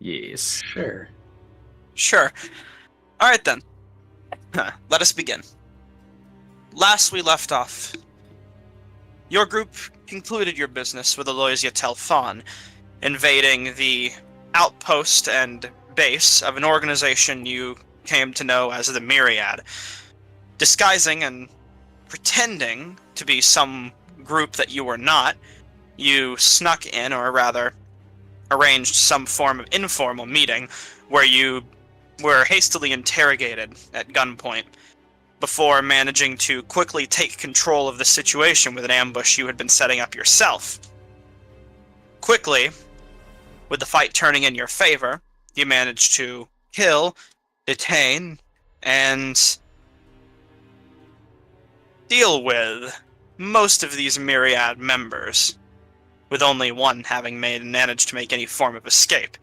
Yes. Sure. Sure. Alright then. Let us begin. Last we left off, your group concluded your business with Aloysia Telfon, invading the outpost and base of an organization you came to know as the Myriad. Disguising and pretending to be some group that you were not, you snuck in, or rather, arranged some form of informal meeting where you were hastily interrogated at gunpoint before managing to quickly take control of the situation with an ambush you had been setting up yourself. Quickly, with the fight turning in your favor, you managed to kill, detain, and deal with most of these Myriad members, with only one having managed to make any form of escape,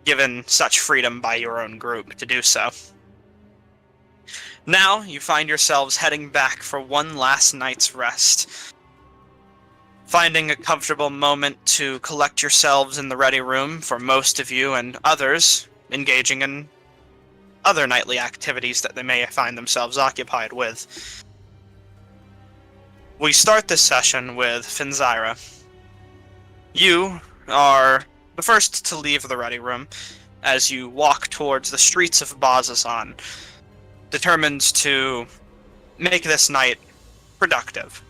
given such freedom by your own group to do so. Now, you find yourselves heading back for one last night's rest, finding a comfortable moment to collect yourselves in the ready room for most of you, and others engaging in other nightly activities that they may find themselves occupied with. We start this session with Finzyra. You are the first to leave the ready room as you walk towards the streets of Bazazan, determined to make this night productive.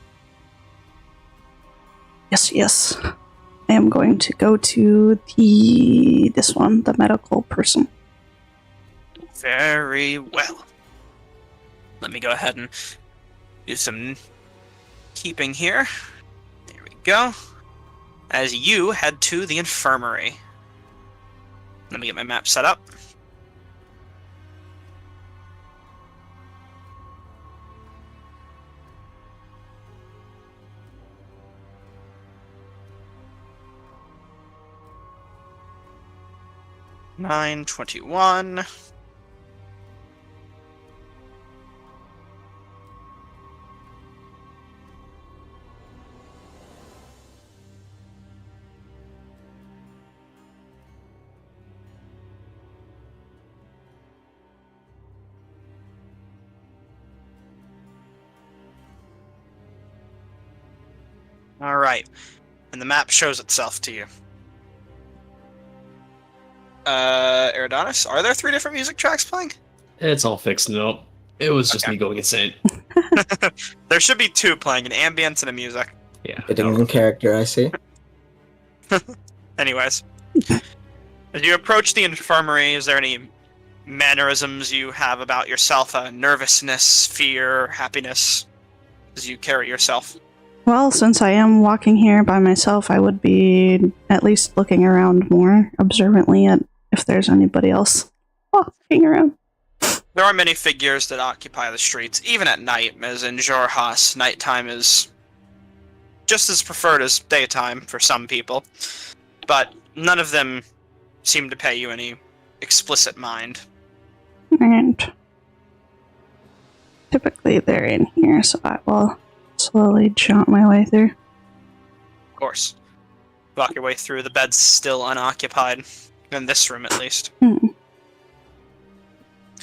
Yes. I am going to go to the medical person. Very well. Let me go ahead and do some keeping here. There we go. As you head to the infirmary. Let me get my map set up. $921. All right, and the map shows itself to you. Eridanis, are there 3 different music tracks playing? It's all fixed now. It was just me going insane. There should be 2 playing, an ambience and a music. Yeah. Fitting in character, I see. Anyways, as you approach the infirmary, is there any mannerisms you have about yourself? Nervousness, fear, happiness, as you carry yourself? Well, since I am walking here by myself, I would be at least looking around more observantly at if there's anybody else walking around. There are many figures that occupy the streets, even at night, as in Jorhas, nighttime is just as preferred as daytime for some people, but none of them seem to pay you any explicit mind. And typically they're in here, so I will slowly jaunt my way through. Of course. Walk your way through, the bed's still unoccupied, in this room at least.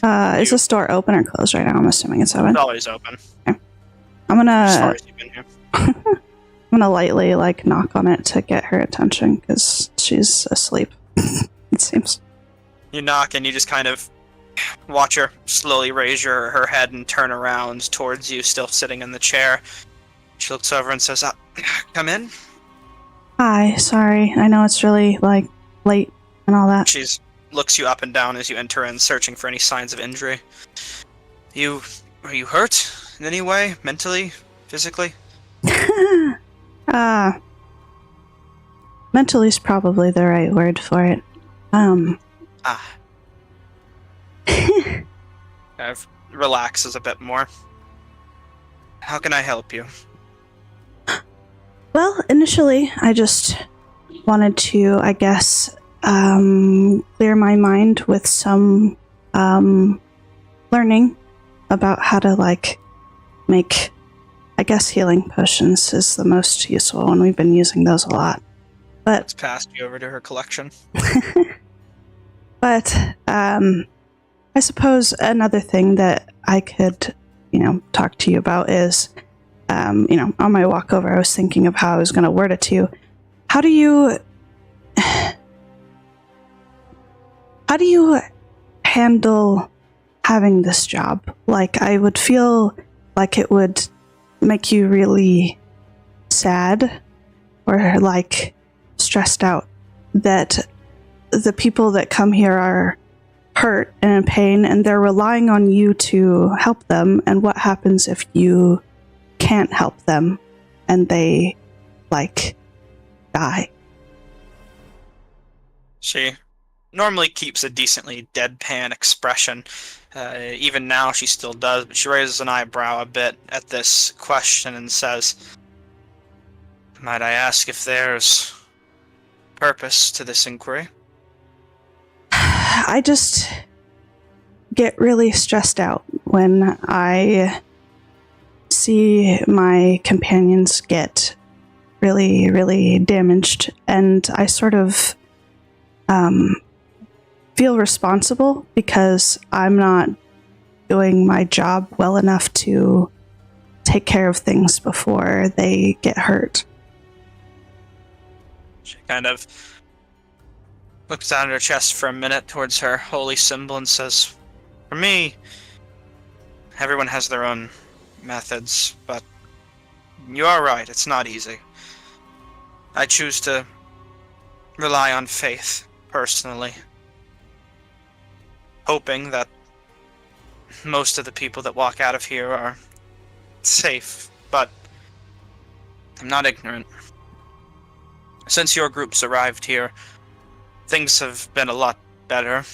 Is this door open or closed right now? I'm assuming it's open. It's always open. Okay. I'm gonna As far as you've been here. I'm gonna lightly knock on it to get her attention because she's asleep. It seems. You knock and you just kind of watch her slowly raise her head and turn around towards you, still sitting in the chair. She looks over and says, "Come in." Hi, sorry. I know it's really late and all that. She looks you up and down as you enter in, searching for any signs of injury. Are you hurt in any way, mentally, physically? Mentally's probably the right word for it. Kind of relaxes a bit more. How can I help you? Well, initially, I just wanted to, I guess, clear my mind with some learning about how to make, I guess, healing potions is the most useful, and we've been using those a lot. But It's passed you over to her collection. But I suppose another thing that I could, talk to you about is, on my walk over, I was thinking of how I was going to word it to you. How do you handle having this job? Like, I would feel like it would make you really sad or like stressed out that the people that come here are hurt and in pain and they're relying on you to help them. And what happens if you can't help them and they like die? She normally keeps a decently deadpan expression. Even now she still does, but she raises an eyebrow a bit at this question and says, "Might I ask if there's purpose to this inquiry?" I just get really stressed out when I see my companions get really, really damaged, and I sort of feel responsible because I'm not doing my job well enough to take care of things before they get hurt. She kind of looks down at her chest for a minute towards her holy symbol and says, "For me, everyone has their own methods, but you are right, it's not easy. I choose to rely on faith, personally, hoping that most of the people that walk out of here are safe, but I'm not ignorant. Since your groups arrived here, things have been a lot better.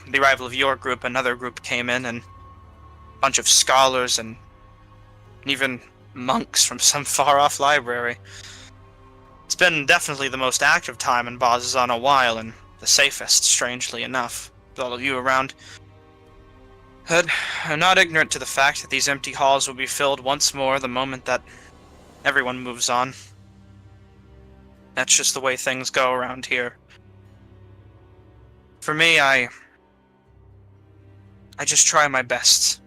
The arrival of your group, another group came in, and a bunch of scholars and even monks from some far-off library. It's been definitely the most active time in Boz's in a while, and the safest, strangely enough, with all of you around. But I'm not ignorant to the fact that these empty halls will be filled once more the moment that everyone moves on. That's just the way things go around here. For me, I just try my best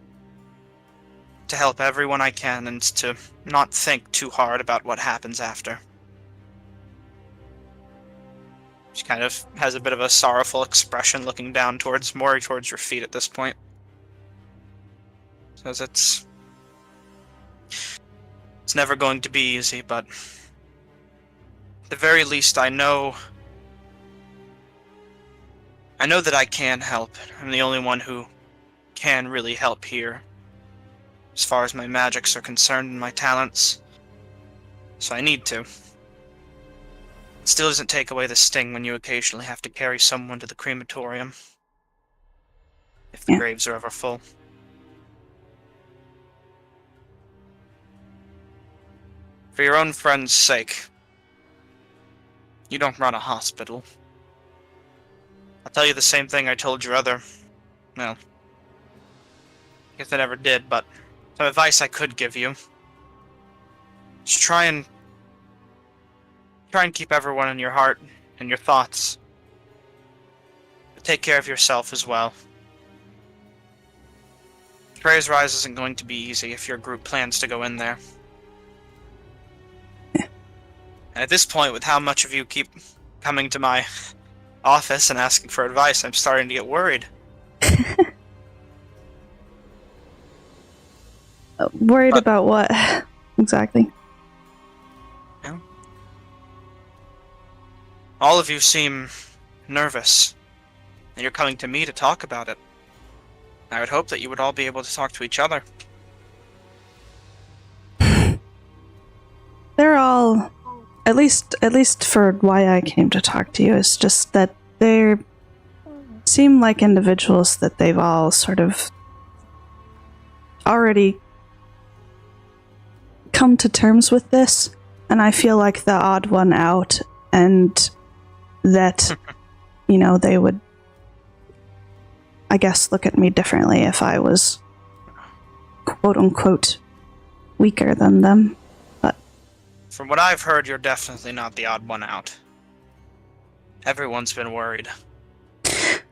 to help everyone I can and to not think too hard about what happens after." She kind of has a bit of a sorrowful expression, looking down towards your feet at this point. Says it's never going to be easy, but at the very least I know that I can help. I'm the only one who can really help here, as far as my magics are concerned and my talents. So I need to. It still doesn't take away the sting when you occasionally have to carry someone to the crematorium, if the graves are ever full. For your own friend's sake, you don't run a hospital. I'll tell you the same thing I told your other... well, I guess I never did, but some advice I could give you. Just try and keep everyone in your heart and your thoughts. But take care of yourself as well. Grey's Rise isn't going to be easy if your group plans to go in there. And at this point, with how much of you keep coming to my office and asking for advice, I'm starting to get worried. Worried about what? Exactly. Yeah. All of you seem nervous, and you're coming to me to talk about it. I would hope that you would all be able to talk to each other. They're all, at least for why I came to talk to you, is just that they seem like individuals that they've all sort of already come to terms with this, and I feel like the odd one out, and that, they would, I guess, look at me differently if I was, quote-unquote, weaker than them. But from what I've heard, you're definitely not the odd one out. Everyone's been worried.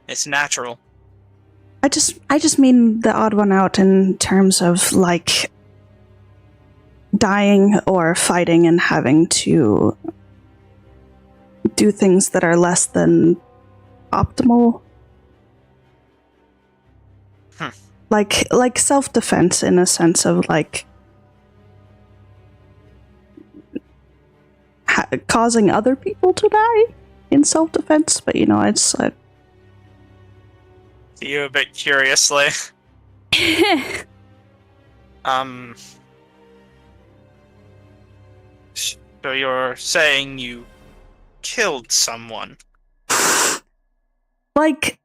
It's natural. I just mean the odd one out in terms of like dying or fighting and having to do things that are less than optimal. Like self-defense in a sense of like causing other people to die in self-defense, but it's You a bit curiously. So you're saying you killed someone? like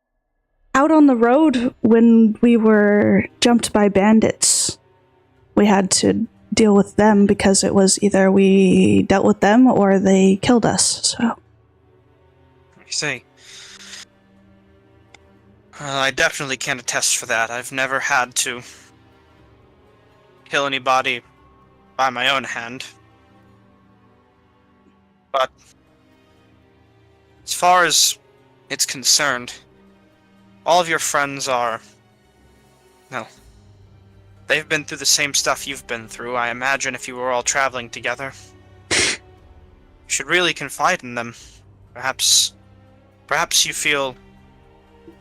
out on the road when we were jumped by bandits. We had to deal with them because it was either we dealt with them or they killed us, so. I see. I definitely can't attest for that. I've never had to kill anybody by my own hand. But as far as it's concerned, all of your friends are... well, they've been through the same stuff you've been through. I imagine if you were all traveling together, you should really confide in them. Perhaps you feel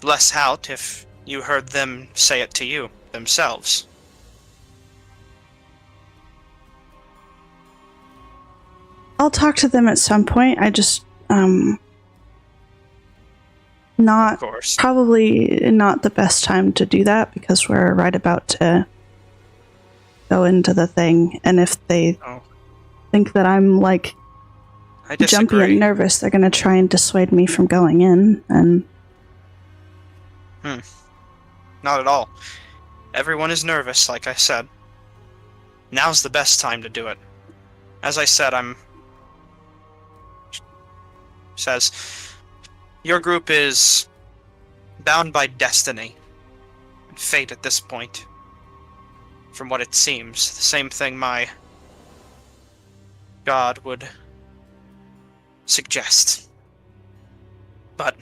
less out if you heard them say it to you themselves. I'll talk to them at some point. I just not Of course. probably not the best time to do that because we're right about to go into the thing, and if they think that I'm like I jumpy disagree. and nervous, they're gonna try and dissuade me from going in, and Not at all. Everyone is nervous, like I said. Now's the best time to do it. As I said, says, your group is bound by destiny and fate at this point. From what it seems, the same thing my god would suggest. But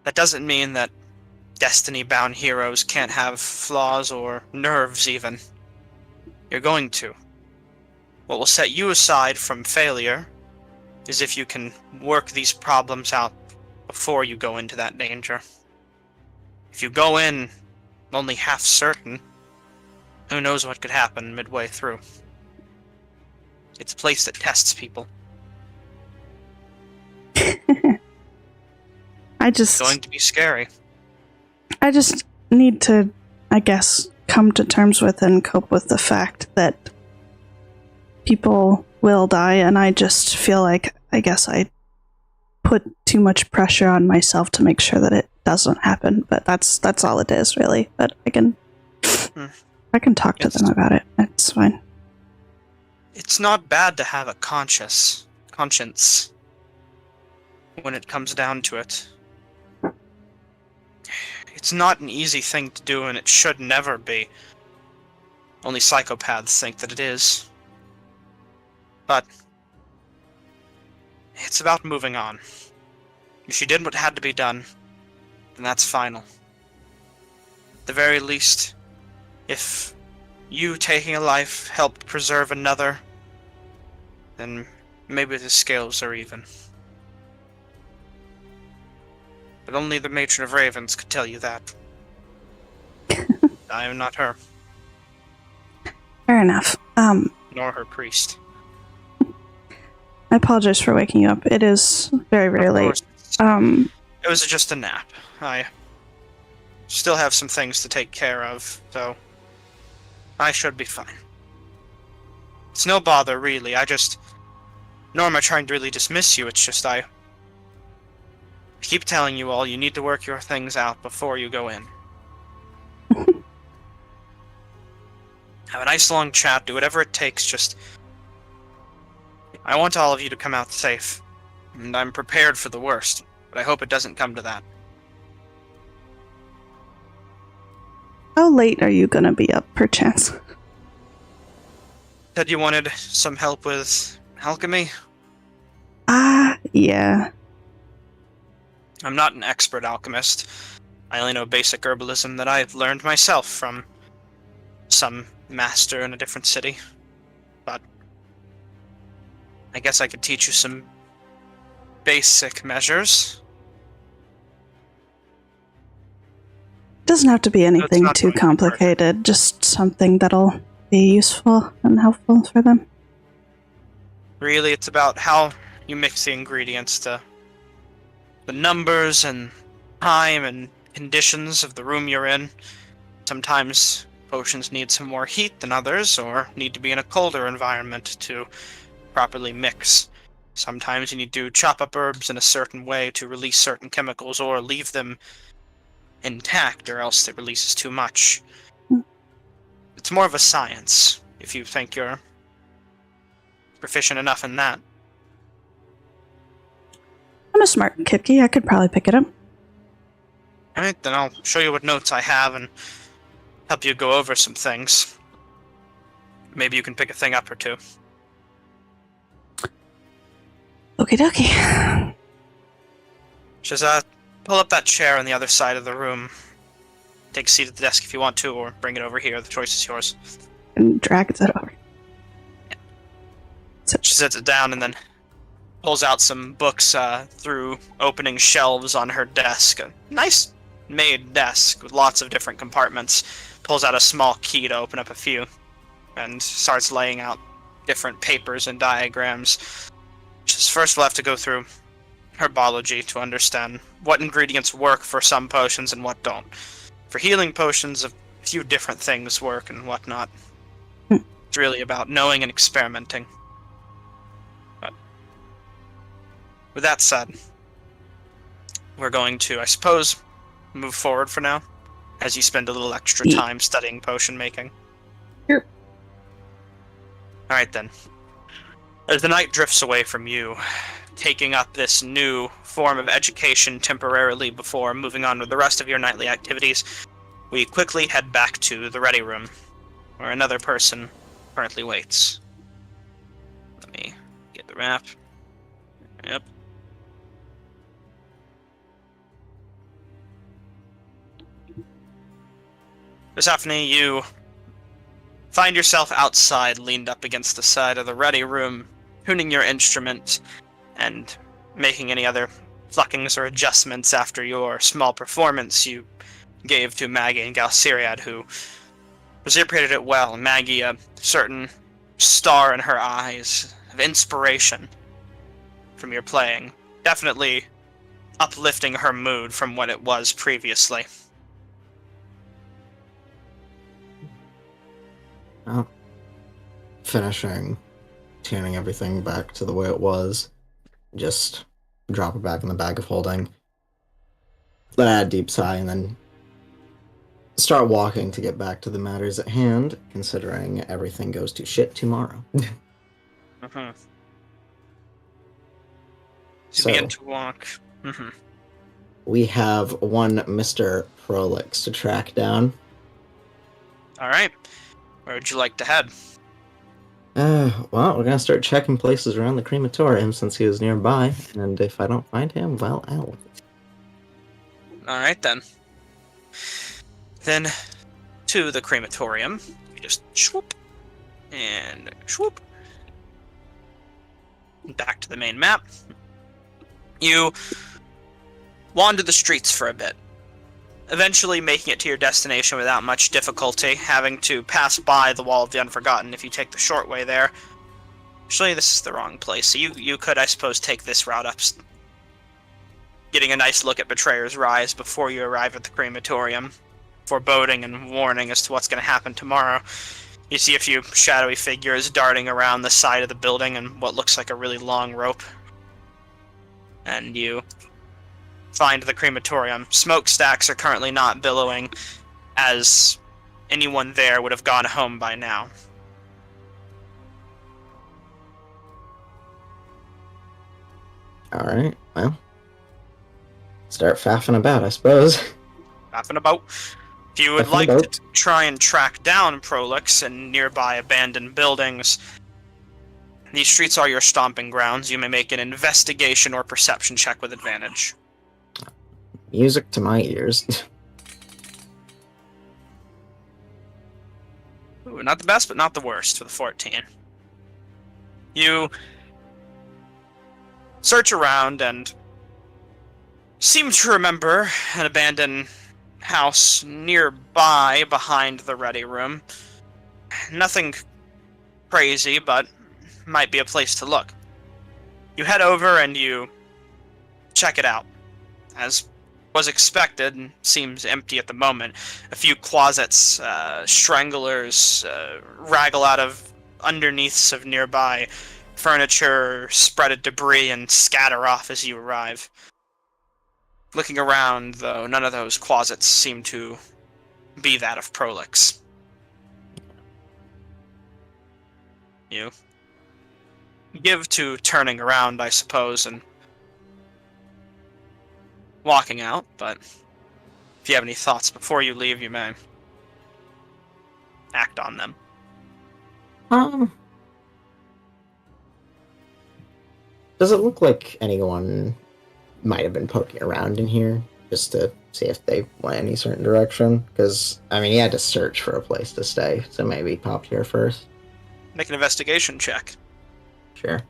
that doesn't mean that destiny-bound heroes can't have flaws or nerves, even. You're going to. What will set you aside from failure is if you can work these problems out before you go into that danger. If you go in only half certain, who knows what could happen midway through. It's a place that tests people. It's going to be scary. I just need to, I guess, come to terms with and cope with the fact that people will die, and I just feel like, I guess I put too much pressure on myself to make sure that it doesn't happen, but that's all it is, really. But I can talk to them about it. It's fine. It's not bad to have a conscience when it comes down to it. It's not an easy thing to do, and it should never be. Only psychopaths think that it is. But it's about moving on. If you did what had to be done, then that's final. At the very least, if you taking a life helped preserve another, then maybe the scales are even. But only the Matron of Ravens could tell you that. I am not her. Fair enough. Nor her priest. I apologize for waking you up. It is very, very Of late. course. It was just a nap. I still have some things to take care of, so I should be fine. It's no bother, really. Nor am I trying to really dismiss you, it's just I keep telling you all you need to work your things out before you go in. Have a nice long chat, do whatever it takes, just... I want all of you to come out safe. And I'm prepared for the worst, but I hope it doesn't come to that. How late are you gonna be up, perchance? Said you wanted some help with alchemy? Yeah. I'm not an expert alchemist. I only know basic herbalism that I've learned myself from some master in a different city. But I guess I could teach you some basic measures. It doesn't have to be anything not too going to be complicated, just something that'll be useful and helpful for them. Really, it's about how you mix the ingredients to the numbers and time and conditions of the room you're in. Sometimes potions need some more heat than others, or need to be in a colder environment to properly mix. Sometimes you need to chop up herbs in a certain way to release certain chemicals, or leave them intact, or else it releases too much. It's more of a science, if you think you're proficient enough in that. I'm a smart cookie. I could probably pick it up. Alright, then I'll show you what notes I have and help you go over some things. Maybe you can pick a thing up or two. Okie dokie. Just pull up that chair on the other side of the room. Take a seat at the desk if you want to, or bring it over here. The choice is yours. And drags it over. She sets it down and then pulls out some books through opening shelves on her desk. A nice made desk with lots of different compartments. Pulls out a small key to open up a few and starts laying out different papers and diagrams. Just first we'll have to go through herbology to understand what ingredients work for some potions and what don't. For healing potions, a few different things work and whatnot. It's really about knowing and experimenting. But with that said, we're going to, I suppose, move forward for now, as you spend a little extra time studying potion making. Yep. Alright then. As the night drifts away from you, taking up this new form of education temporarily before moving on with the rest of your nightly activities, we quickly head back to the ready room, where another person currently waits. Let me get the map. Yep. Persephone, you find yourself outside, leaned up against the side of the ready room, tuning your instrument and making any other pluckings or adjustments after your small performance you gave to Maggie and Galceriad, who reciprocated it well. Maggie, a certain star in her eyes of inspiration from your playing, definitely uplifting her mood from what it was previously. Oh. Finishing tuning everything back to the way it was. Just drop it back in the bag of holding. Let out a deep sigh and then start walking to get back to the matters at hand, considering everything goes to shit tomorrow. So So, begin to walk. we have one Mr. Prolix to track down. Alright. Where would you like to head? Well, we're gonna start checking places around the crematorium since he was nearby, and if I don't find him, well, I'll... Alright then. Then, to the crematorium. You just swoop, and swoop. Back to the main map. You wander the streets for a bit, eventually making it to your destination without much difficulty, having to pass by the Wall of the Unforgotten if you take the short way there. Actually, this is the wrong place, so you could, I suppose, take this route up, getting a nice look at Betrayer's Rise before you arrive at the crematorium, foreboding and warning as to what's going to happen tomorrow. You see a few shadowy figures darting around the side of the building and what looks like a really long rope. And you find the crematorium. Smokestacks are currently not billowing, as anyone there would have gone home by now. Alright, well... start faffing about, I suppose. Faffing about. If you would like to try and track down Prolix in nearby abandoned buildings, these streets are your stomping grounds. You may make an investigation or perception check with advantage. Music to my ears. Ooh, not the best, but not the worst for the 14. You search around and seem to remember an abandoned house nearby behind the ready room. Nothing crazy, but might be a place to look. You head over and you check it out. As was expected, and seems empty at the moment. A few closets, stranglers, raggle out of underneaths of nearby furniture, spreaded debris, and scatter off as you arrive. Looking around, though, none of those closets seem to be that of Prolix. You give to turning around, I suppose, and walking out, but if you have any thoughts before you leave, you may act on them. Does it look like anyone might have been poking around in here just to see if they went any certain direction? Because, I mean, he had to search for a place to stay, so maybe he popped here first. Make an investigation check. Sure.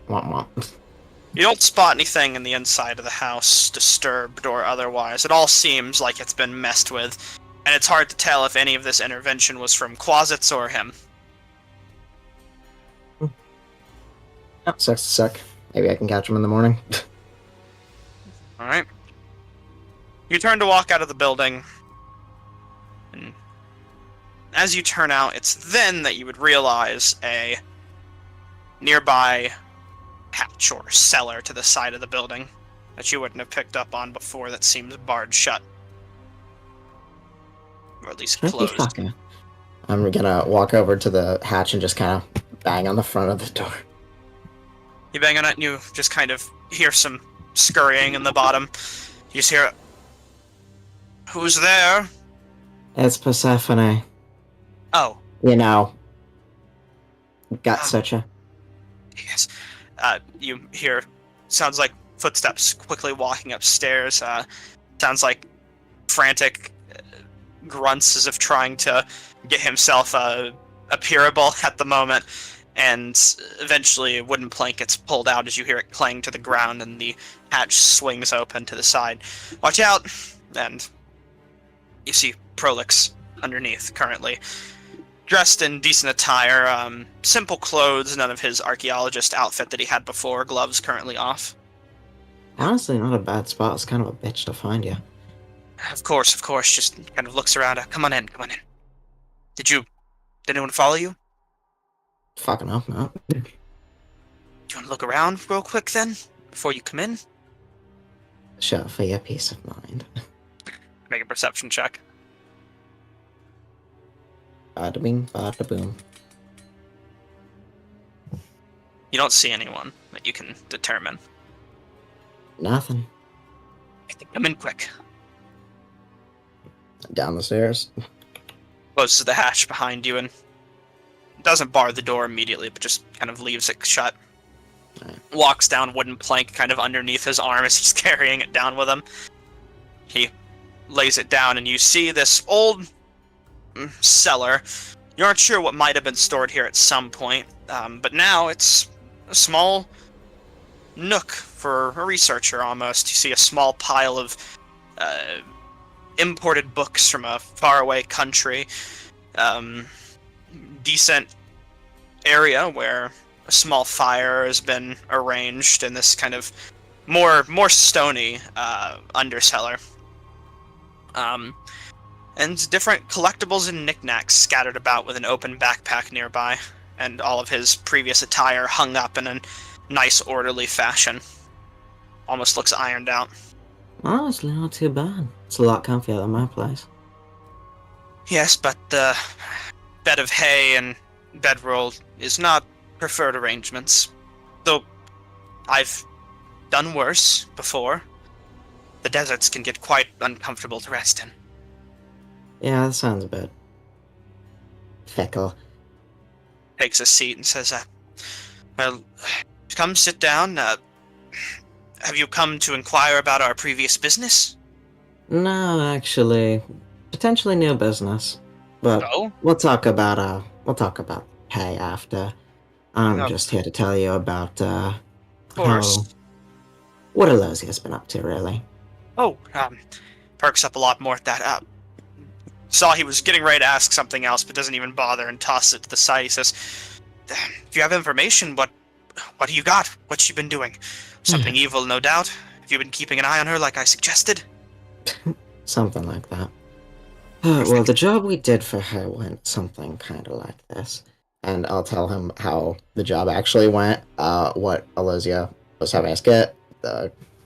Womp. You don't spot anything in the inside of the house, disturbed or otherwise. It all seems like it's been messed with, and it's hard to tell if any of this intervention was from closets or him. Oh, sucks to suck. Maybe I can catch him in the morning. Alright. You turn to walk out of the building, and as you turn out, it's then that you would realize a nearby hatch or cellar to the side of the building that you wouldn't have picked up on before that seems barred shut. Or at least closed. I'm gonna walk over to the hatch and just kind of bang on the front of the door. You bang on it and you just kind of hear some scurrying in the bottom. You just hear, "Who's there?" It's Persephone. Oh. You know. Got such a... Yes. You hear, sounds like footsteps quickly walking upstairs. Sounds like frantic grunts as if trying to get himself appearable at the moment. And eventually a wooden plank gets pulled out as you hear it clang to the ground and the hatch swings open to the side. Watch out! And you see Prolix underneath currently. Dressed in decent attire, simple clothes, none of his archaeologist outfit that he had before, gloves currently off. Honestly, not a bad spot. It's kind of a bitch to find you. Of course, just kind of looks around. Come on in. Did anyone follow you? Fucking hope not. Do you want to look around real quick then, before you come in? Sure, for your peace of mind. Make a perception check. Bada bing, bada boom. You don't see anyone that you can determine. Nothing. Come in quick. Down the stairs. Closes the hatch behind you and doesn't bar the door immediately, but just kind of leaves it shut. Right. Walks down wooden plank kind of underneath his arm as he's carrying it down with him. He lays it down and you see this old cellar. You aren't sure what might have been stored here at some point, but now it's a small nook for a researcher almost. You see a small pile of imported books from a faraway country. Decent area where a small fire has been arranged in this kind of more stony undercellar. And different collectibles and knickknacks scattered about with an open backpack nearby, and all of his previous attire hung up in a nice orderly fashion. Almost looks ironed out. Honestly, not too bad. It's a lot comfier than my place. Yes, but the bed of hay and bedroll is not preferred arrangements. Though I've done worse before. The deserts can get quite uncomfortable to rest in. Yeah, that sounds a bit fickle. Takes a seat and says, Well, come sit down. Have you come to inquire about our previous business? No, actually, potentially new business, but Oh? we'll talk about pay after. I'm Of just here to tell you about how course. what Alosia has been up to, really. Oh, perks up a lot more at that. Saw he was getting ready to ask something else, but doesn't even bother and tosses it to the side. He says, "If you have information, what do you got? What's she been doing? Something evil, no doubt. Have you been keeping an eye on her, like I suggested?" Something like that. Well, the job we did for her went something kind of like this. And I'll tell him how the job actually went, what Alosia was having us get,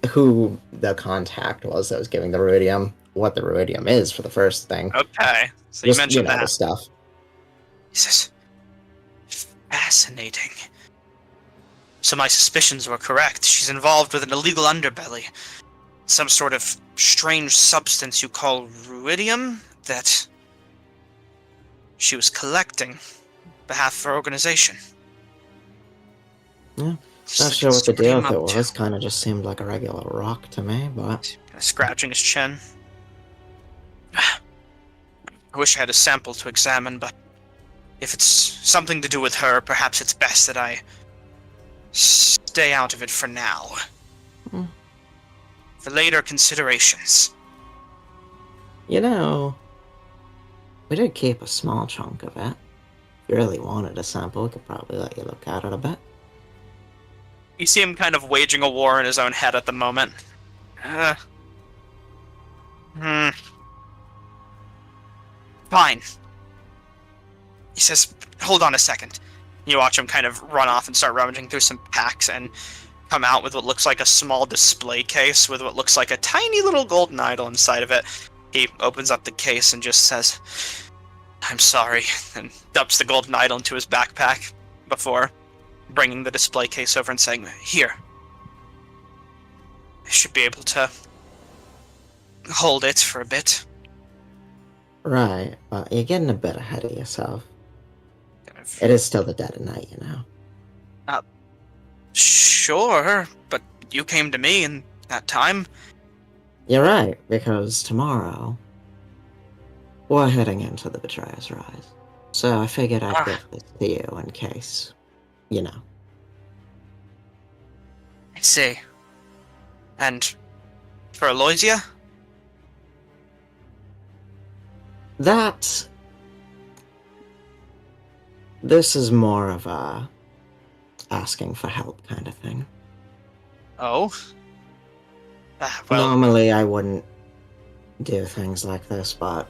who the contact was that was giving the ruidium, what the ruidium is for the first thing. Okay, so Just, you mentioned the that. stuff. He says, "Fascinating. So my suspicions were correct. She's involved with an illegal underbelly. Some sort of strange substance you call ruidium that she was collecting on behalf of her organization." Yeah. Just Not like sure what the deal with it up to. was. Kind of just seemed like a regular rock to me, but Kinda scratching his chin. I wish I had a sample to examine, but if it's something to do with her, perhaps it's best that I stay out of it for now. Hmm. For later considerations. you know, we did keep a small chunk of it. If you really wanted a sample, we could probably let you look at it a bit. You see him kind of waging a war in his own head at the moment. Fine. He says, "Hold on a second." You watch him kind of run off and start rummaging through some packs and come out with what looks like a small display case with what looks like a tiny little golden idol inside of it. He opens up the case and just says, "I'm sorry," and dumps the golden idol into his backpack before bringing the display case over and saying, "Here. I should be able to hold it for a bit." Right, but you're getting a bit ahead of yourself. Kind of, It is still the dead of night, you know. Sure, but you came to me in that time. You're right, because tomorrow we're heading into the Betrayer's Rise. So I figured I'd give this to you in case, you know. I see. And for Aloysia? This is more of a asking for help kind of thing. Oh? Well, Normally I wouldn't do things like this, but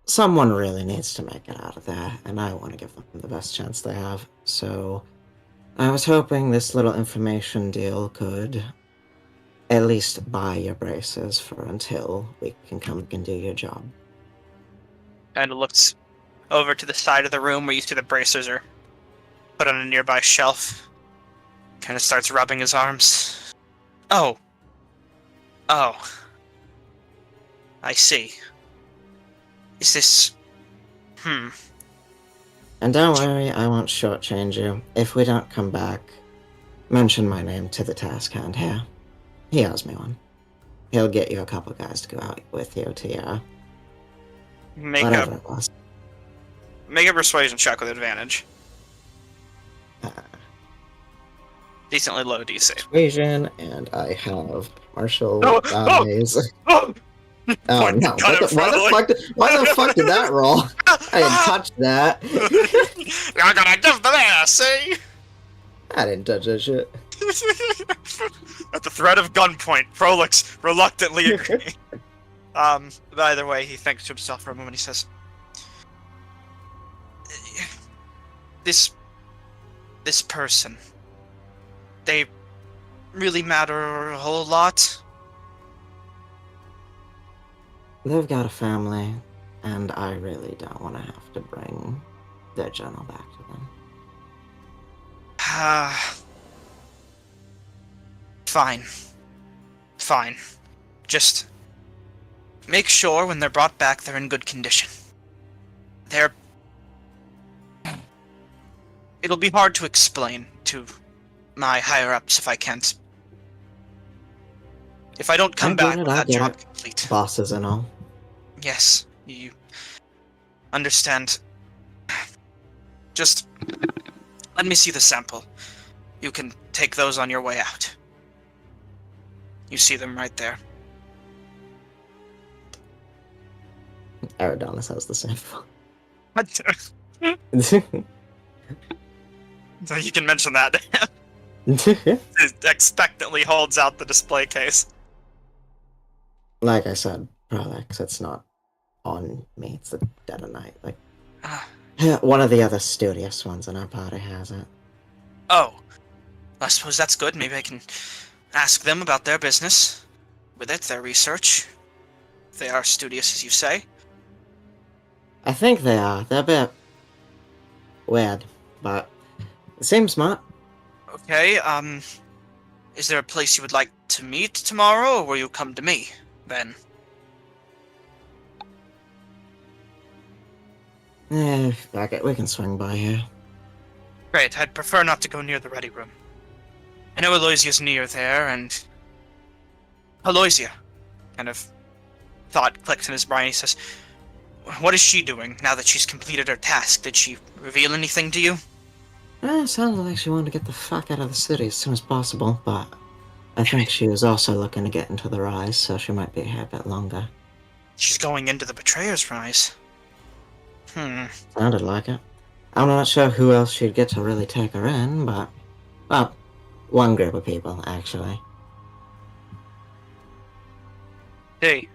someone really needs to make it out of there, and I want to give them the best chance they have. So I was hoping this little information deal could at least buy your braces for until we can come and do your job. kind of looks over to the side of the room where you see the bracers are put on a nearby shelf. Kind of starts rubbing his arms. Oh. I see. Is this... And don't worry, I won't shortchange you. If we don't come back, mention my name to the task hand here. He owes me one. He'll get you a couple guys to go out with you to Make whatever it was. a persuasion check with advantage. Decently low DC. Persuasion, and I have martial Oh, dice. Oh! Oh Point no! gun Why the fuck did that roll? I didn't touch that. You're gonna give them ass, see? I didn't touch that shit. At the threat of gunpoint, Prolix reluctantly agreeing. But either way, he thinks to himself for a moment. He says, "This person, they really matter a whole lot." They've got a family, and I really don't want to have to bring their journal back to them. Fine. Just make sure when they're brought back they're in good condition. They're it'll be hard to explain to my higher-ups if I can't. If I don't come back with that job complete. Bosses and all. Yes, you understand. Just let me see the sample. You can take those on your way out. You see them right there. Eridanis has the same. So you can mention that. Expectantly holds out the display case. Like I said, Prolix, it's not on me, it's the dead of night. Like, one of the other studious ones in our party has it. Oh, I suppose that's good. Maybe I can ask them about their business with it, their research. If they are studious, as you say. I think they are. They're a bit weird, but they seem smart. Okay, is there a place you would like to meet tomorrow, or will you come to me, then? Okay, we can swing by here. Great, I'd prefer not to go near the ready room. I know Aloysia's near there, and... Aloysia! Kind of thought clicked in his brain. He says, what is she doing now that she's completed her task? Did she reveal anything to you? Sounded like she wanted to get the fuck out of the city as soon as possible, but I think she was also looking to get into the Rise, so she might be here a bit longer. She's going into the Betrayer's Rise. Sounded like it. I'm not sure who else she'd get to really take her in, but... well, one group of people, actually. Hey.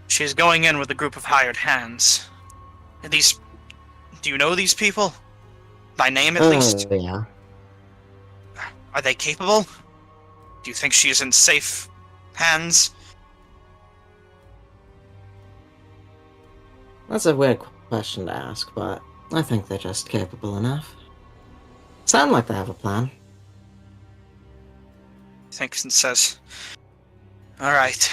She's going in with a group of hired hands. These... do you know these people? By name, at least? Yeah. Are they capable? Do you think she is in safe hands? That's a weird question to ask, but I think they're just capable enough. Sound like they have a plan. Thinks and says, alright.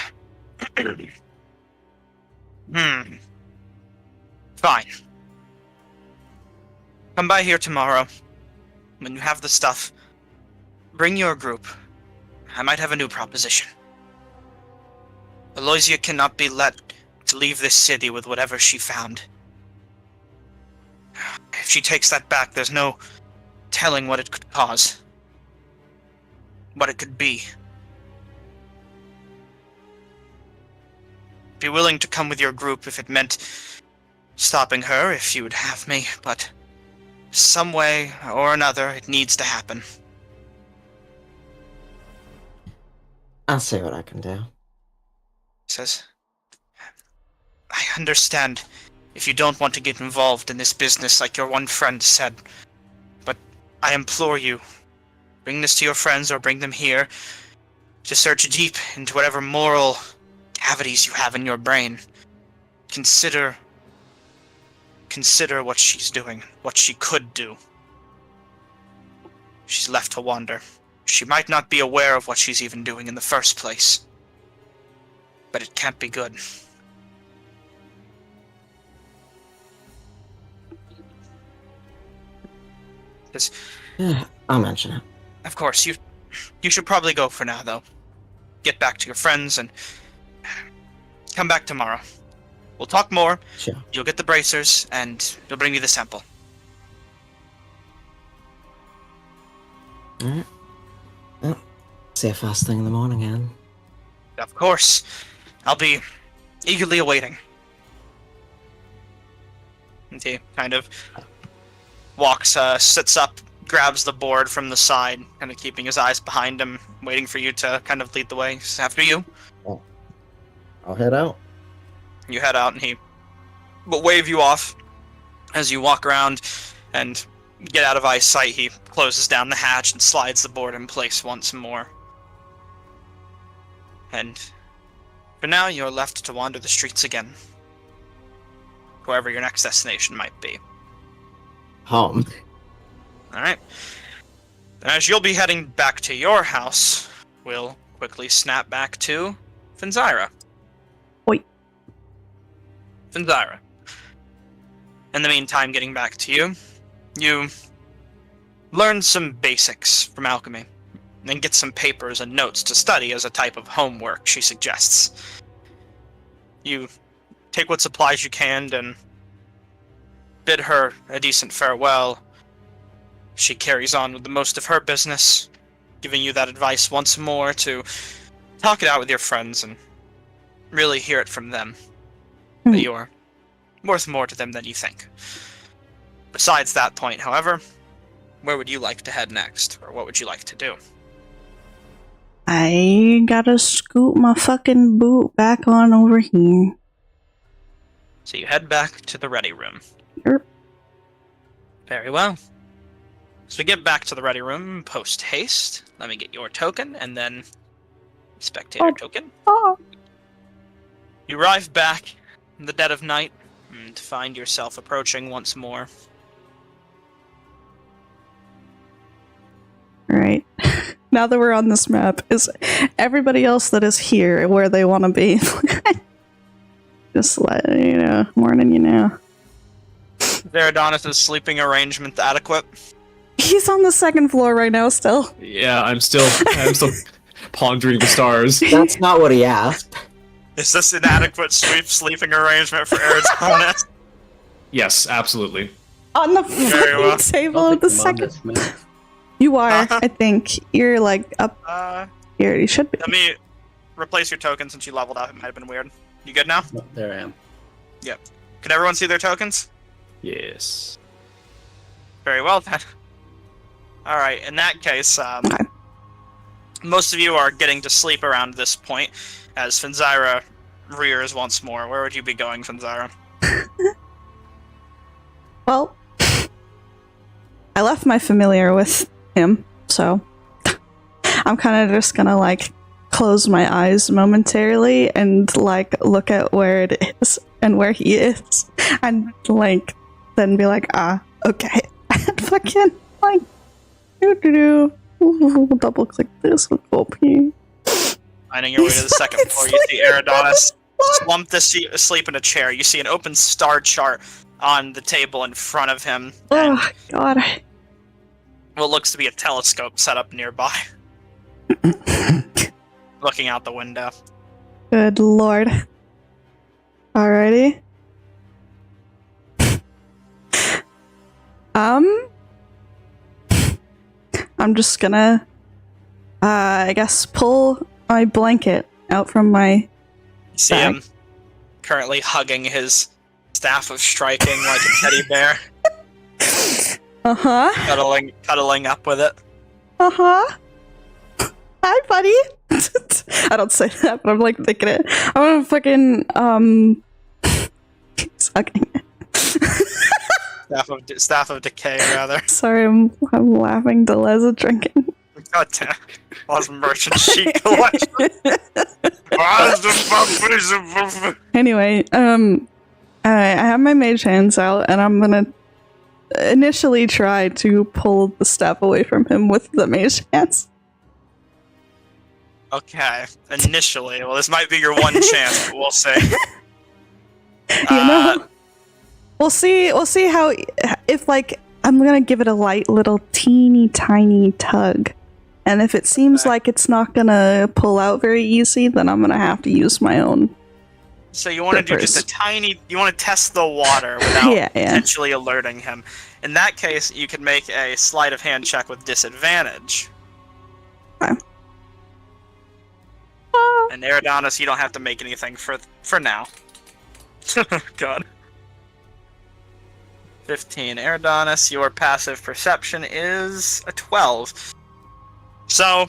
Fine. Come by here tomorrow. When you have the stuff, bring your group. I might have a new proposition. Aloysia cannot be let to leave this city with whatever she found. If she takes that back, there's no telling what it could cause. What it could be. Be willing to come with your group if it meant stopping her, if you would have me, but some way or another, it needs to happen. I'll see what I can do. Says, I understand if you don't want to get involved in this business like your one friend said, but I implore you, bring this to your friends or bring them here to search deep into whatever moral cavities you have in your brain. Consider what she's doing, what she could do. She's left to wander. She might not be aware of what she's even doing in the first place. But it can't be good. Yeah, I'll mention it. Of course, you should probably go for now, though. Get back to your friends and come back tomorrow. We'll talk more. Sure. You'll get the bracers, and you'll bring me the sample. Alright. Well, see you first thing in the morning, Anne. Of course. I'll be eagerly awaiting. And he kind of walks, sits up, grabs the board from the side, kind of keeping his eyes behind him, waiting for you to kind of lead the way. He's after you. Oh. I'll head out. You head out, and he will wave you off as you walk around and get out of eyesight. He closes down the hatch and slides the board in place once more. And for now, you're left to wander the streets again, wherever your next destination might be. Home. Alright. As you'll be heading back to your house, we'll quickly snap back to Finzyra. Oi. Finzyra. In the meantime, getting back to you, You learn some basics from alchemy, and get some papers and notes to study as a type of homework, she suggests. You take what supplies you can and bid her a decent farewell. She carries on with the most of her business, giving you that advice once more to talk it out with your friends and really hear it from them. That you're worth more to them than you think. Besides that point, however, where would you like to head next? Or what would you like to do? I gotta scoot my fucking boot back on over here. So you head back to the ready room. Yep. Very well. So we get back to the ready room post haste. Let me get your token and then spectator token. Oh. You arrive back in the dead of night and find yourself approaching once more. Right. Now that we're on this map, is everybody else that is here where they want to be? Just letting you know, warning you now. Adonis' sleeping arrangement adequate. He's on the second floor right now still. Yeah, I'm still pondering the stars. That's not what he asked. Is this an adequate sleeping arrangement for Adonis? Yes, absolutely. On the Very well. fucking table of the second. You are, I think. You're like up here. You should be. Let me replace your token since you leveled up. It might have been weird. You good now? Oh, there I am. Yep. Can everyone see their tokens? Yes. Very well then. Alright, in that case, Okay. most of you are getting to sleep around this point as Finzyra rears once more. Where would you be going, Finzyra? Well, I left my familiar with him, so I'm kind of just gonna like close my eyes momentarily and like look at where it is and where he is, and like then be like, okay, and fucking like double click this with OP. Finding your way to the second floor, you see Adonis slumped asleep in a chair. You see an open star chart on the table in front of him, and Oh god. what looks to be a telescope set up nearby, looking out the window. Good lord. Alrighty. I'm just gonna, I guess, pull my blanket out from my You see bag. him currently hugging his staff of striking like a teddy bear, Uh-huh. cuddling up with it. Uh-huh. Hi, buddy. I don't say that, but I'm like thinking it. I'm gonna fucking, sucking it. Staff of decay, rather. Sorry, I'm laughing. Deleza drinking. God damn. Lost merchant sheet collection. Anyway, I have my mage hands out, and I'm gonna initially try to pull the staff away from him with the mage hands. Okay, initially. Well, this might be your one chance, but we'll see. You know, we'll see how, if like I'm gonna give it a light little teeny tiny tug, and if it seems Okay. like it's not gonna pull out very easy, then I'm gonna have to use my own. So you want to do just a tiny... You want to test the water without Yeah. potentially alerting him. In that case, you can make a sleight of hand check with disadvantage. Okay. And Adonis, you don't have to make anything for now. God. 15. Adonis, your passive perception is a 12. So,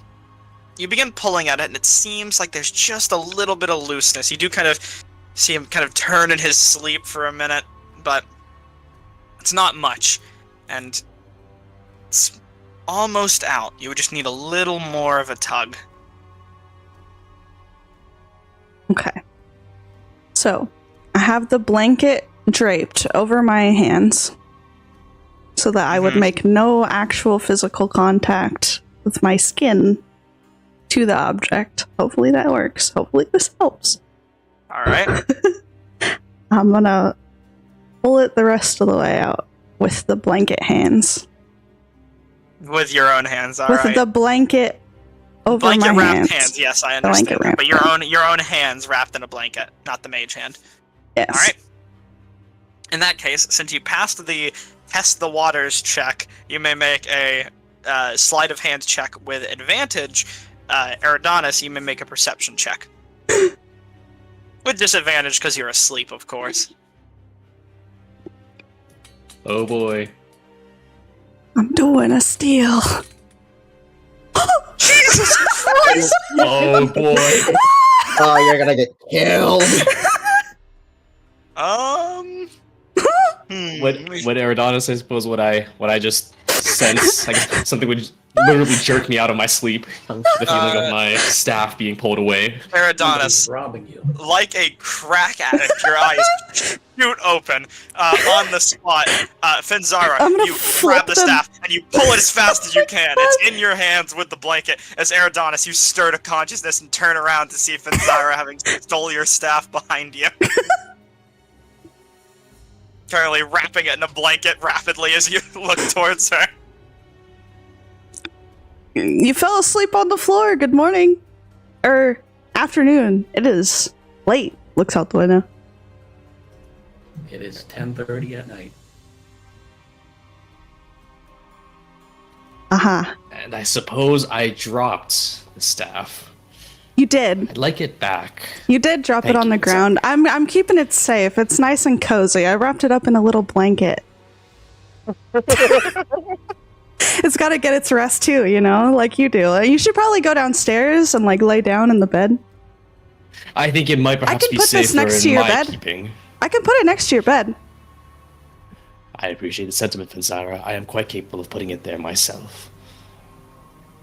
you begin pulling at it, and it seems like there's just a little bit of looseness. You do kind of see him kind of turn in his sleep for a minute, but it's not much. And it's almost out. You would just need a little more of a tug. Okay. So, I have the blanket draped over my hands so that I would Mhm. make no actual physical contact with my skin to the object. Hopefully that works. Hopefully this helps. Alright. I'm gonna pull it the rest of the way out with the blanket hands. With your own hands, all With right. the blanket over Blanket my wrapped hands. Yes, I The understand blanket that. But wrapped your own hands wrapped in a blanket, not the mage hand. Yes. All right. In that case, since you passed the test the waters check, you may make a sleight of hand check with advantage. Eridanis, you may make a perception check. With disadvantage because you're asleep, of course. Oh boy. I'm doing a steal. Jesus Christ! Oh boy. Oh, you're gonna get killed. What Eridanis, I suppose, what I just sense, like something would literally jerk me out of my sleep. The feeling of my staff being pulled away. Eridanis, robbing you. like a crack addict, your eyes shoot open on the spot. Finzara, I'm gonna you flip grab the them. staff and you pull it as fast as you can. It's in your hands with the blanket. As Eridanis, you stir to consciousness and turn around to see Finzara having stole your staff behind you. Currently wrapping it in a blanket rapidly as you look towards her. You fell asleep on the floor. Good morning. Afternoon. It is late. Looks out the window. It is 10:30 at night. Uh-huh. And I suppose I dropped the staff. You did. I'd like it back. You did drop it Thank on the you. ground. I'm keeping it safe. It's nice and cozy. I wrapped it up in a little blanket. It's got to get its rest too, you know, like you do. You should probably go downstairs and like lay down in the bed. I think it might perhaps can be put this safer next to in your my bed. keeping. I can put it next to your bed. I appreciate the sentiment, Finzara. I am quite capable of putting it there myself.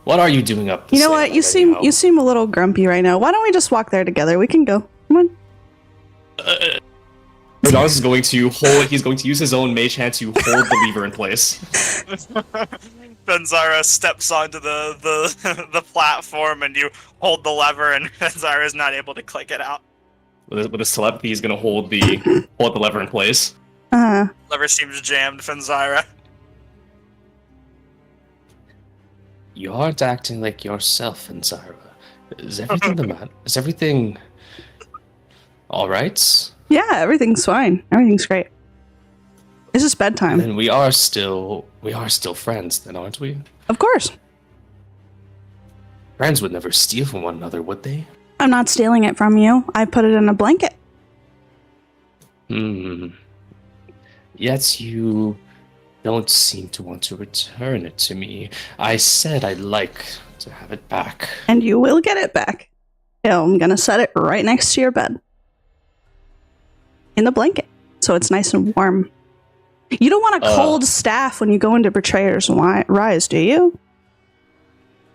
What are you doing up? You know what? You seem a little grumpy right now. Why don't we just walk there together? We can go. Come on. Rodanis is going to hold. He's going to use his own mage hand to hold the lever in place. Finzara steps onto the platform and you hold the lever and Finzara is not able to click it out. With his telepathy, he's going to hold the lever in place. Lever seems jammed, Finzara. You aren't acting like yourself, Finzara. Is everything the matter? Is everything all right? Yeah, everything's fine. Everything's great. It's just bedtime. Then we are still friends, then, aren't we? Of course. Friends would never steal from one another, would they? I'm not stealing it from you. I put it in a blanket. Yet you don't seem to want to return it to me. I said I'd like to have it back. And you will get it back. Yeah, I'm gonna set it right next to your bed. In the blanket. So it's nice and warm. You don't want a cold staff when you go into Betrayer's Rise, do you?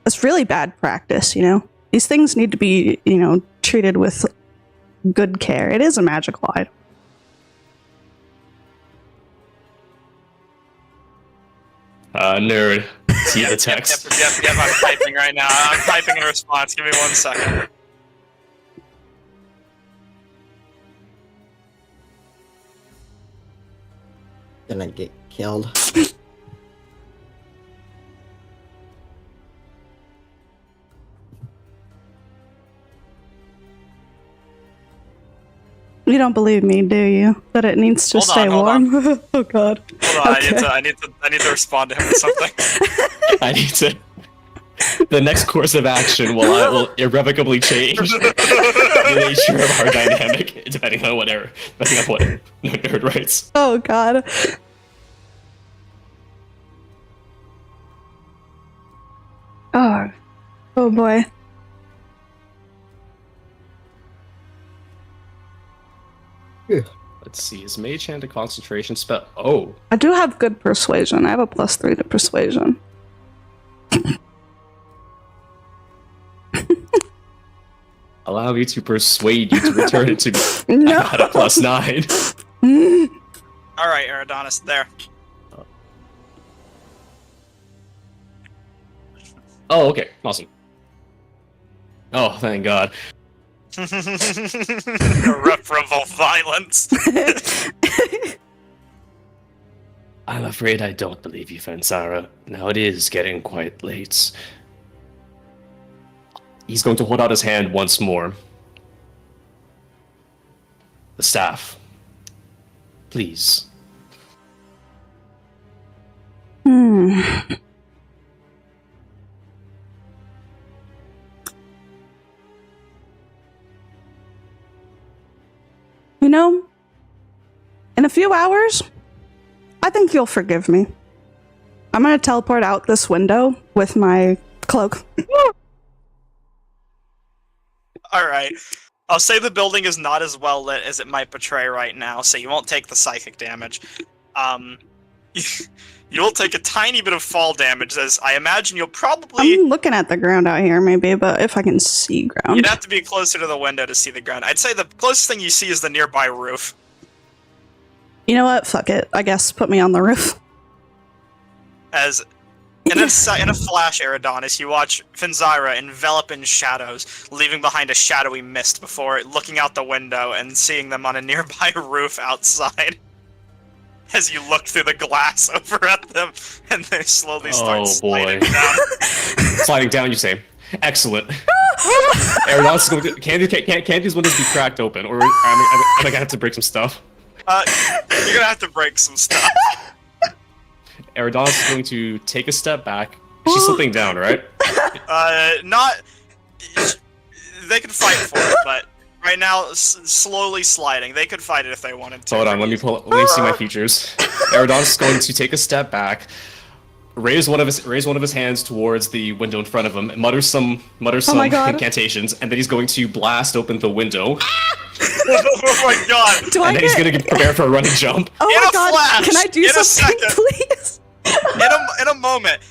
That's really bad practice, you know? These things need to be, you know, treated with good care. It is a magical item. Nerd. See the text. Yep, I'm typing right now. I'm typing in response. Give me 1 second. Gonna get killed. You don't believe me, do you? That it needs to stay warm? Oh god. Hold on, Okay. I need to respond to him with something. I need to. The next course of action will irrevocably change the nature of our dynamic, depending on what Nerd writes. Oh god. Oh. Oh boy. Let's see. Is Mage Hand a concentration spell? Oh. I do have good persuasion. I have a +3 to persuasion. Allow me to persuade you to return it to me. No. I got a +9. Alright, Eridanis, there. Oh, okay. Awesome. Oh, thank God. Irreparable violence. I'm afraid I don't believe you, Fansara. Now it is getting quite late. He's going to hold out his hand once more. The staff. Please. Hmm. You know, in a few hours, I think you'll forgive me. I'm gonna teleport out this window with my cloak. Alright. I'll say the building is not as well lit as it might portray right now, so you won't take the psychic damage. You'll take a tiny bit of fall damage, as I imagine you'll probably... I'm looking at the ground out here, maybe, but if I can see ground. You'd have to be closer to the window to see the ground. I'd say the closest thing you see is the nearby roof. You know what? Fuck it. I guess put me on the roof. As in a flash, Eridonis, you watch Finzyra envelop in shadows, leaving behind a shadowy mist before looking out the window and seeing them on a nearby roof outside. As you look through the glass over at them, and they slowly start sliding down. Sliding down, you say. Excellent. Eridonis is going to... Can't these windows be cracked open? Or I think I have to break some stuff. You're gonna have to break some stuff. Eridonis is going to take a step back. She's slipping down, right? Not... They could fight for it, but right now, slowly sliding. They could fight it if they wanted to. Hold on, let me see my features. Eridonis is going to take a step back, raise one of his hands towards the window in front of him, and mutter some incantations, and then he's going to blast open the window. Oh my god! And then he's going to prepare for a running jump. Oh my god! Flash, can I do something, please? In a moment,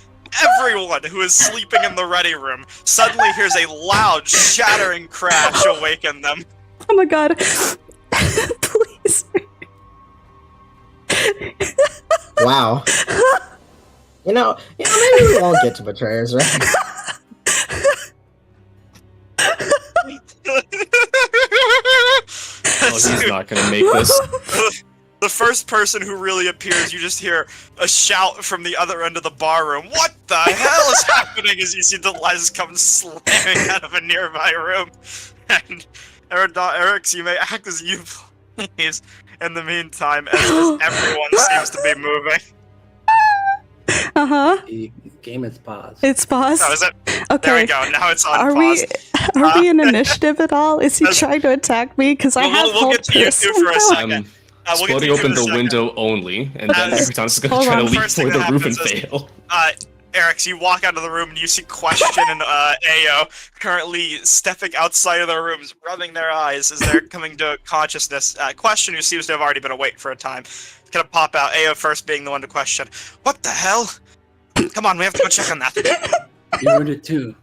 everyone who is sleeping in the ready room suddenly hears a loud, shattering crash awaken them. Oh my god! Please. Wow. You know, maybe we all get to betrayers, right? Oh, he's not gonna make this. The first person who really appears, you just hear a shout from the other end of the bar room. What the hell is happening? As you see Delizes come slamming out of a nearby room. And Eric's, you may act as you please in the meantime, as everyone seems to be moving. Uh-huh. The game is paused. It's paused. Oh, is it? Okay. There we go. Now it's on Are pause. we in initiative at all? Is he trying to attack me? Because I have we'll get to you two for a second. Exploding open the window only, and then Eridonis is going to try to leap for the roof and fail. Eric, you walk out of the room and you see Question and Ao currently stepping outside of their rooms, rubbing their eyes as they're coming to consciousness. Question, who seems to have already been awake for a time, is gonna pop out. Ao first being the one to question. What the hell? Come on, we have to go check on that. You heard it too.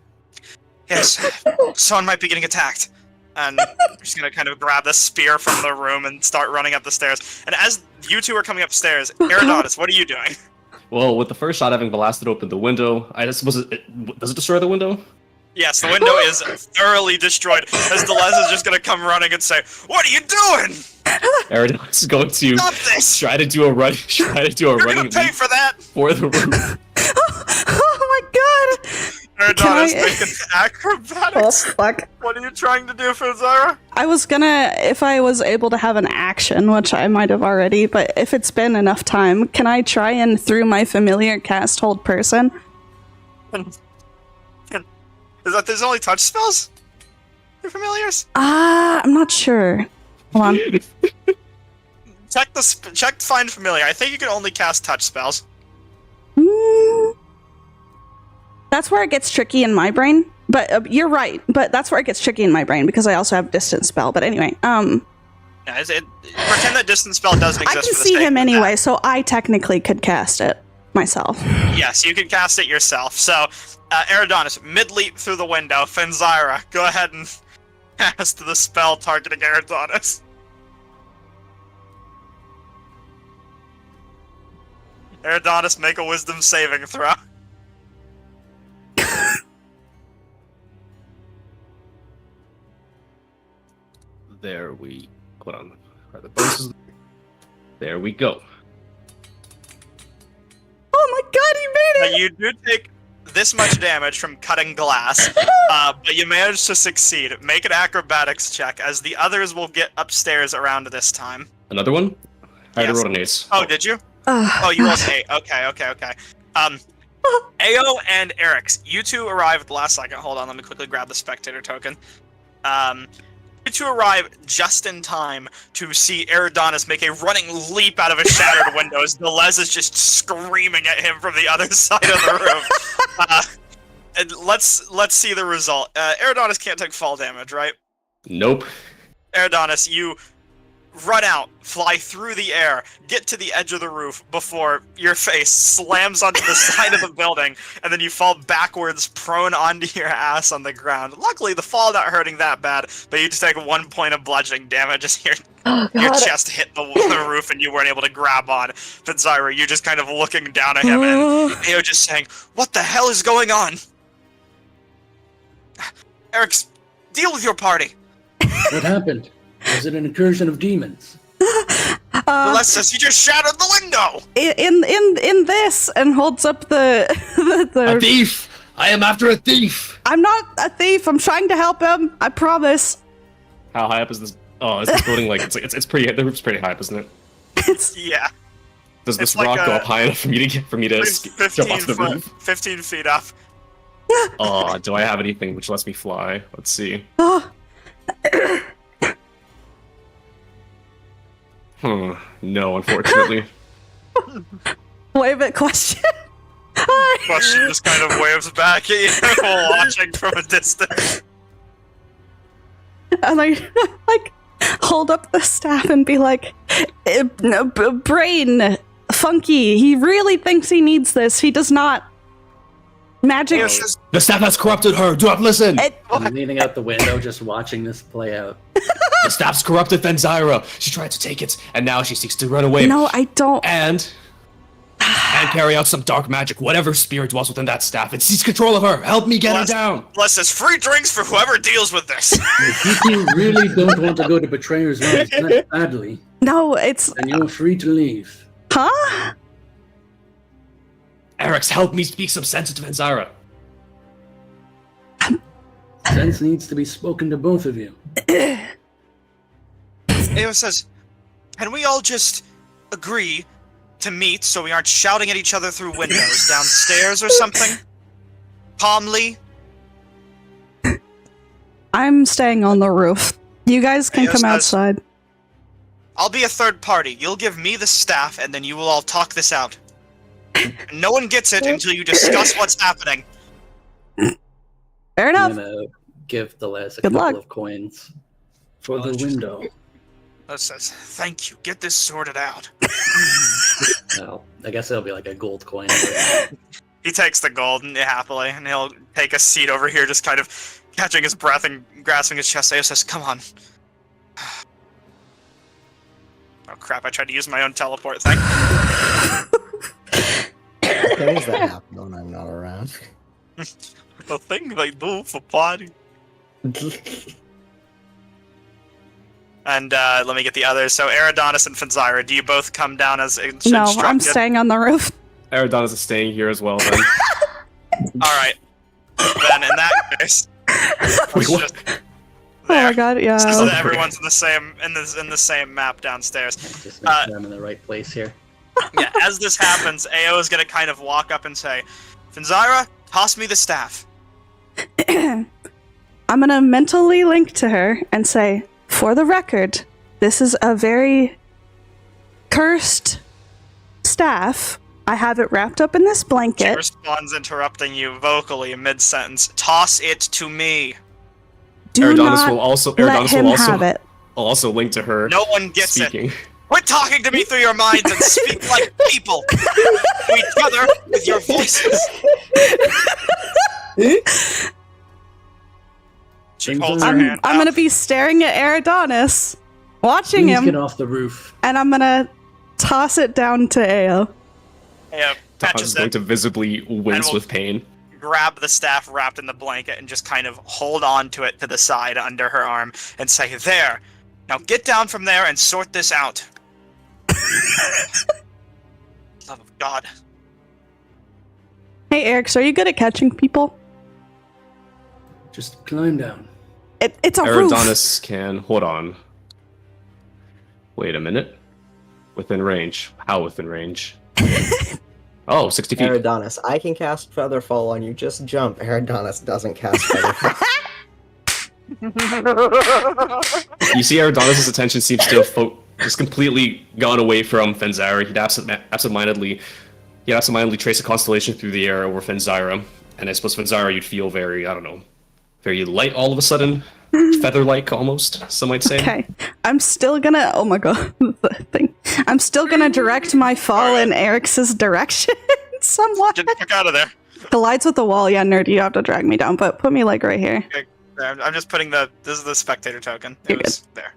Yes, someone might be getting attacked. And I'm just gonna kind of grab the spear from the room and start running up the stairs. And as you two are coming upstairs, Eridonis, what are you doing? Well, with the first shot having blasted open the window, does it destroy the window? Yes, the window is thoroughly destroyed. As Delez is just gonna come running and say, "What are you doing?" Eridonis is going to Stop this! try to do a running You're gonna pay leap for that. for the roof. Oh my god! Eridonis making acrobatics. Oh fuck. What are you trying to do, Finzyra? I was gonna, if I was able to have an action, which I might have already, but if it's been enough time, can I try and through my familiar cast hold person? Is that there's only touch spells? Your familiars? I'm not sure. Hold on. Check find familiar. I think you can only cast touch spells. That's where it gets tricky in my brain. But you're right. But that's where it gets tricky in my brain because I also have distance spell. But anyway, Yeah, pretend that distance spell doesn't exist. I can for the see sake him of anyway, that. so I technically could cast it myself. Yes, you can cast it yourself. So, Eridonis, mid-leap through the window. Finzyra, go ahead and cast the spell targeting Eridonis. Eridonis, make a wisdom saving throw. There we... Hold on. Are the bonuses? There we go. you do take this much damage from cutting glass, but you managed to succeed. Make an acrobatics check, as the others will get upstairs around this time. Another one? I Yes. rolled an ace. Oh, did you? Oh, you rolled 8. Okay. Ao and Eric's, you two arrived last second. Hold on, let me quickly grab the spectator token. You two arrive just in time to see Eridanis make a running leap out of a shattered window as Delez is just screaming at him from the other side of the room. And let's see the result. Eridanis can't take fall damage, right? Nope. Eridanis, you run out, fly through the air, get to the edge of the roof before your face slams onto the side of the building, and then you fall backwards, prone onto your ass on the ground. Luckily, the fall not hurting that bad, but you just take 1 point of bludgeoning damage as your chest hit the roof and you weren't able to grab on. But Zyra, you're just kind of looking down at him, and Ao just saying, "What the hell is going on?" Eric's, deal with your party. What happened? Was it an incursion of demons? Alessis, you just shattered the window! In this, and holds up the A thief! I am after a thief! I'm not a thief. I'm trying to help him. I promise. How high up is this? Oh, is this building like it's pretty? The roof's pretty high up, isn't it? It's Yeah. Does this It's like rock go a- up high enough for me to jump off the roof? 15 feet up. Oh, do I have anything which lets me fly? Let's see. oh, No, unfortunately. wave it question. Question just kind of waves back at you while watching from a distance. And I like hold up the staff and be like, "Brain, Funky. He really thinks he needs this. He does not. Magic." Ao says, The staff has corrupted her. Do not listen. I'm leaning out the window, just watching this play out. The staff's corrupted Fenzyra. She tried to take it, and now she seeks to run away. No, I don't. And carry out some dark magic. Whatever spirit dwells within that staff, it seeks control of her. Help me get her down. Bless us, free drinks for whoever deals with this. If you two really don't want to go to Betrayer's Rise that badly, No, it's then you're free to leave. huh? Eric's, help me speak some sense into Fenzyra. Sense needs to be spoken to both of you. Ao says, can we all just agree to meet so we aren't shouting at each other through windows downstairs or something? Calmly? I'm staying on the roof. You guys can Yes, come that's- outside. I'll be a third party. You'll give me the staff, and then you will all talk this out. No one gets it until you discuss what's happening. Fair I'm enough. gonna give Delez a Good couple luck. of coins for Oh, the just- window. That says, thank you. Get this sorted out. Well, I guess it'll be like a gold coin. He takes the gold happily, and he'll take a seat over here, just kind of catching his breath and grasping his chest. Ao says, come on. Oh crap, I tried to use my own teleport thing. Things that happen when I'm not around. The thing they do for party. And let me get the others. So Eridanis and Fenzyra, do you both come down as No, instructed? I'm staying on the roof. Eridanis is staying here as well, then. Alright. Then in that case, Wait, what? just Oh my there. god, So yeah. that everyone's in the same map downstairs. Just make sure I'm in the right place here. Yeah, as this happens, Ao is gonna kind of walk up and say, Fenzyra, toss me the staff. I'm gonna mentally link to her and say, for the record, this is a very cursed staff. I have it wrapped up in this She blanket. responds, interrupting you vocally mid-sentence. Toss it to me. Do Eridanis not will also let him have it. also link to her No one gets speaking. it. Quit talking to me through your minds and speak like people. To each other with your voices. She holds her I'm hand out. gonna be staring at Eridanis, watching Please him, get off the roof. and I'm gonna toss it down to Ao. Yeah, Tom catches is going it, to visibly wince will- with pain. grab the staff wrapped in the blanket, and just kind of hold on to it to the side under her arm and say, there. Now get down from there and sort this out. Love of God. Hey, Eric, so are you good at catching people? Just climb down. It's a roof. Eridonis can... Hold on. Wait a minute. Within range. How within range? Oh, 60 feet. Eridonis, I can cast Featherfall on you. Just jump. Eridonis doesn't cast Featherfall. You see Eridonis' attention seems to have just completely gone away from Fenzira. He'd absentmindedly trace a constellation through the air over Fenzira. And I suppose Fenzira you'd feel very, I don't know, very light all of a sudden. Feather-like, almost, some might say. Okay. I'm still gonna... Oh my god. The thing. I'm still gonna direct my fall in Eric's direction somewhat. Get the fuck out of there. Collides with the wall. Yeah, nerd, you have to drag me down, but put me like right here. Okay, I'm just putting this is the spectator token. You're It was there.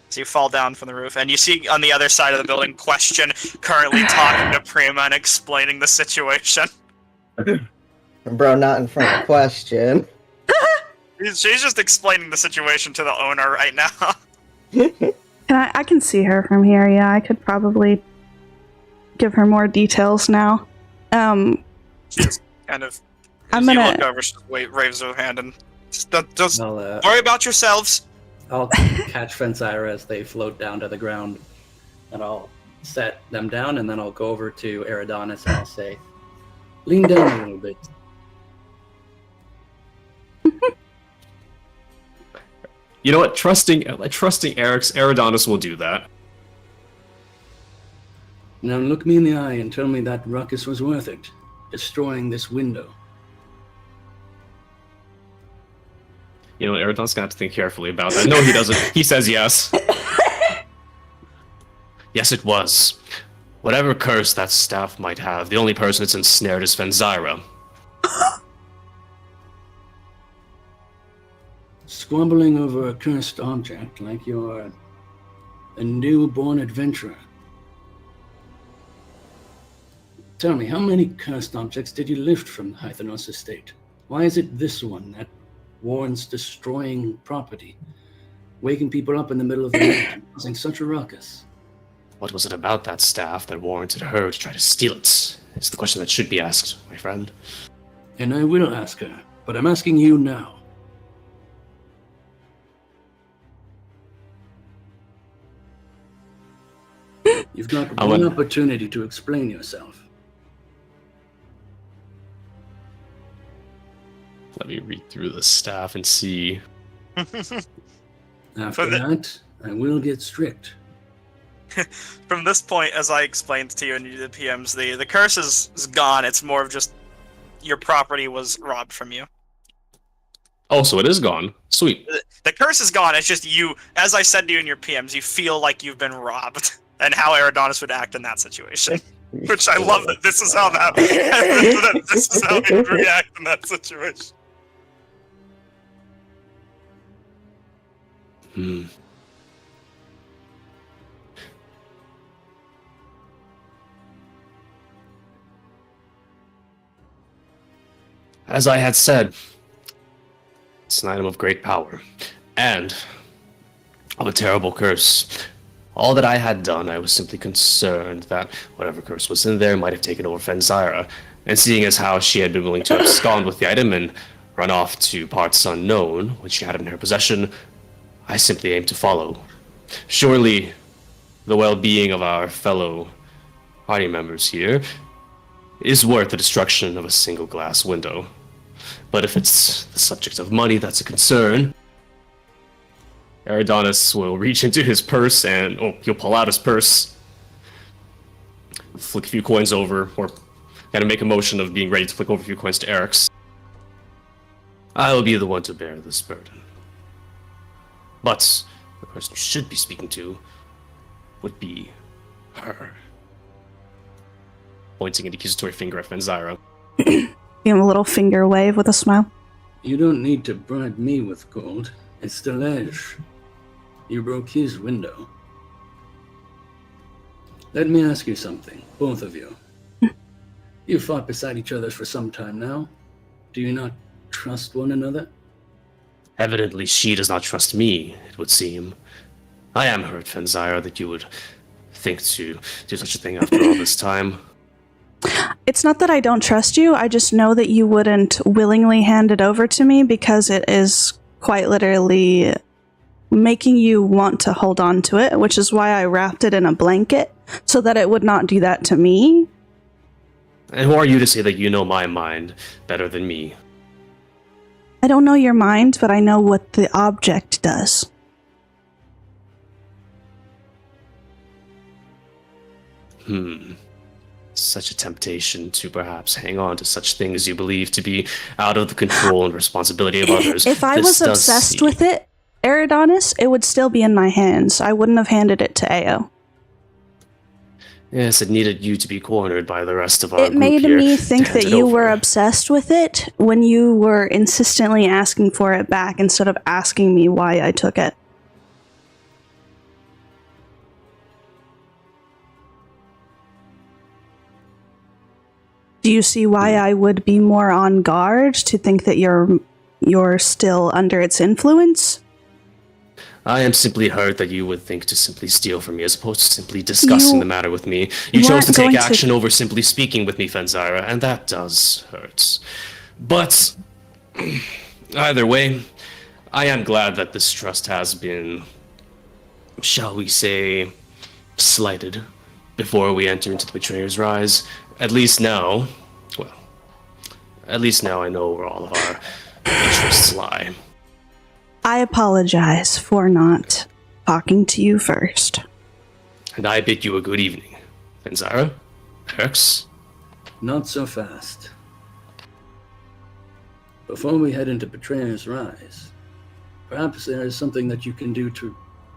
So you fall down from the roof, and you see on the other side of the building, Question currently talking to Prima and explaining the situation. Bro, not in front of Question. She's just explaining the situation to the owner right now. I can see her from here, yeah. I could probably give her more details now. She just kind of... I'm you gonna- look over, she just waves her hand, and just I'll worry about yourselves. catch Fenzira as they float down to the ground, and I'll set them down, and then I'll go over to Eridonis and I'll say, lean down a little bit. You know what? Trusting Eric's Eridonis will do that. Now look me in the eye and tell me that ruckus was worth it, destroying this window. You know, Eridonis gonna have to think carefully about that. No, he doesn't. He says yes. Yes, it was. Whatever curse that staff might have, the only person it's ensnared is Fenzira. Squabbling over a cursed object like you're a newborn adventurer. Tell me, how many cursed objects did you lift from Hythanos estate? Why is it this one that warrants destroying property, waking people up in the middle of the night and causing such a ruckus? What was it about that staff that warranted her to try to steal it? It's the question that should be asked, my friend. And I will ask her, but I'm asking you now. You've got one opportunity to explain yourself. Let me read through the staff and see. After that, I will get strict. From this point, as I explained to you and you did PMs, the curse is gone. It's more of just your property was robbed from you. Oh, so it is gone. Sweet. The curse is gone. It's just you, as I said to you in your PMs, you feel like you've been robbed, and how Eridonis would act in that situation. Which I love that this is how this is how he would react in that situation. As I had said, it's an item of great power, and of a terrible curse. All that I had done, I was simply concerned that whatever curse was in there might have taken over Fenzira, and seeing as how she had been willing to abscond with the item and run off to parts unknown when she had it in her possession, I simply aimed to follow. Surely, the well-being of our fellow party members here is worth the destruction of a single glass window. But if it's the subject of money that's a concern, Eridonis will reach into his purse and he'll pull out his purse, flick a few coins over, or kind of make a motion of being ready to flick over a few coins to Eric's. I will be the one to bear this burden. But the person you should be speaking to would be her. Pointing an accusatory finger at Fenzira. Give him a little finger wave with a smile. You don't need to bribe me with gold. It's Delege. You broke his window. Let me ask you something, both of you. You fought beside each other for some time now. Do you not trust one another? Evidently she does not trust me, it would seem. I am hurt, Fenzira, that you would think to do such a thing after all this time. It's not that I don't trust you, I just know that you wouldn't willingly hand it over to me because it is quite literally making you want to hold on to it, which is why I wrapped it in a blanket, so that it would not do that to me. And who are you to say that you know my mind better than me? I don't know your mind, but I know what the object does. Such a temptation to perhaps hang on to such things you believe to be out of the control and responsibility of others. If I was obsessed with it, Eridanis, it would still be in my hands. I wouldn't have handed it to Ao. Yes, it needed you to be cornered by the rest of our It group made here me to think hand that it you over. were obsessed with it when you were insistently asking for it back instead of asking me why I took it. Do you see why I would be more on guard to think that you're still under its influence? I am simply hurt that you would think to simply steal from me as opposed to simply discussing the matter with me. You chose to take action over simply speaking with me, Fenzira, and that does hurt. But either way, I am glad that this trust has been, shall we say, slighted before we enter into the Betrayer's Rise. At least now, well, at least now I know where all of our interests lie. I apologize for not talking to you first. And I bid you a good evening. Fenzira? Perks? Not so fast. Before we head into Betrayer's Rise, perhaps there is something that you can do to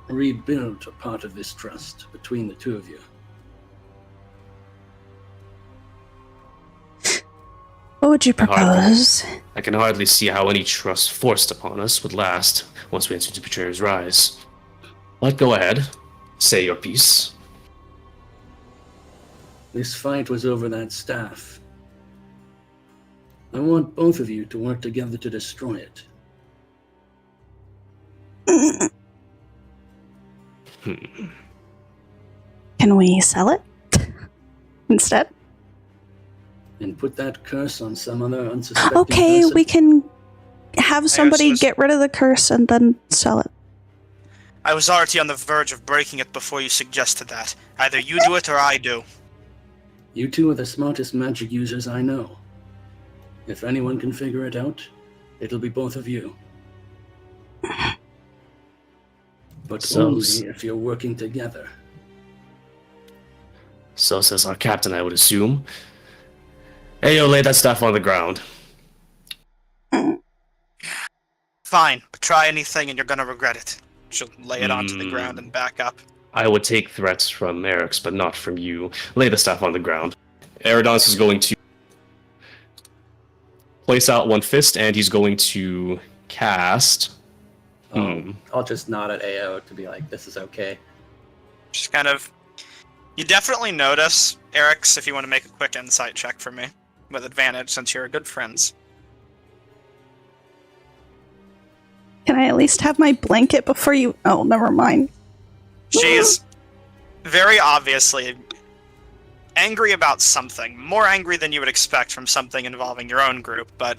rebuild a part of this trust between the two of you. What would you propose? I can hardly see how any trust forced upon us would last once we enter into Betrayer's Rise. But go ahead. Say your piece. This fight was over that staff. I want both of you to work together to destroy it. Can we sell it instead? And put that curse on some other unsuspecting Okay, person. we can have somebody was- get rid of the curse and then sell it. I was already on the verge of breaking it before you suggested that. Either you do it or I do. You two are the smartest magic users I know. If anyone can figure it out, it'll be both of you. But So- only if you're working together. So says our captain, I would assume. Hey, yo, lay that stuff on the ground. Fine, but try anything and you're gonna regret it. She'll lay it onto the ground and back up. I would take threats from Eric's, but not from you. Lay the stuff on the ground. Eridons is going to place out one fist, and he's going to cast... I'll just nod at AO to be like, this is okay. Just kind of... You definitely notice, Eric's, if you want to make a quick insight check for me. With advantage, since you're good friends. Can I at least have my blanket before you... Oh, never mind. She's very obviously angry about something. More angry than you would expect from something involving your own group, but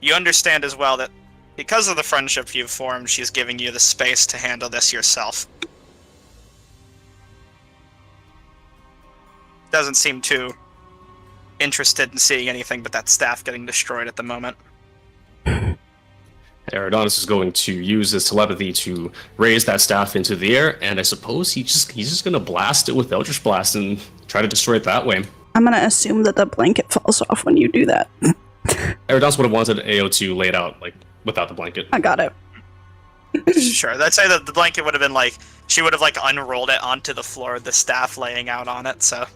you understand as well that because of the friendship you've formed, she's giving you the space to handle this yourself. Doesn't seem too interested in seeing anything but that staff getting destroyed at the moment. Eridonis is going to use his telepathy to raise that staff into the air, and I suppose he's just going to blast it with Eldritch Blast and try to destroy it that way. I'm gonna assume that the blanket falls off when you do that. Eridonis would have wanted AO to lay it out, like, without the blanket. I got it. Sure, I'd say that the blanket would have been like, she would have like unrolled it onto the floor with the staff laying out on it, so...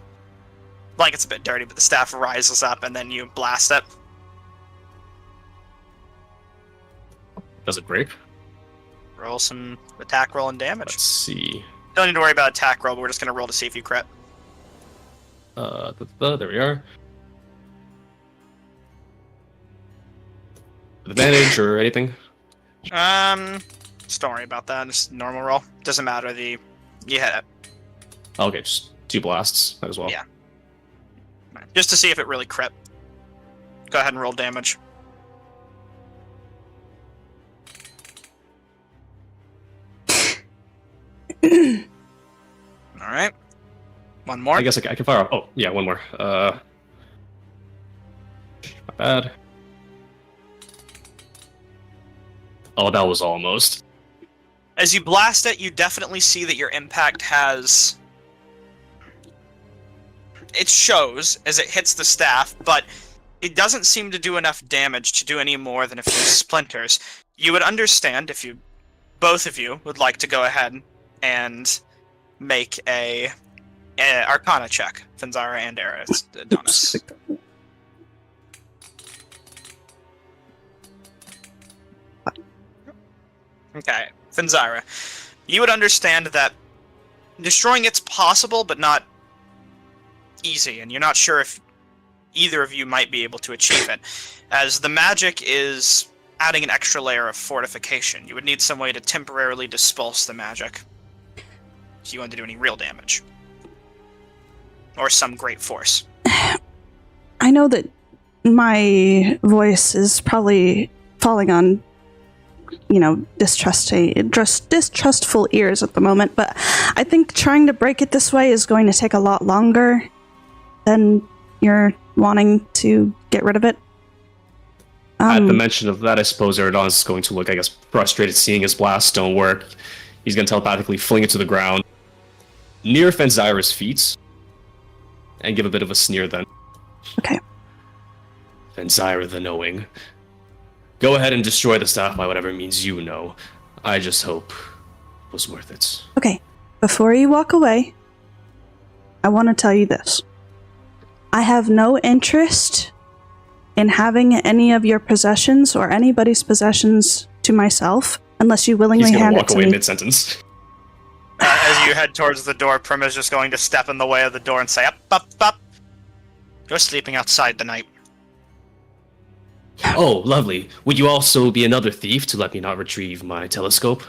Blanket's a bit dirty, but the staff rises up and then you blast it. Does it break? Roll some attack roll and damage. Let's see. Don't need to worry about attack roll, but we're just going to roll to see if you crit. There we are. Advantage or anything? Just don't worry about that. Just normal roll. Doesn't matter. You hit it. Okay, just 2 blasts as well. Yeah. Just to see if it really crit. Go ahead and roll damage. Alright. One more. I guess I can fire off. Oh, yeah, one more. My bad. Oh, that was almost. As you blast it, you definitely see that your impact has... It shows as it hits the staff, but it doesn't seem to do enough damage to do any more than a few splinters. You would understand if you, both of you, would like to go ahead and make a Arcana check, Fenzara and Adonis. Okay, Fenzara, you would understand that destroying it's possible, but not easy, and you're not sure if either of you might be able to achieve it, as the magic is adding an extra layer of fortification. You would need some way to temporarily dispulse the magic if you want to do any real damage. Or some great force. I know that my voice is probably falling on, distrustful ears at the moment, but I think trying to break it this way is going to take a lot longer than you're wanting to get rid of it. At the mention of that, I suppose Adonis is going to look, frustrated seeing his blast don't work. He's going to telepathically fling it to the ground near Fenzira's feet and give a bit of a sneer then. Okay. Fenzira the Knowing. Go ahead and destroy the staff by whatever means you know. I just hope it was worth it. Okay. Before you walk away, I want to tell you this. I have no interest in having any of your possessions or anybody's possessions to myself unless you willingly hand it to me. He's going to walk away mid-sentence. As you head towards the door, Prim is just going to step in the way of the door and say, up, up, up. You're sleeping outside tonight. Oh, lovely. Would you also be another thief to let me not retrieve my telescope?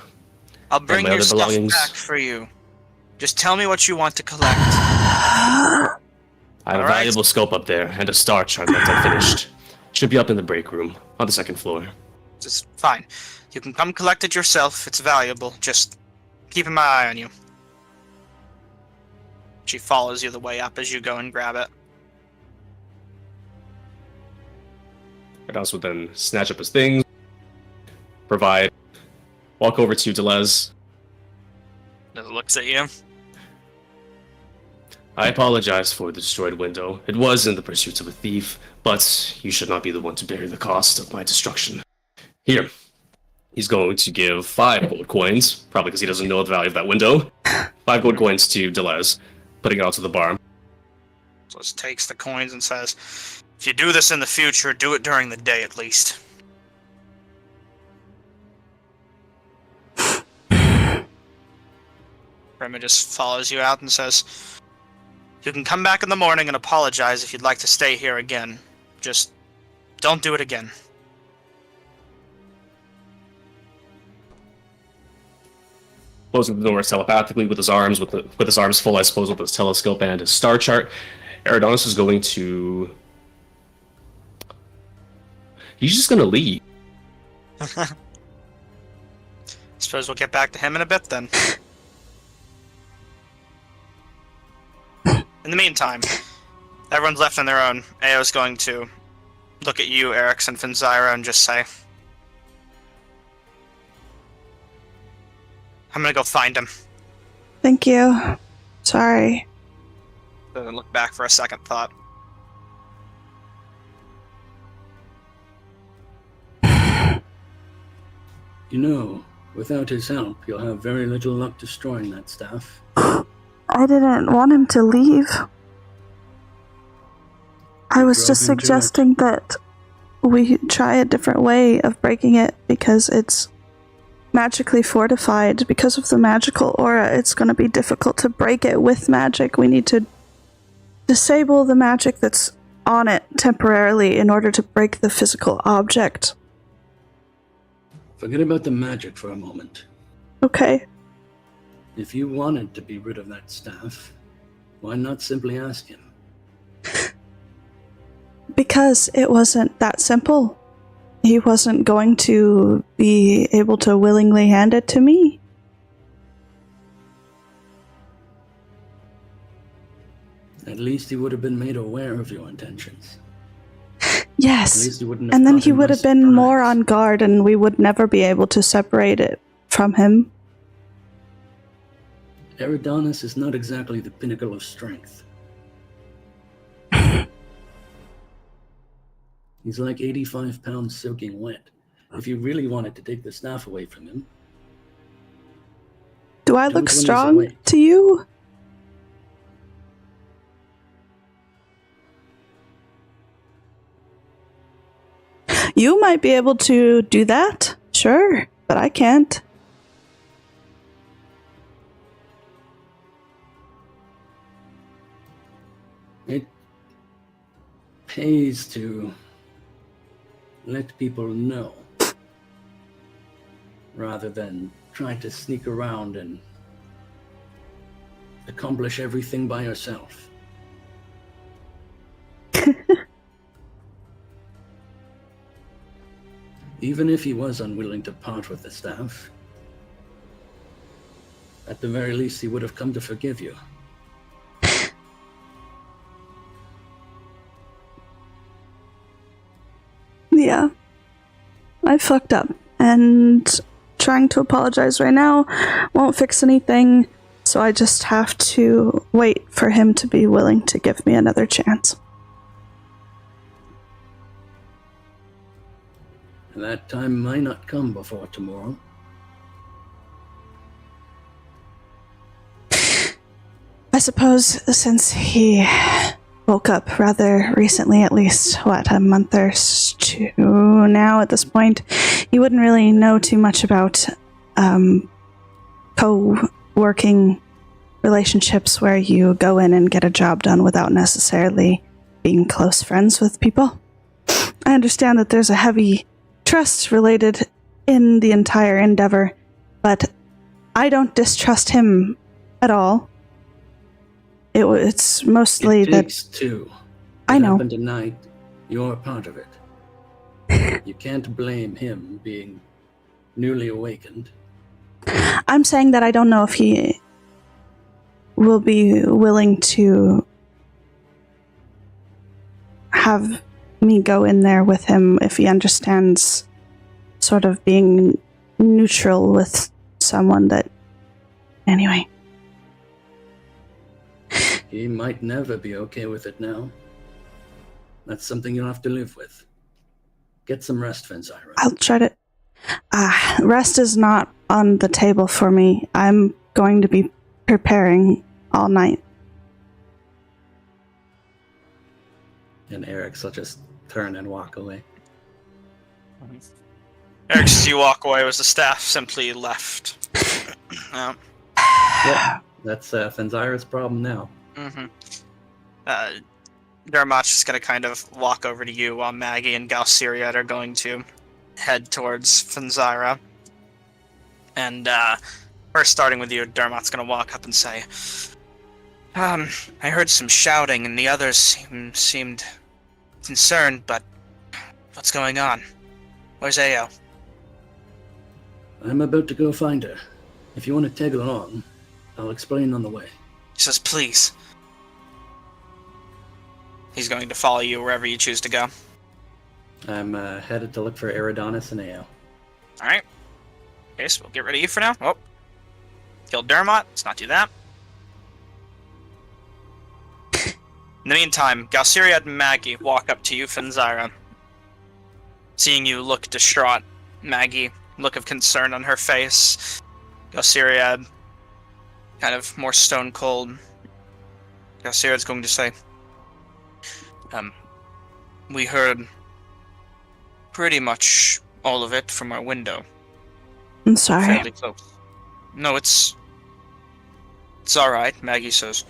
I'll bring your stuff back for you. Just tell me what you want to collect. I have a valuable scope up there, and a star chart that's unfinished. Should be up in the break room, on the second floor. It's fine. You can come collect it yourself. It's valuable. Just keeping my eye on you. She follows you the way up as you go and grab it. Adonis would then snatch up his things, walk over to Deleuze. It looks at you. I apologize for the destroyed window. It was in the pursuit of a thief, but you should not be the one to bear the cost of my destruction. Here. He's going to give 5 gold coins, probably because he doesn't know the value of that window. 5 gold coins to Deleuze, putting it onto the bar. So he takes the coins and says, if you do this in the future, do it during the day at least. Rema just follows you out and says, you can come back in the morning and apologize if you'd like to stay here again. Just don't do it again. Closing the door telepathically with his arms, with his arms full, I suppose, with his telescope and his star chart. Adonis is going to... He's just going to leave. Suppose we'll get back to him in a bit then. In the meantime, everyone's left on their own. Ao's going to look at you, Erix, and Fenzira and just say, I'm gonna go find him. Thank you. Sorry. Then look back for a second thought. Without his help, you'll have very little luck destroying that staff. I didn't want him to leave. I was just suggesting that we try a different way of breaking it because it's magically fortified. Because of the magical aura, it's going to be difficult to break it with magic. We need to disable the magic that's on it temporarily in order to break the physical object. Forget about the magic for a moment. Okay. If you wanted to be rid of that staff, why not simply ask him? Because it wasn't that simple. He wasn't going to be able to willingly hand it to me. At least he would have been made aware of your intentions. At Yes. least he wouldn't have And then caught he him would by have been more surprise. on guard and we would never be able to separate it from him. Eridanus is not exactly the pinnacle of strength. He's like 85 pounds soaking wet. If you really wanted to take the staff away from him, Do I Do it look when he's strong awake. to you? You might be able to do that, sure, but I can't. it pays to let people know rather than try to sneak around and accomplish everything by yourself. Even if he was unwilling to part with the staff, at the very least he would have come to forgive you. Yeah. I fucked up, and trying to apologize right now won't fix anything, so I just have to wait for him to be willing to give me another chance. And that time might not come before tomorrow. I suppose since he woke up rather recently, at least, a month or two now at this point, he wouldn't really know too much about co-working relationships where you go in and get a job done without necessarily being close friends with people. I understand that there's a heavy trust related in the entire endeavor, but I don't distrust him at all. It's mostly It that takes two. I What know. happened tonight, you're a part of it. You can't blame him being newly awakened. I'm saying that I don't know if he will be willing to have me go in there with him if he understands sort of being neutral with someone that... Anyway. He might never be okay with it now. That's something you'll have to live with. Get some rest, Fenzira. I'll try to... rest is not on the table for me. I'm going to be preparing all night. And Eric will just turn and walk away. Eric, as you walk away, was the staff simply left. Yep, that's Fenzira's problem now. Mm-hmm. Dermot's just gonna kind of walk over to you while Maggie and Galsiriad are going to head towards Fenzira. And first starting with you, Dermot's gonna walk up and say, I heard some shouting and the others seemed concerned, but what's going on? Where's Ao? I'm about to go find her. If you want to tag along, I'll explain on the way. He says, please. He's going to follow you wherever you choose to go. I'm headed to look for Eridanus and Ao. Alright. Okay, so we'll get rid of you for now. Oh. Killed Dermot. Let's not do that. In the meantime, Galsiriad and Maggie walk up to you, Fenzira. Seeing you look distraught, Maggie, look of concern on her face. Galsiriad, kind of more stone cold. Galsiriad's going to say, we heard pretty much all of it from our window. I'm sorry. Fairly close. No, it's alright, Maggie says.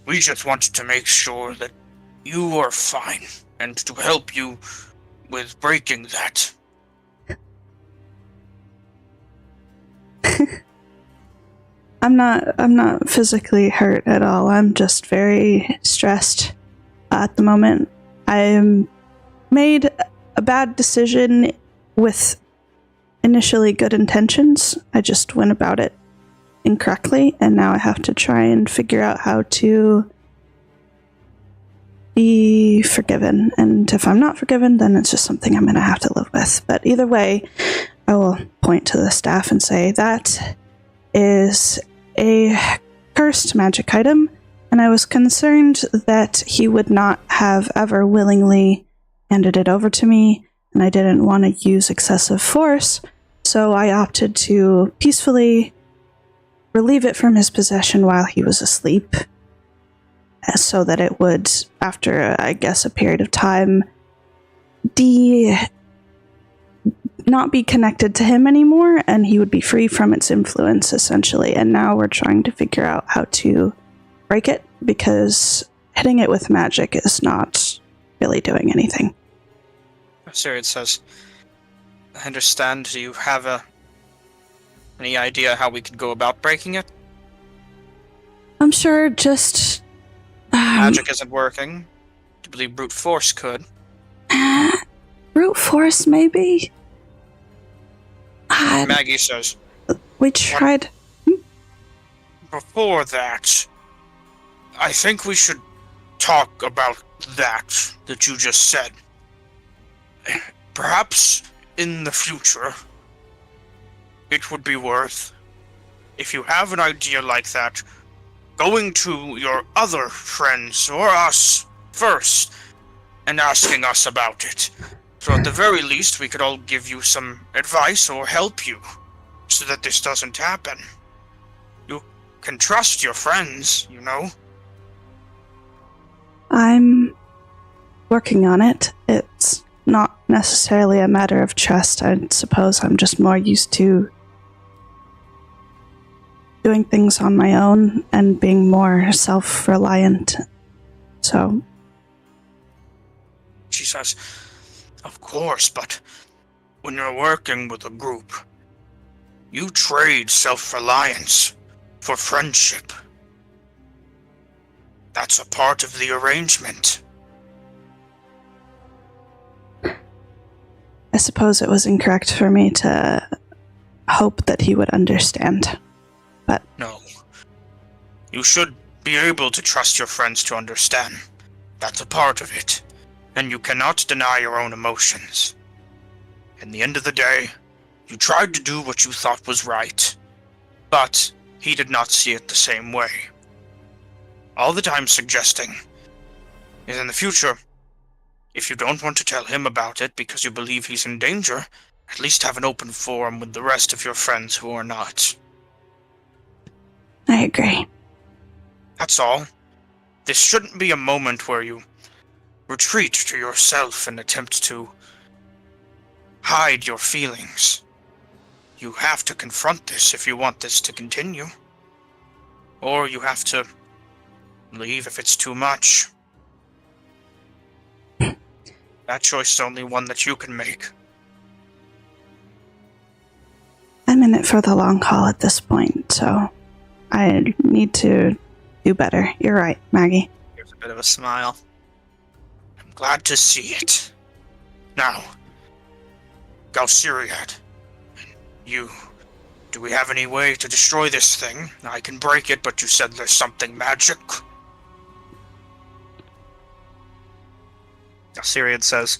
We just wanted to make sure that you are fine, and to help you with breaking that. I'm not physically hurt at all. I'm just very stressed at the moment. I made a bad decision with initially good intentions. I just went about it incorrectly, and now I have to try and figure out how to be forgiven. And if I'm not forgiven, then it's just something I'm going to have to live with. But either way, I will point to the staff and say, that is a cursed magic item, and I was concerned that he would not have ever willingly handed it over to me, and I didn't want to use excessive force, so I opted to peacefully relieve it from his possession while he was asleep, so that it would, after, I guess, a period of time, not be connected to him anymore, and he would be free from its influence, essentially. And now we're trying to figure out how to break it, because hitting it with magic is not really doing anything. Syrian says, I understand. Do you have any idea how we could go about breaking it? I'm sure just... Magic isn't working. Do you believe brute force could? Brute force, maybe? Maggie says, We tried... before that, I think we should talk about that you just said. Perhaps in the future, it would be worth, if you have an idea like that, going to your other friends or us first and asking us about it. So at the very least, we could all give you some advice or help you so that this doesn't happen. You can trust your friends, you know? I'm working on it. It's not necessarily a matter of trust. I suppose I'm just more used to doing things on my own and being more self-reliant. So... She says, of course, but when you're working with a group, you trade self-reliance for friendship. That's a part of the arrangement. I suppose it was incorrect for me to hope that he would understand. But No. You should be able to trust your friends to understand. That's a part of it. And you cannot deny your own emotions. In the end of the day, you tried to do what you thought was right. But he did not see it the same way. All that I'm suggesting is in the future, if you don't want to tell him about it because you believe he's in danger, at least have an open forum with the rest of your friends who are not. I agree. That's all. This shouldn't be a moment where you retreat to yourself and attempt to hide your feelings. You have to confront this if you want this to continue. Or you have to leave if it's too much. That choice is only one that you can make. I'm in it for the long haul at this point, so I need to do better. You're right, Maggie. Here's a bit of a smile. I'm glad to see it. Now, Galsiriad, you, do we have any way to destroy this thing? I can break it, but you said there's something magic. Galsiriad says,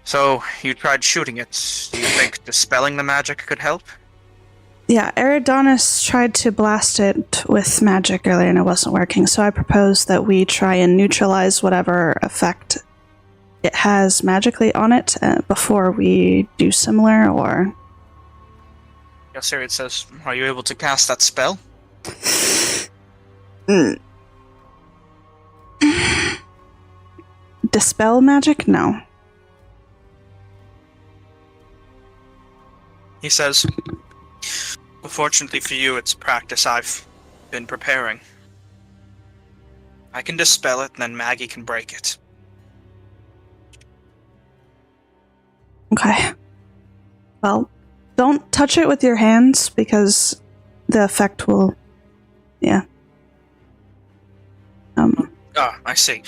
so you tried shooting it. Do you think dispelling the magic could help? Yeah, Eridonis tried to blast it with magic earlier and it wasn't working, so I propose that we try and neutralize whatever effect it has magically on it before we do similar, or... Galsiriad says, are you able to cast that spell? Dispel magic? No. He says, fortunately for you, it's practice I've been preparing. I can dispel it, and then Maggie can break it. Okay. Well, don't touch it with your hands, because the effect will... Yeah. Ah, I see.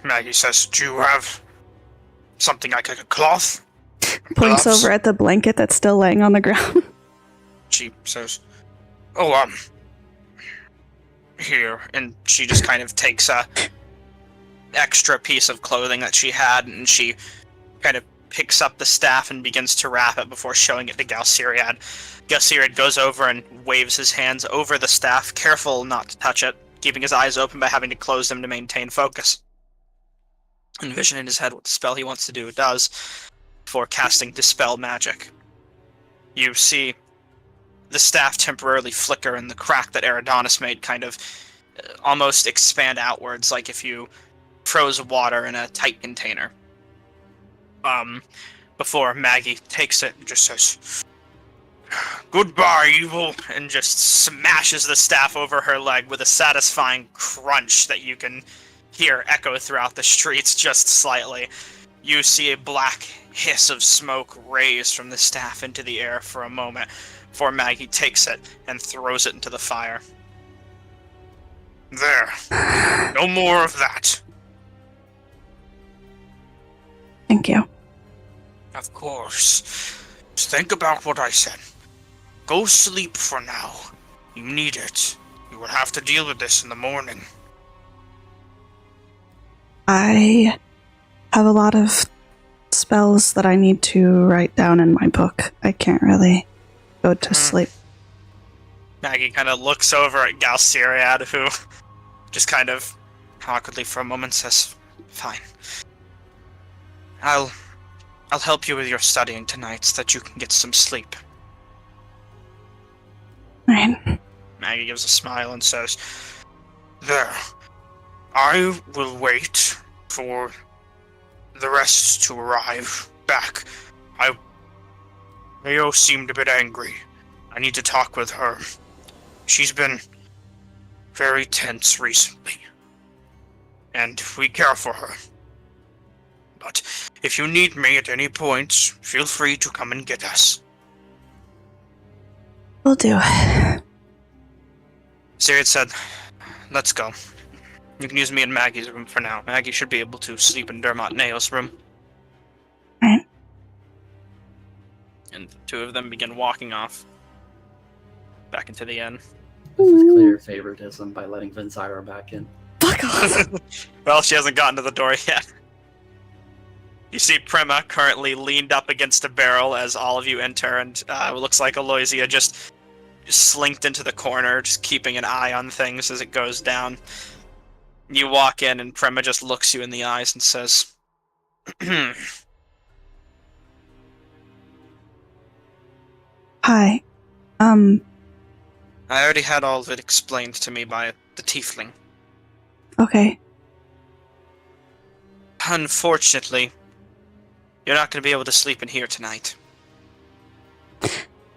Maggie says, "Do you have something like a cloth?" Points Gloves? over at the blanket that's still laying on the ground. She says, "Oh, here," and she just kind of takes a extra piece of clothing that she had, and she kind of picks up the staff and begins to wrap it before showing it to Galciriad. Galciriad goes over and waves his hands over the staff, careful not to touch it, keeping his eyes open by having to close them to maintain focus. Envision in his head what the spell he wants to do does before casting Dispel Magic. You see the staff temporarily flicker and the crack that Eridanis made kind of almost expand outwards, like if you froze water in a tight container. Before Maggie takes it and just says, "Goodbye, evil," and just smashes the staff over her leg with a satisfying crunch that you can hear echo throughout the streets just slightly. You see a black hiss of smoke raise from the staff into the air for a moment before Maggie takes it and throws it into the fire. "There. No more of that." Thank you. "Of course. Just think about what I said. Go sleep for now. You need it. You will have to deal with this in the morning." I have a lot of spells that I need to write down in my book. I can't really go to sleep. Maggie kind of looks over at Galciriad, who just kind of awkwardly for a moment says, "Fine. I'll help you with your studying tonight so that you can get some sleep." Right. Maggie gives a smile and says, "There. I will wait for the rest to arrive back. Mayo seemed a bit angry. I need to talk with her. She's been very tense recently, and we care for her. But if you need me at any point, feel free to come and get us." Will do. Sirius said, "Let's go. You can use me in Maggie's room for now. Maggie should be able to sleep in Dermot Nail's room." Right. And the two of them begin walking off back into the inn. This is clear favoritism by letting Vinzira back in. Fuck off. Well, she hasn't gotten to the door yet. You see Prema currently leaned up against a barrel as all of you enter, and it looks like Aloysia just slinked into the corner, just keeping an eye on things as it goes down. You walk in, and Prema just looks you in the eyes and says, Hi. "I already had all of it explained to me by the tiefling. Okay. Unfortunately, you're not going to be able to sleep in here tonight."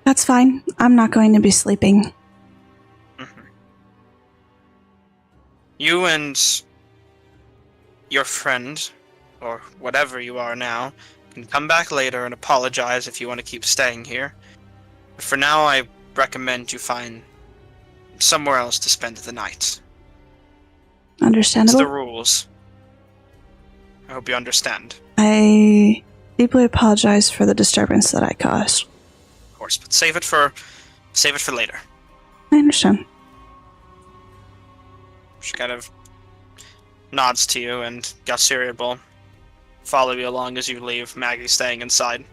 That's fine. I'm not going to be sleeping. You and your friend, or whatever you are now, can come back later and apologize if you want to keep staying here. But for now, I recommend you find somewhere else to spend the night. It's Understandable. the rules. I hope you understand. I deeply apologize for the disturbance that I caused. Of course, but save it for later. I understand. She kind of nods to you, and Galciriad will follow you along as you leave, Maggie staying inside.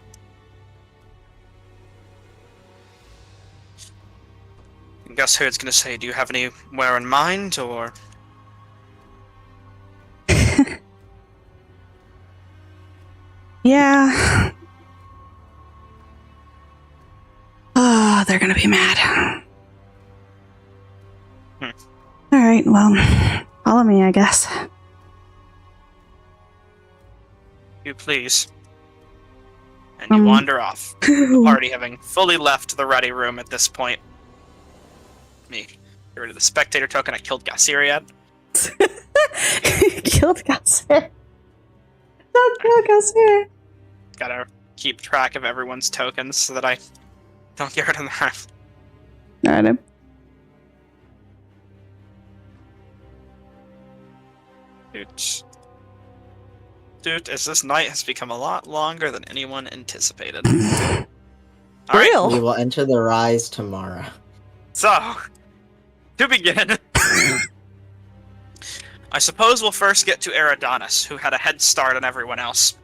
Galciriad's going to say, "Do you have anywhere in mind, or..." Yeah. Oh, they're gonna be mad. Alright, well, follow me, I guess. You please. And you wander off. Party having fully left the ready room at this point. Me. Get rid of the spectator token. I killed Galciriad. Killed Gasser. Don't kill Gasser. Gotta keep track of everyone's tokens so that I don't get rid of them. Alright. Dude, dude, as this night has become a lot longer than anyone anticipated. For Alright, real? We will enter the rise tomorrow. so, to begin, I suppose we'll first get to Eridanis, who had a head start on everyone else.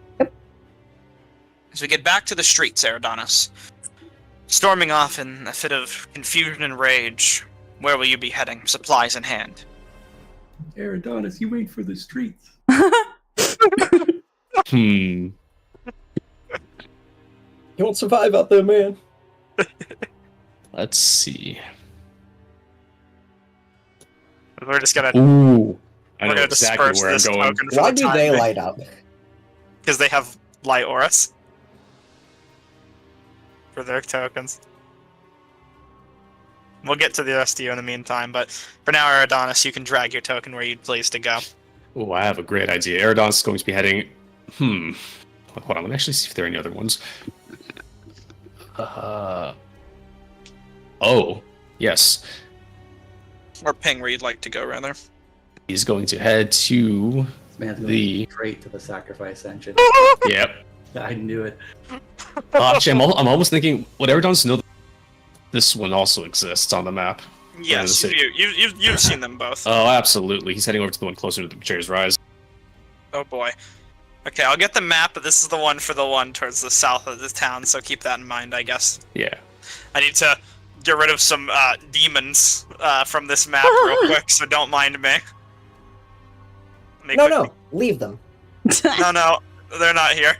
As we get back to the streets, Eridanis, storming off in a fit of confusion and rage, where will you be heading, supplies in hand? Eridanis, you wait for the streets. Hmm. You won't survive out there, man. Let's see. We're just gonna Ooh. I We're know gonna exactly disperse where I'm this going. token for Why the do time they being, light up? because they have light auras for their tokens. We'll get to the rest of you in the meantime, but for now, Eridanis, you can drag your token where you'd please to go. Oh, I have a great idea. Eridon's is going to be heading. Hold on, let me actually see if there are any other ones. Oh, yes. Or ping where you'd like to go, rather. He's going to head to This man's going the. straight to the sacrifice engine. Yep. I knew it. Actually, I'm almost thinking. Would Eridon's know that this one also exists on the map? Yes, Yeah, you've seen them both. Oh, absolutely. He's heading over to the one closer to the Betrayer's Rise. Oh boy. Okay, I'll get the map, but this is the one for the one towards the south of the town, so keep that in mind, I guess. Yeah. I need to get rid of some demons from this map real quick, so don't mind me. No, leave them. No, they're not here.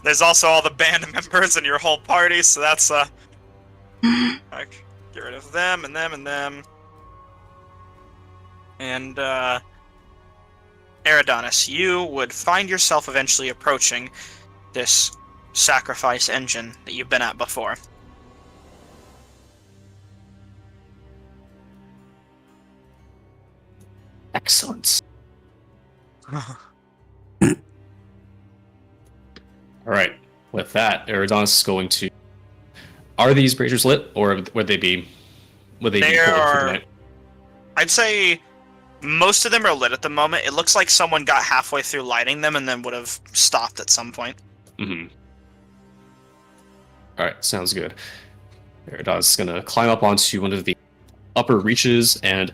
There's also all the band members and your whole party, so that's like, get rid of them and them and them. And Eridanis, you would find yourself eventually approaching this sacrifice engine that you've been at before. Excellent. Alright. With that, Eridon's is going to. Are these braziers lit, or would they be? Would they be cold for the night? I'd say most of them are lit at the moment. It looks like someone got halfway through lighting them and then would have stopped at some point. Mm-hmm. Alright, sounds good. Eridon's gonna climb up onto one of the upper reaches, and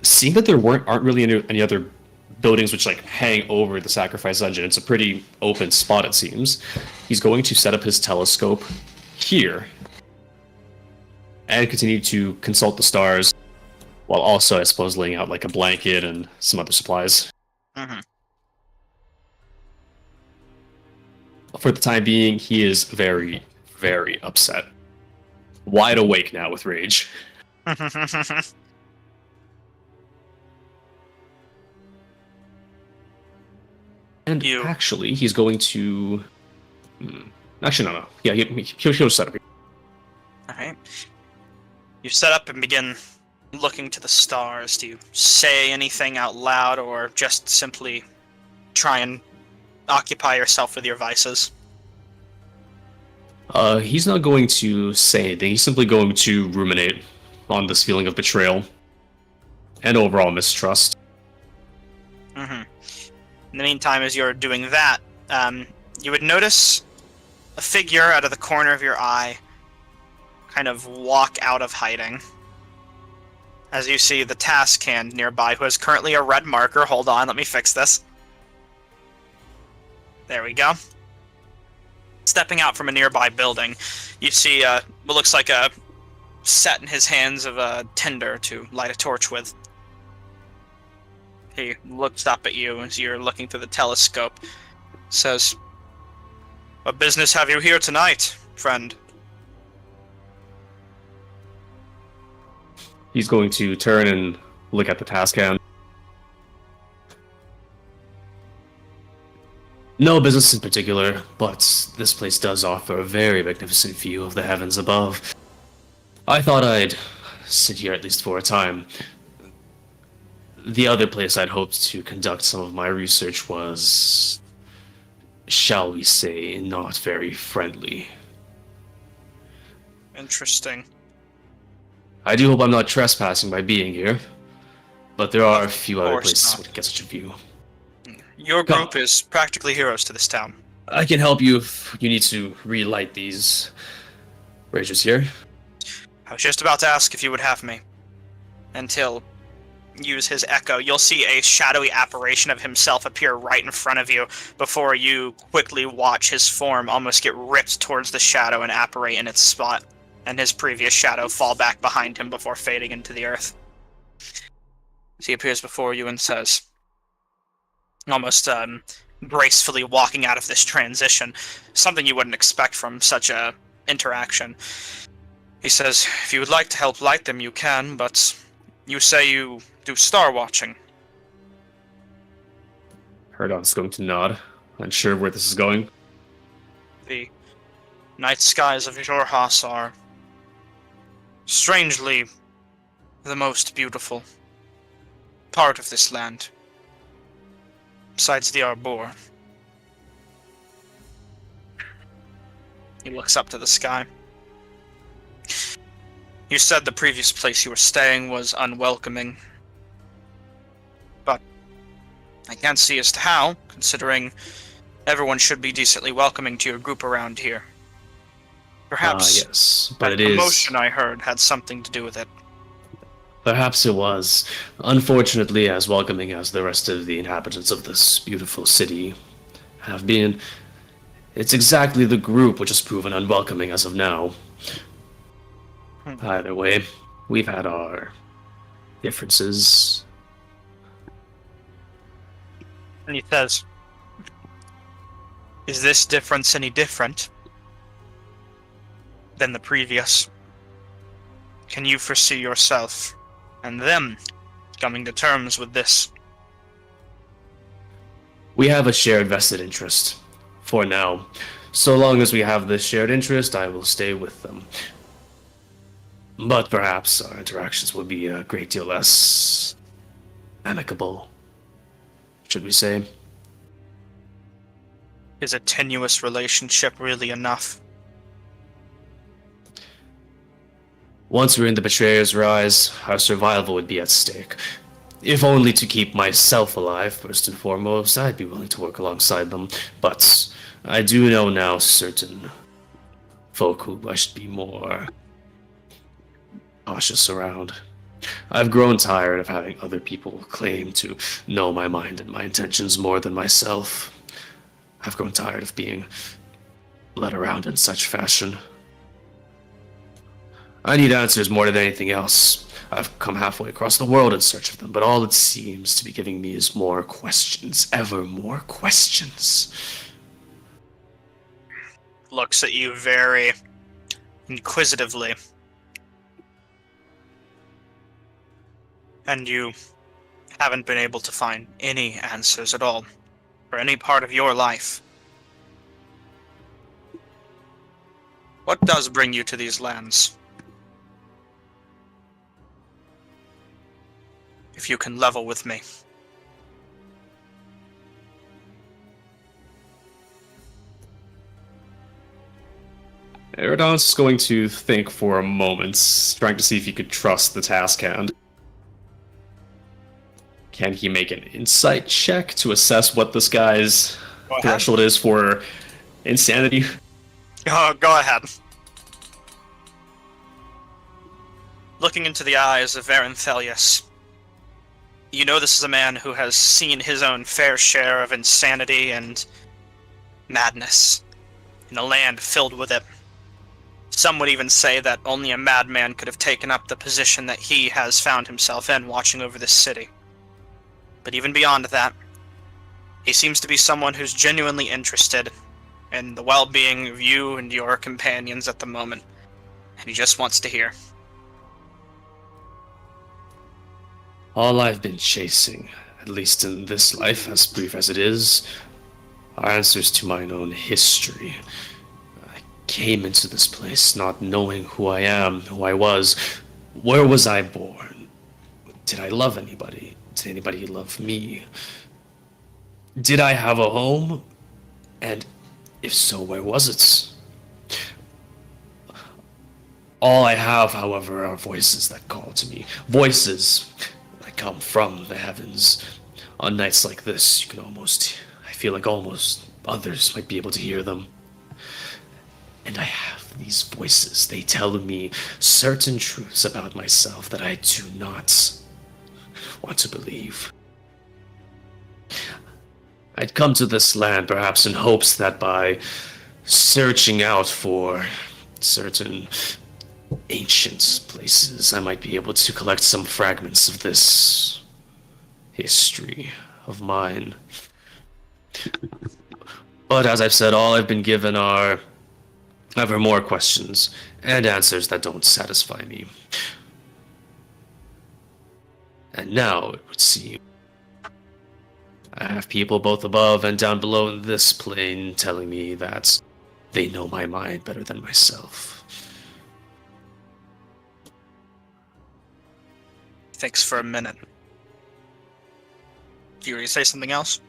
seeing that there aren't really any other buildings which like hang over the sacrifice engine, it's a pretty open spot it seems. He's going to set up his telescope here and continue to consult the stars while also, I suppose, laying out like a blanket and some other supplies. Mm-hmm. For the time being, he is very, very upset. Wide awake now with rage. And actually, he's going to. Actually, no. Yeah, he'll set up. Alright. You set up and begin looking to the stars. Do you say anything out loud or just simply try and occupy yourself with your vices? He's not going to say anything. He's simply going to ruminate on this feeling of betrayal and overall mistrust. Mm-hmm. In the meantime, as you're doing that, you would notice a figure out of the corner of your eye kind of walk out of hiding. As you see the task hand nearby, who has currently a red marker. Hold on, let me fix this. There we go. Stepping out from a nearby building, you see what looks like a set in his hands of a tinder to light a torch with. He looks up at you as you're looking through the telescope. Says, "What business have you here tonight, friend?" He's going to turn and look at the task hand. No business in particular, but this place does offer a very magnificent view of the heavens above. I thought I'd sit here at least for a time. The other place I'd hoped to conduct some of my research was, shall we say, not very friendly. Interesting. I do hope I'm not trespassing by being here, but there are a few other course places not. where to get such a view. Your group is practically heroes to this town. I can help you if you need to relight these braziers here. I was just about to ask if you would have me. Until use his echo, you'll see a shadowy apparition of himself appear right in front of you before you quickly watch his form almost get ripped towards the shadow and apparate in its spot, and his previous shadow fall back behind him before fading into the earth. He appears before you and says, almost gracefully walking out of this transition, something you wouldn't expect from such a interaction. He says, if you would like to help light them, you can, but you say you do star watching. Herdon's going to nod, unsure where this is going. The night skies of Jorhas are strangely the most beautiful part of this land, besides the Arbor. He looks up to the sky. You said the previous place you were staying was unwelcoming, but I can't see as to how, considering everyone should be decently welcoming to your group around here. Perhaps yes, but that it is. commotion I heard had something to do with it. Perhaps it was. Unfortunately, as welcoming as the rest of the inhabitants of this beautiful city have been, it's exactly the group which has proven unwelcoming as of now. Either way, we've had our differences. And he says, is this difference any different than the previous? Can you foresee yourself and them coming to terms with this? We have a shared vested interest. For now. So long as we have this shared interest, I will stay with them. But perhaps our interactions will be a great deal less amicable, should we say. Is a tenuous relationship really enough? Once we're in the Betrayer's Rise, our survival would be at stake. If only to keep myself alive, first and foremost, I'd be willing to work alongside them. But I do know now certain folk who I should be more cautious around. I've grown tired of having other people claim to know my mind and my intentions more than myself. I've grown tired of being led around in such fashion. I need answers more than anything else. I've come halfway across the world in search of them, but all it seems to be giving me is more questions, ever more questions. Looks at you very inquisitively. And you haven't been able to find any answers at all for any part of your life. What does bring you to these lands? If you can level with me. Eridon's going to think for a moment, trying to see if he could trust the task hand. Can he make an insight check to assess what this guy's threshold is for insanity? Go ahead. Looking into the eyes of Varenthelius, you know this is a man who has seen his own fair share of insanity and madness in a land filled with it. Some would even say that only a madman could have taken up the position that he has found himself in, watching over this city. But even beyond that, he seems to be someone who's genuinely interested in the well-being of you and your companions at the moment, and he just wants to hear. All I've been chasing, at least in this life, as brief as it is, are answers to mine own history. I came into this place not knowing who I am, who I was. Where was I born? Did I love anybody? Did anybody love me? Did I have a home? And if so, where was it? All I have, however, are voices that call to me. Voices that come from the heavens. On nights like this, I feel like almost others might be able to hear them. And I have these voices. They tell me certain truths about myself that I do not want to believe. I'd come to this land perhaps in hopes that by searching out for certain ancient places, I might be able to collect some fragments of this history of mine. But as I've said, all I've been given are ever more questions and answers that don't satisfy me. And now, it would seem, I have people both above and down below in this plane telling me that they know my mind better than myself. Thanks for a minute. Do you want to say something else?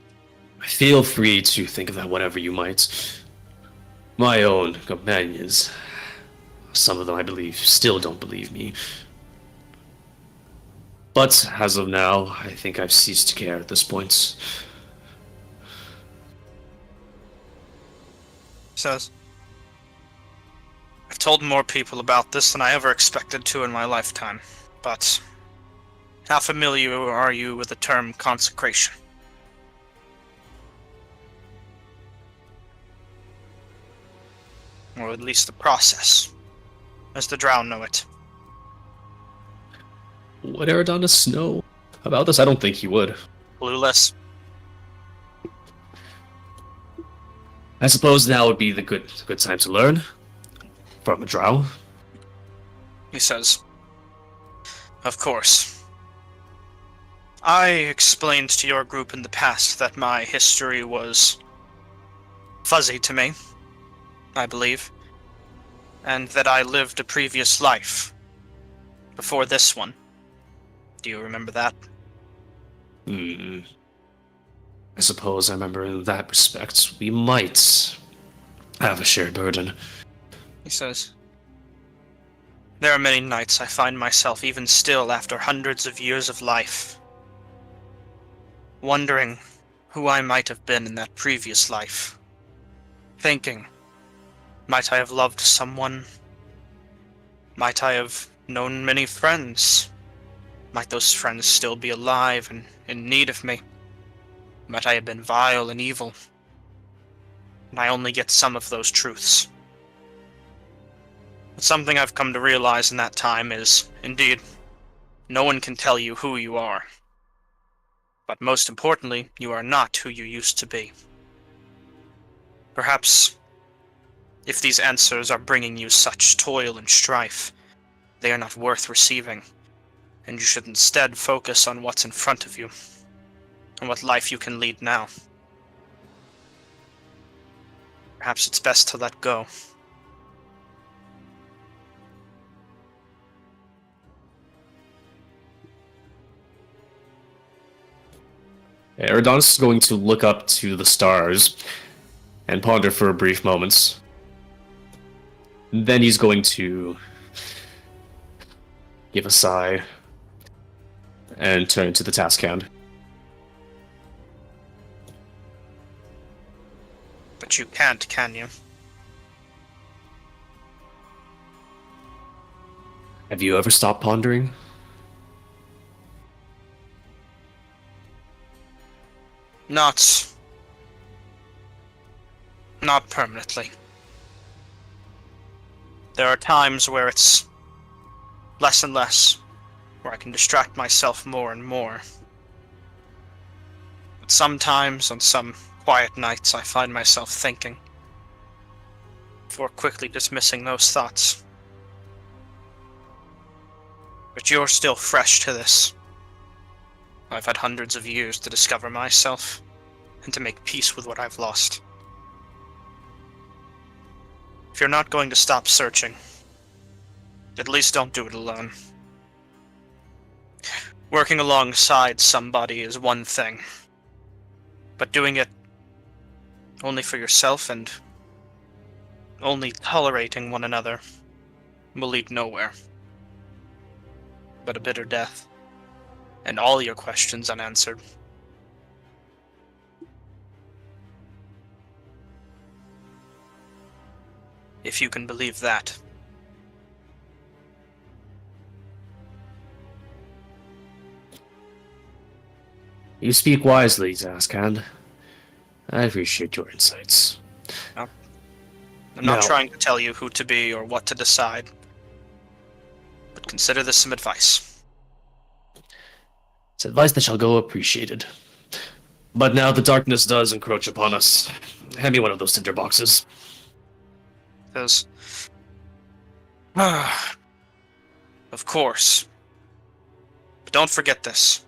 Feel free to think of that whatever you might. My own companions, some of them I believe still don't believe me. But as of now, I think I've ceased to care at this point. Says, I've told more people about this than I ever expected to in my lifetime, but how familiar are you with the term consecration? Or at least the process, as the Drow know it. Would Eridanus know about this? I don't think he would. Clueless. I suppose now would be the good time to learn from a drow. He says, of course. I explained to your group in the past that my history was fuzzy to me, I believe, and that I lived a previous life before this one. Do you remember that? I suppose I remember in that respect we might have a shared burden. He says, there are many nights I find myself even still after hundreds of years of life, wondering who I might have been in that previous life. Thinking, might I have loved someone? Might I have known many friends? Might those friends still be alive and in need of me? Might I have been vile and evil? And I only get some of those truths. But something I've come to realize in that time is, indeed, no one can tell you who you are. But most importantly, you are not who you used to be. Perhaps, if these answers are bringing you such toil and strife, they are not worth receiving, and you should instead focus on what's in front of you, and what life you can lead now. Perhaps it's best to let go. Eridanus is going to look up to the stars and ponder for a brief moment. Then he's going to give a sigh and turn to the task hand. But you can't, can you? Have you ever stopped pondering? Not permanently. There are times where it's less and less, where I can distract myself more and more. But sometimes, on some quiet nights, I find myself thinking, before quickly dismissing those thoughts. But you're still fresh to this. I've had hundreds of years to discover myself, and to make peace with what I've lost. If you're not going to stop searching, at least don't do it alone. Working alongside somebody is one thing, but doing it only for yourself and only tolerating one another will lead nowhere but a bitter death, and all your questions unanswered. if you can believe that. You speak wisely, Zaskan. I appreciate your insights. I'm not Now- trying to tell you who to be or what to decide, but consider this some advice. It's advice that shall go appreciated. But now the darkness does encroach upon us. Hand me one of those tinder boxes. Because, of course. But don't forget this.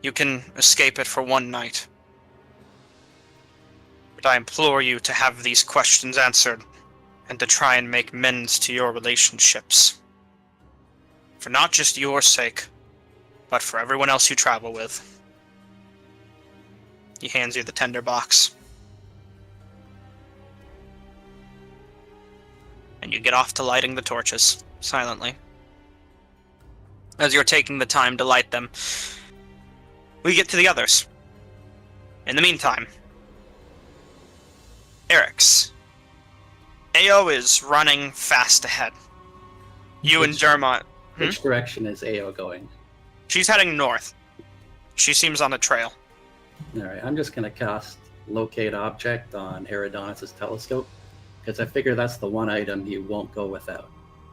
You can escape it for one night. But I implore you to have these questions answered, and to try and make amends to your relationships. For not just your sake, but for everyone else you travel with. He hands you the tender box. And you get off to lighting the torches, silently. As you're taking the time to light them, we get to the others. In the meantime, Eric's. Ao is running fast ahead. You and Dermot. Which direction is Ao going? She's heading north. She seems on a trail. Alright, I'm just gonna cast Locate Object on Eridonis' telescope, because I figure that's the one item he won't go without.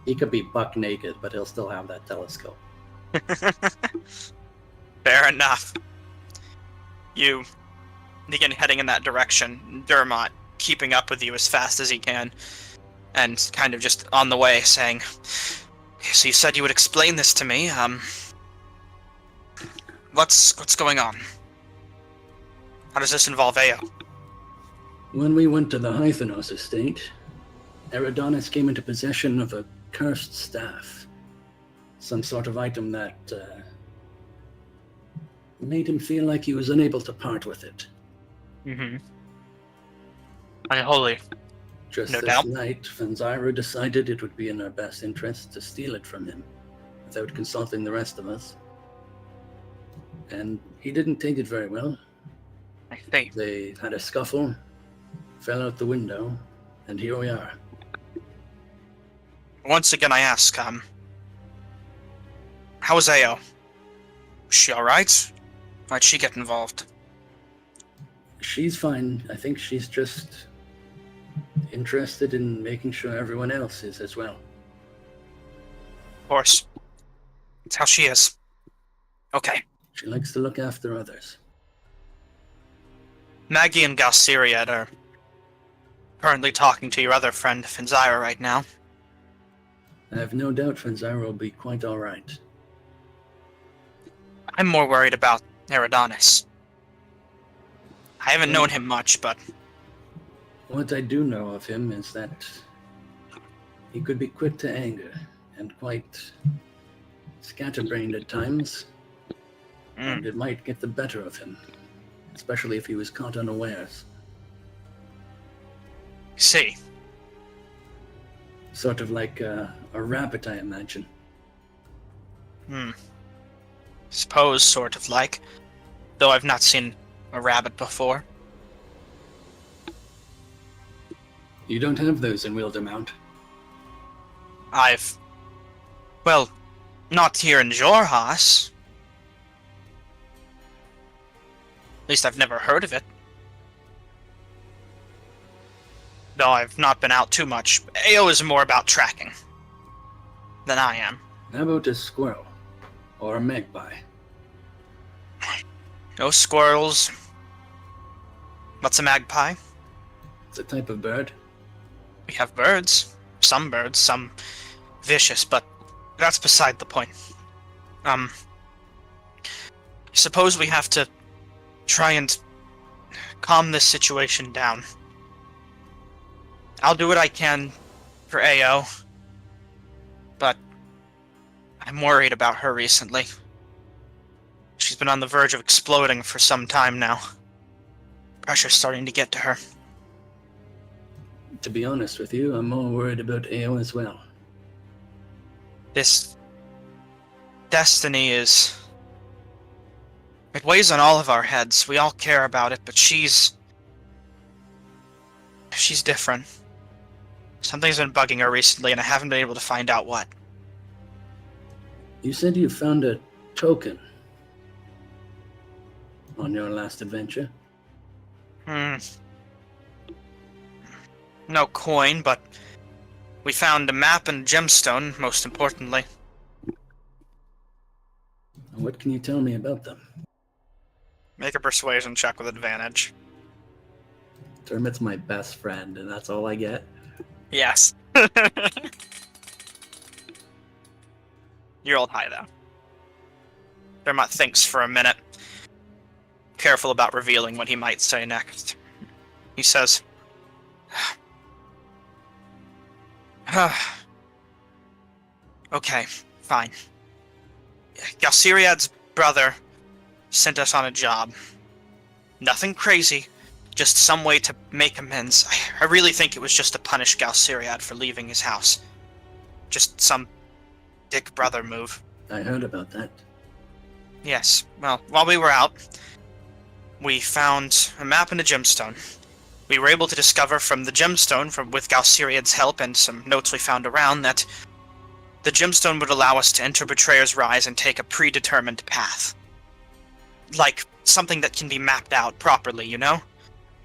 He could be buck naked, but he'll still have that telescope. Fair enough. You begin heading in that direction. Dermot keeping up with you as fast as he can, and kind of just on the way saying, "So you said you would explain this to me. What's going on? How does this involve Ao?" When we went to the Hythanos estate, Eridonis came into possession of a cursed staff. Some sort of item that made him feel like he was unable to part with it. Mm-hmm. Unholy. Just No this doubt. night, Fanzira decided it would be in our best interest to steal it from him, without consulting the rest of us. And he didn't take it very well. I see. They had a scuffle, fell out the window, and here we are. Once again, I ask, how is Ao? Is she alright? Why'd she get involved? She's fine. I think she's just interested in making sure everyone else is as well. Of course. It's how she is. Okay. She likes to look after others. Maggie and Galsiriad are currently talking to your other friend, Finzyra, right now. I have no doubt Fanzira will be quite alright. I'm more worried about Eridonis. I haven't known him much, but What I do know of him is that he could be quick to anger and quite scatterbrained at times, and it might get the better of him, especially if he was caught unawares. see. Sort of like a rabbit, I imagine. Suppose, sort of like. Though I've not seen a rabbit before. You don't have those in Wildermount. Well, not here in Jorhas. At least I've never heard of it. Though I've not been out too much. Ao is more about tracking than I am. How about a squirrel? Or a magpie? No squirrels. What's a magpie? It's a type of bird. We have birds, some vicious, but that's beside the point. Suppose we have to try and calm this situation down. I'll do what I can for Ao, but I'm worried about her recently. She's been on the verge of exploding for some time now. Pressure's starting to get to her. To be honest with you, I'm more worried about Ao as well. This destiny is... It weighs on all of our heads. We all care about it, but she's different. Something's been bugging her recently, and I haven't been able to find out what. You said you found a token on your last adventure. No coin, but we found a map and a gemstone, most importantly. What can you tell me about them? Make a persuasion check with advantage. Dermot's my best friend, and that's all I get. Yes. You rolled high, though. Dermot thinks for a minute. Careful about revealing what he might say next. He says, okay, fine. Galsiriad's brother sent us on a job. Nothing crazy, just some way to make amends. I really think it was just to punish Galsiriad for leaving his house. Just some dick brother move. I heard about that. Yes, well, while we were out, we found a map and a gemstone. We were able to discover from the gemstone, with Galsiriad's help and some notes we found around, that the gemstone would allow us to enter Betrayer's Rise and take a predetermined path. Like, something that can be mapped out properly, you know?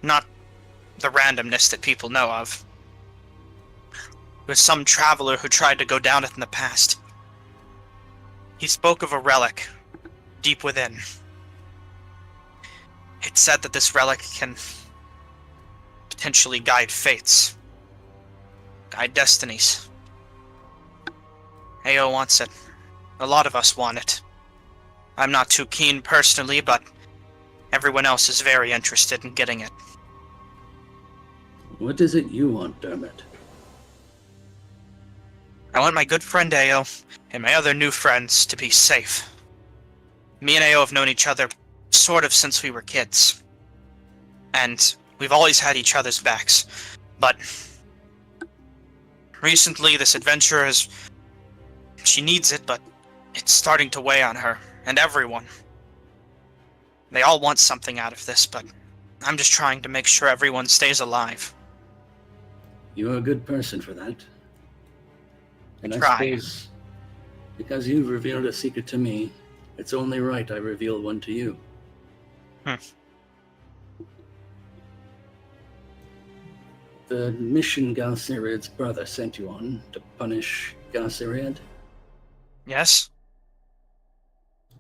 Not the randomness that people know of. It was some traveler who tried to go down it in the past. He spoke of a relic deep within. It said that this relic can potentially guide fates, guide destinies. AO wants it. A lot of us want it. I'm not too keen personally, but everyone else is very interested in getting it. What is it you want, Dermot? I want my good friend AO and my other new friends to be safe. Me and AO have known each other sort of since we were kids. And we've always had each other's backs. But recently this adventure has... She needs it, but it's starting to weigh on her and everyone. They all want something out of this, but I'm just trying to make sure everyone stays alive. You're a good person for that. And I Try. suppose because you've revealed a secret to me, it's only right I reveal one to you. The mission Galsiriad's brother sent you on to punish Galsiriad, Yes?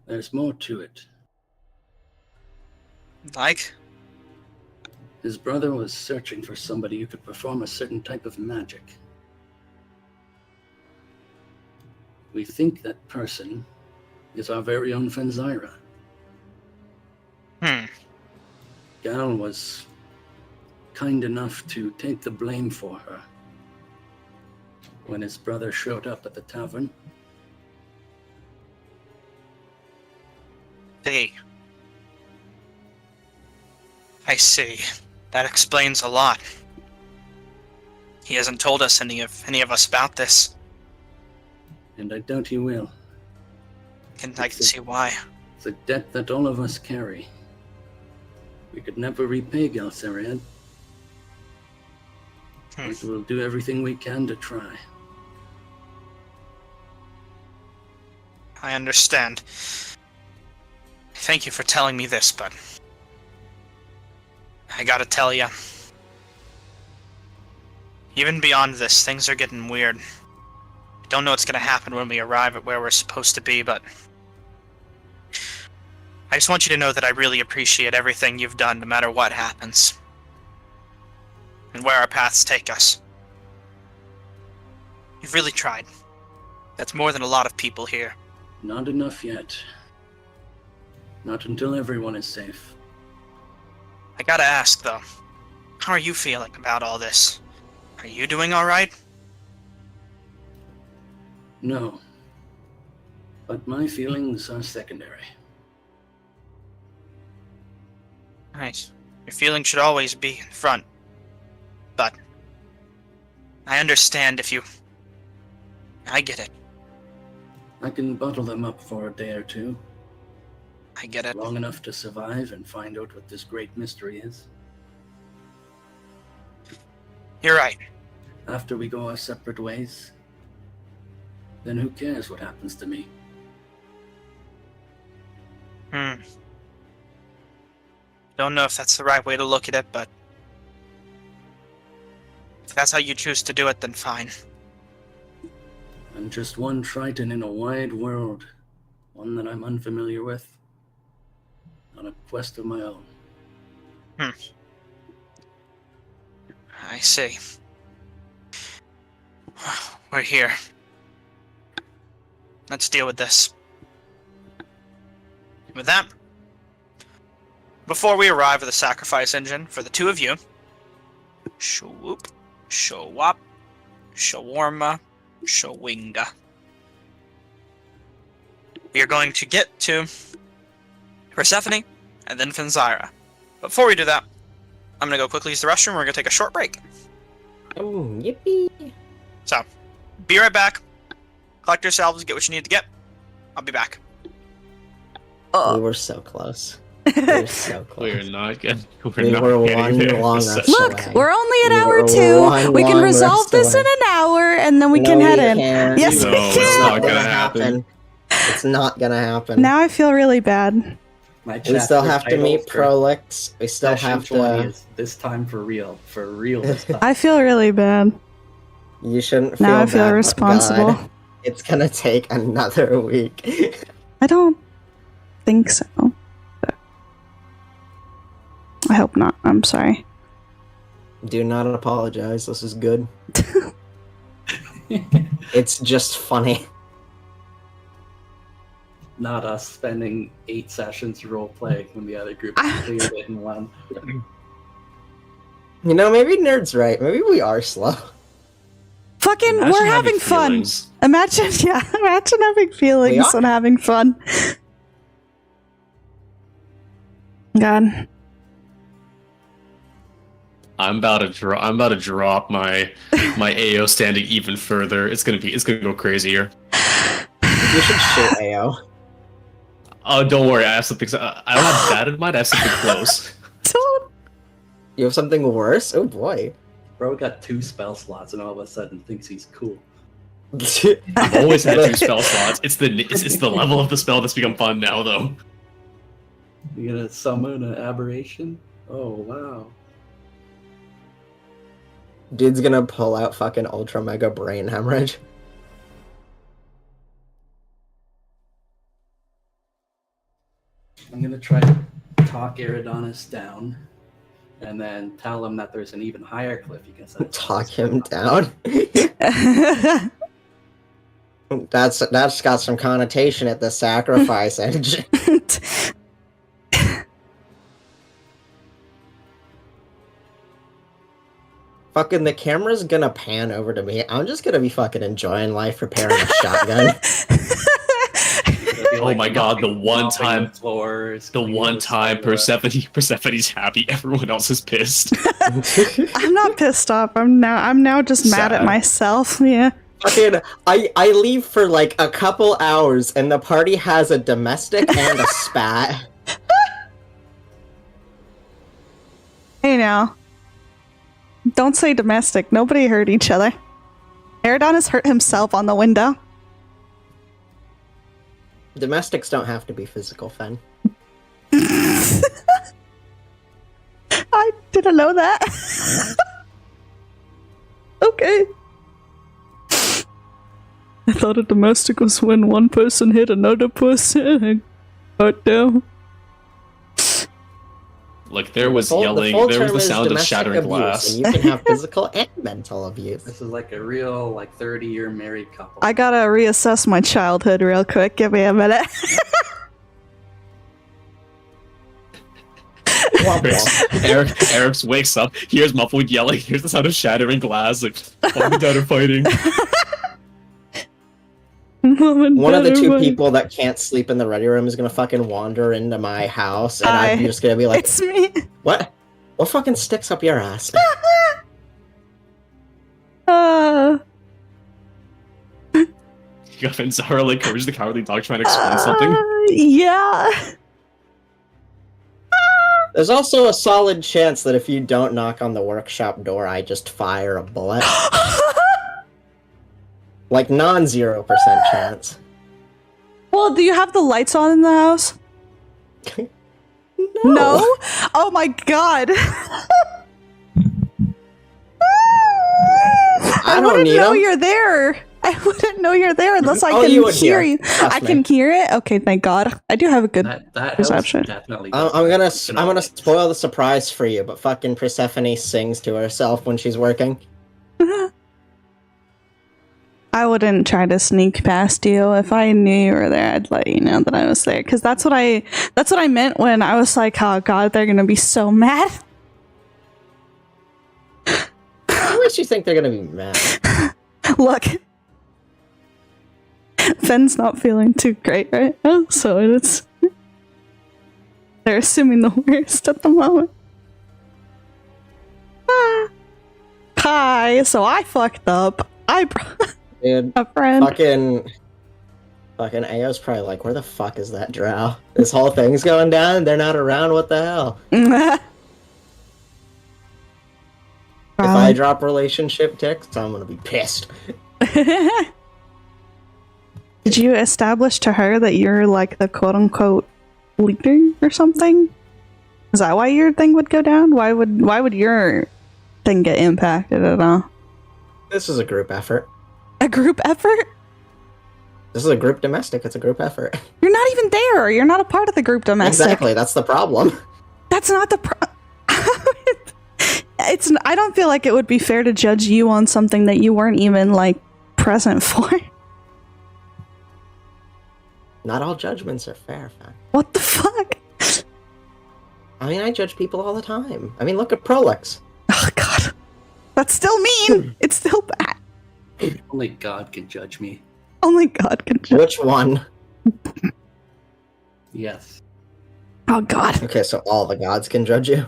there's more to it. Like? His brother was searching for somebody who could perform a certain type of magic. We think that person is our very own Fenzira. Gal was kind enough to take the blame for her when his brother showed up at the tavern. I see. That explains a lot. He hasn't told us any of us about this. And I doubt he will. I can see why. It's a debt that all of us carry. We could never repay Galsiriad. But we'll do everything we can to try. I understand. Thank you for telling me this, but I gotta tell ya. Even beyond this, things are getting weird. Don't know what's gonna happen when we arrive at where we're supposed to be, but I just want you to know that I really appreciate everything you've done, no matter what happens. And where our paths take us. You've really tried. That's more than a lot of people here. Not enough yet. Not until everyone is safe. I gotta ask, though. How are you feeling about all this? Are you doing alright? No. But my feelings are secondary. Nice. Your feelings should always be in front. But I understand if you... I get it. I can bottle them up for a day or two. I get it. Long enough to survive and find out what this great mystery is. You're right. after we go our separate ways, then who cares what happens to me? Don't know if that's the right way to look at it, but if that's how you choose to do it, then fine. I'm just one Triton in a wide world, one that I'm unfamiliar with, on a quest of my own. I see. We're here. Let's deal with this. With that, before we arrive at the sacrifice engine for the two of you, Shoop, Showop, Shawarma, Showinga. We are going to get to Persephone and then Fenzira. Before we do that, I'm going to go quickly use the restroom. We're going to take a short break. Oh, yippee! So, be right back. Collect yourselves, get what you need to get. I'll be back. We were so close. We were so close. We're not good. We were one long rest Look, away. we're only at We hour were 2. one We can long resolve rest this in away. an hour, and then we No, can head we in. can't. Yes, No, we it's can. not gonna happen. It's not gonna happen. Now I feel really bad. My We still chapter have to title meet for Prolix. We still session have 20 to. is this time for real this time. I feel really bad. You shouldn't feel Now I feel bad, responsible. God. It's gonna take another week. I don't think so. I hope not. I'm sorry. Do not apologize. This is good. It's just funny. Not us spending 8 sessions role-playing when the other group cleared it in one. You know, maybe Nerd's right. Maybe we are slow. Fucking, Imagine we're having fun. feelings. Imagine having feelings are. and having fun. God. I'm about to drop my AO standing even further. It's gonna go crazy here. You should shoot AO. Oh, don't worry. I have something. I don't have that in mind. I have something close. Don't. You have something worse? Oh boy. Bro got 2 spell slots and all of a sudden thinks he's cool. I've always had 2 spell slots. It's the level of the spell that's become fun now, though. You gonna summon an aberration? Oh wow. Dude's gonna pull out fucking ultra mega brain hemorrhage. I'm gonna try to talk Eridanus down, and then tell him that there's an even higher cliff you can set. Talk him down. That's got some connotation at the sacrifice engine. Fucking the camera's gonna pan over to me. I'm just gonna be fucking enjoying life preparing a shotgun. Oh my god, the one time Persephone's happy, everyone else is pissed. I'm not pissed off. I'm now just mad at Sad. myself. Yeah. Fucking, I leave for like a couple hours and the party has a domestic and a spat. Hey now. Don't say domestic. Nobody hurt each other. Eridanus hurt himself on the window. Domestics don't have to be physical, Fen. I didn't know that. Okay. I thought a domestic was when one person hit another person and hurt them. Like there was The yelling, full there was term the is sound of domestic shattering abuse, glass. and you can have physical and mental abuse. This is like a real 30-year married couple. I gotta reassess my childhood real quick. Give me a minute. Womp womp. Eric wakes up, hears muffled yelling, hears the sound of shattering glass, like, oh, my dad are fighting. One of the 2 people that can't sleep in the ready room is gonna fucking wander into my house, and I'm just gonna be like, It's me. What fucking sticks up your ass? You got Zara like Courage the Cowardly Dog trying to explain something. Yeah. There's also a solid chance that if you don't knock on the workshop door, I just fire a bullet. Like, non-0% chance. Well, do you have the lights on in the house? No? Oh my god. I don't wouldn't need know 'em. you're there. I wouldn't know you're there unless I Oh, can you would hear hear. you. Trust I me. can hear it. Okay, thank God. I do have a good. That Perception. house definitely. I'm does gonna lights. spoil the surprise for you, but fucking Persephone sings to herself when she's working. I wouldn't try to sneak past you. If I knew you were there, I'd let you know that I was there. Because that's what I meant when I was like, oh god, they're gonna be so mad. What makes you think they're gonna be mad? Look. Fenn's not feeling too great right now, so it's... They're assuming the worst at the moment. Ah. Hi, so I fucked up. I brought Dude, a friend. fucking Ao's probably like, where the fuck is that drow? This whole thing's going down, they're not around, what the hell? If I drop relationship texts, I'm gonna be pissed. Did you establish to her that you're like the quote-unquote leader or something? Is that why your thing would go down? Why would your thing get impacted at all? This is a group effort. A group effort? This is a group domestic, it's a group effort. You're not even there. You're not a part of the group domestic. Exactly, that's the problem. That's not the it's. I don't feel like it would be fair to judge you on something that you weren't even like present for. Not all judgments are fair, fam. What the fuck? I mean, I judge people all the time. I mean, look at Prolix. Oh god, that's still mean. It's still bad. Only God can judge me. Only God can judge. Which one? Yes. Oh god. Okay, so all the gods can judge you?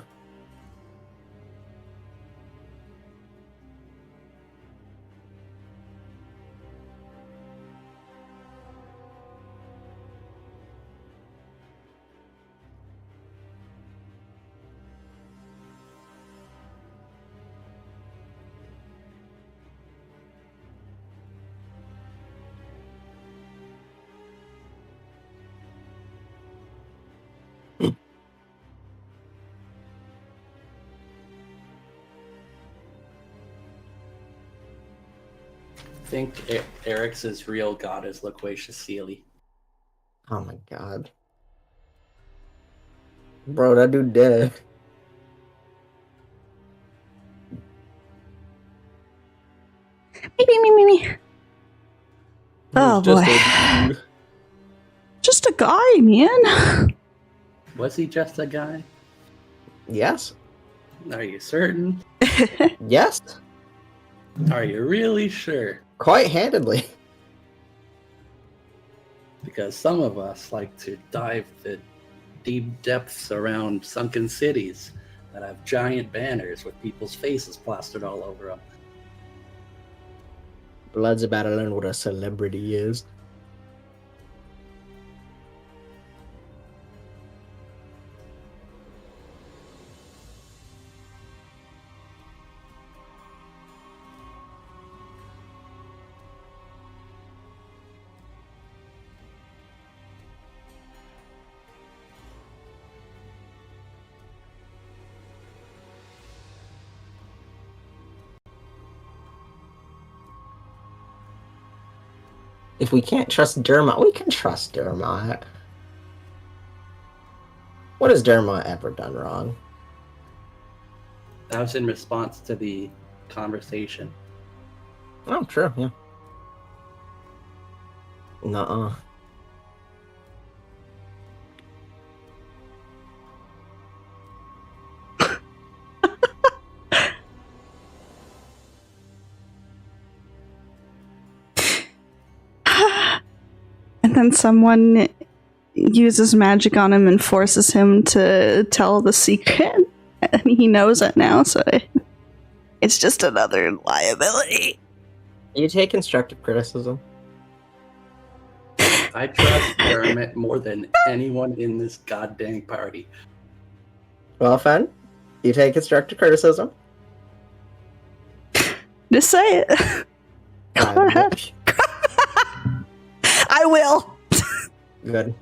I think Eric's real god is Loquacious Sealy. Oh my god. Bro, that dude dead. Me. Oh He's just boy. a dude. Just a guy, man. Was he just a guy? Yes. Are you certain? Yes. Are you really sure? Quite handedly. Because some of us like to dive the deep depths around sunken cities that have giant banners with people's faces plastered all over them. Blood's about to learn what a celebrity is. If we can't trust Dermot, we can trust Dermot. What has Dermot ever done wrong? That was in response to the conversation. Oh, true, yeah. Nuh-uh. And then someone uses magic on him and forces him to tell the secret. And he knows it now, so it's just another liability. You take constructive criticism. I trust Dermot more than anyone in this goddamn party. Well, Fen, you take constructive criticism. Just say it. Go ahead. I will. Good.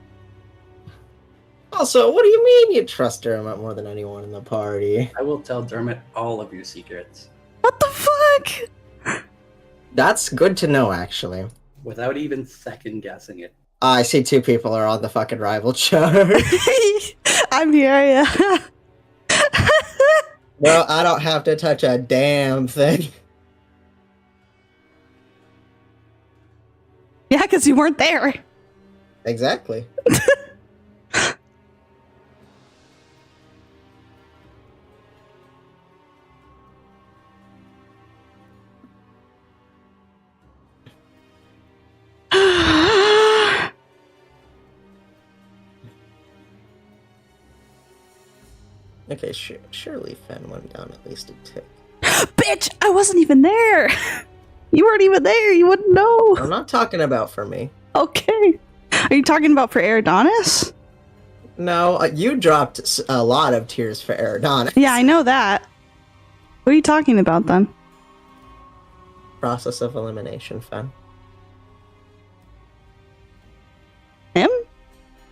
Also, what do you mean you trust Dermot more than anyone in the party? I will tell Dermot all of your secrets What the fuck? That's good to know, actually. without even second guessing it. I see 2 people are on the fucking rival chart. I'm here, yeah. Well, I don't have to touch a damn thing. Yeah, because you weren't there. Exactly. Okay, surely Fen went down at least a tick. Bitch, I wasn't even there. You weren't even there. You wouldn't know. I'm not talking about for me. Okay. Are you talking about for Eridonis? No, you dropped a lot of tears for Eridonis. Yeah, I know that. What are you talking about then? Process of elimination, Fen. Him?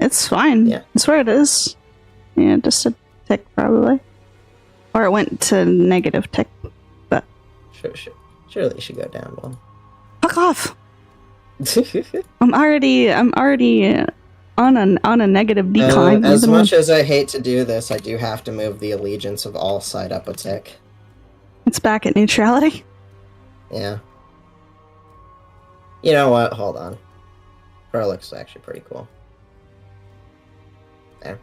It's fine. Yeah. That's where it is. Yeah, just a tick probably. Or it went to negative tick. But Surely you should go down one. fuck off. I'm already on a negative decline. As Even much though as I hate to do this, I do have to move the allegiance of all side up a tick. it's back at neutrality. Yeah. You know what? Hold on. Pro looks actually pretty cool. There.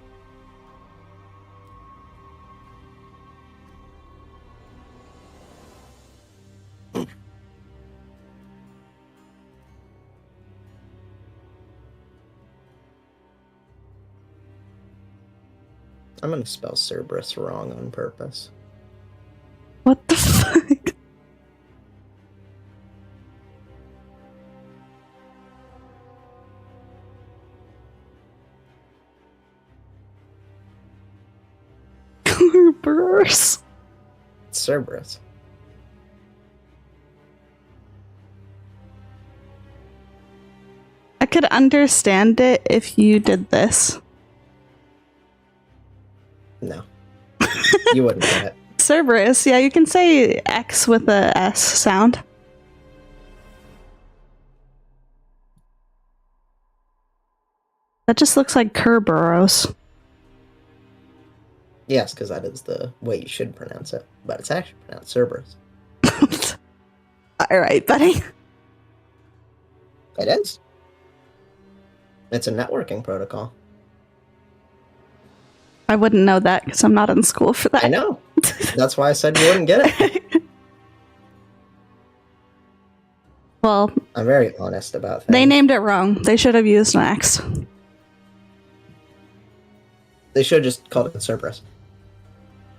I'm gonna spell Cerberus wrong on purpose. What the fuck? Cerberus. It's Cerberus. I could understand it if you did this. No. You wouldn't get it. Cerberus, yeah, you can say X with a S sound. That just looks like Kerberos. Yes, because that is the way you should pronounce it. But it's actually pronounced Cerberus. Alright, buddy. It is. It's a networking protocol. I wouldn't know that because I'm not in school for that. I know. That's why I said you wouldn't get it. Well, I'm very honest about things. they named it wrong. They should have used an X. They should have just called it Cerberus.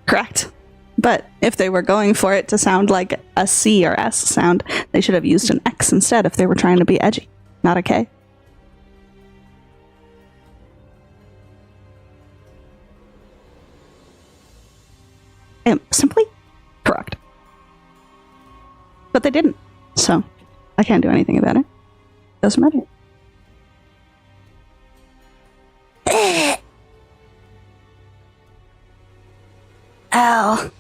Correct. But if they were going for it to sound like a C or S sound, they should have used an X instead if they were trying to be edgy, not a K. I am simply correct. But they didn't, so I can't do anything about it. Doesn't matter. Ow.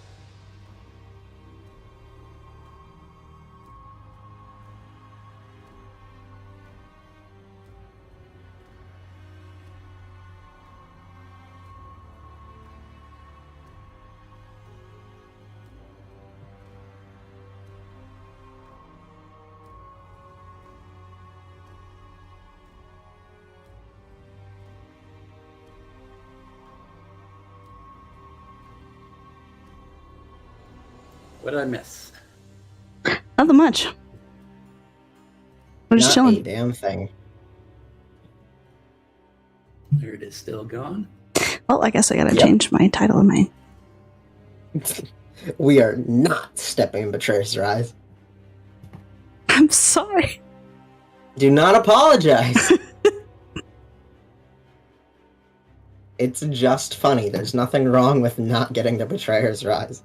What did I miss? Nothing much. We're just Not chilling. a damn thing. There it is, still gone. Well, I guess I gotta Yep. change my title of my. We are not stepping in Betrayer's Rise. I'm sorry. Do not apologize. It's just funny. There's nothing wrong with not getting the Betrayer's Rise.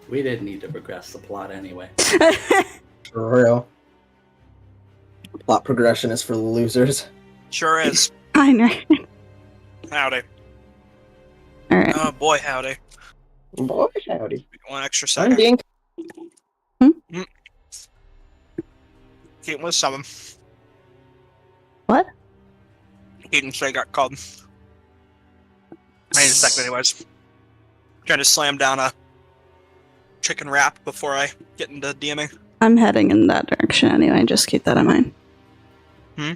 We didn't need to progress the plot anyway. For real. Plot progression is for the losers. Sure is. I know. Howdy. Alright. Oh boy, howdy. Boy, howdy. One extra I'm second. being... Keaton was summoned. What? Keaton say got called. I need a second anyways. Trying to slam down a chicken wrap before I get into DMing. I'm heading in that direction anyway, just keep that in mind. Hmm?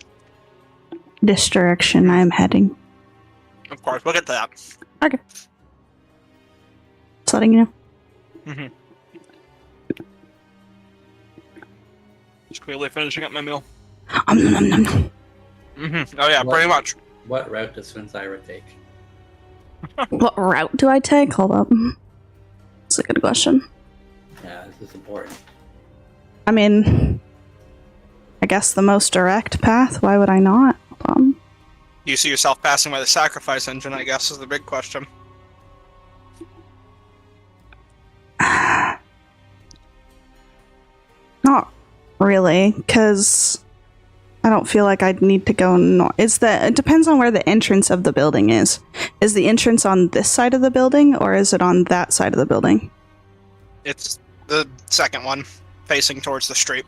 This direction I'm heading. Of course, we'll get to that. Okay. Just letting you know. Mm-hmm. Just quickly finishing up my meal. Nom, nom, nom, nom. Mm-hmm. Oh yeah, pretty much. What route does Svensira take? What route do I take? Hold up. That's a good question. Yeah, this is important. I mean, I guess the most direct path. Why would I not? Do you see yourself passing by the sacrifice engine, I guess, is the big question. Not really, because I don't feel like I'd need to go north. It depends on where the entrance of the building is. Is the entrance on this side of the building, or is it on that side of the building? It's the second one, facing towards the street.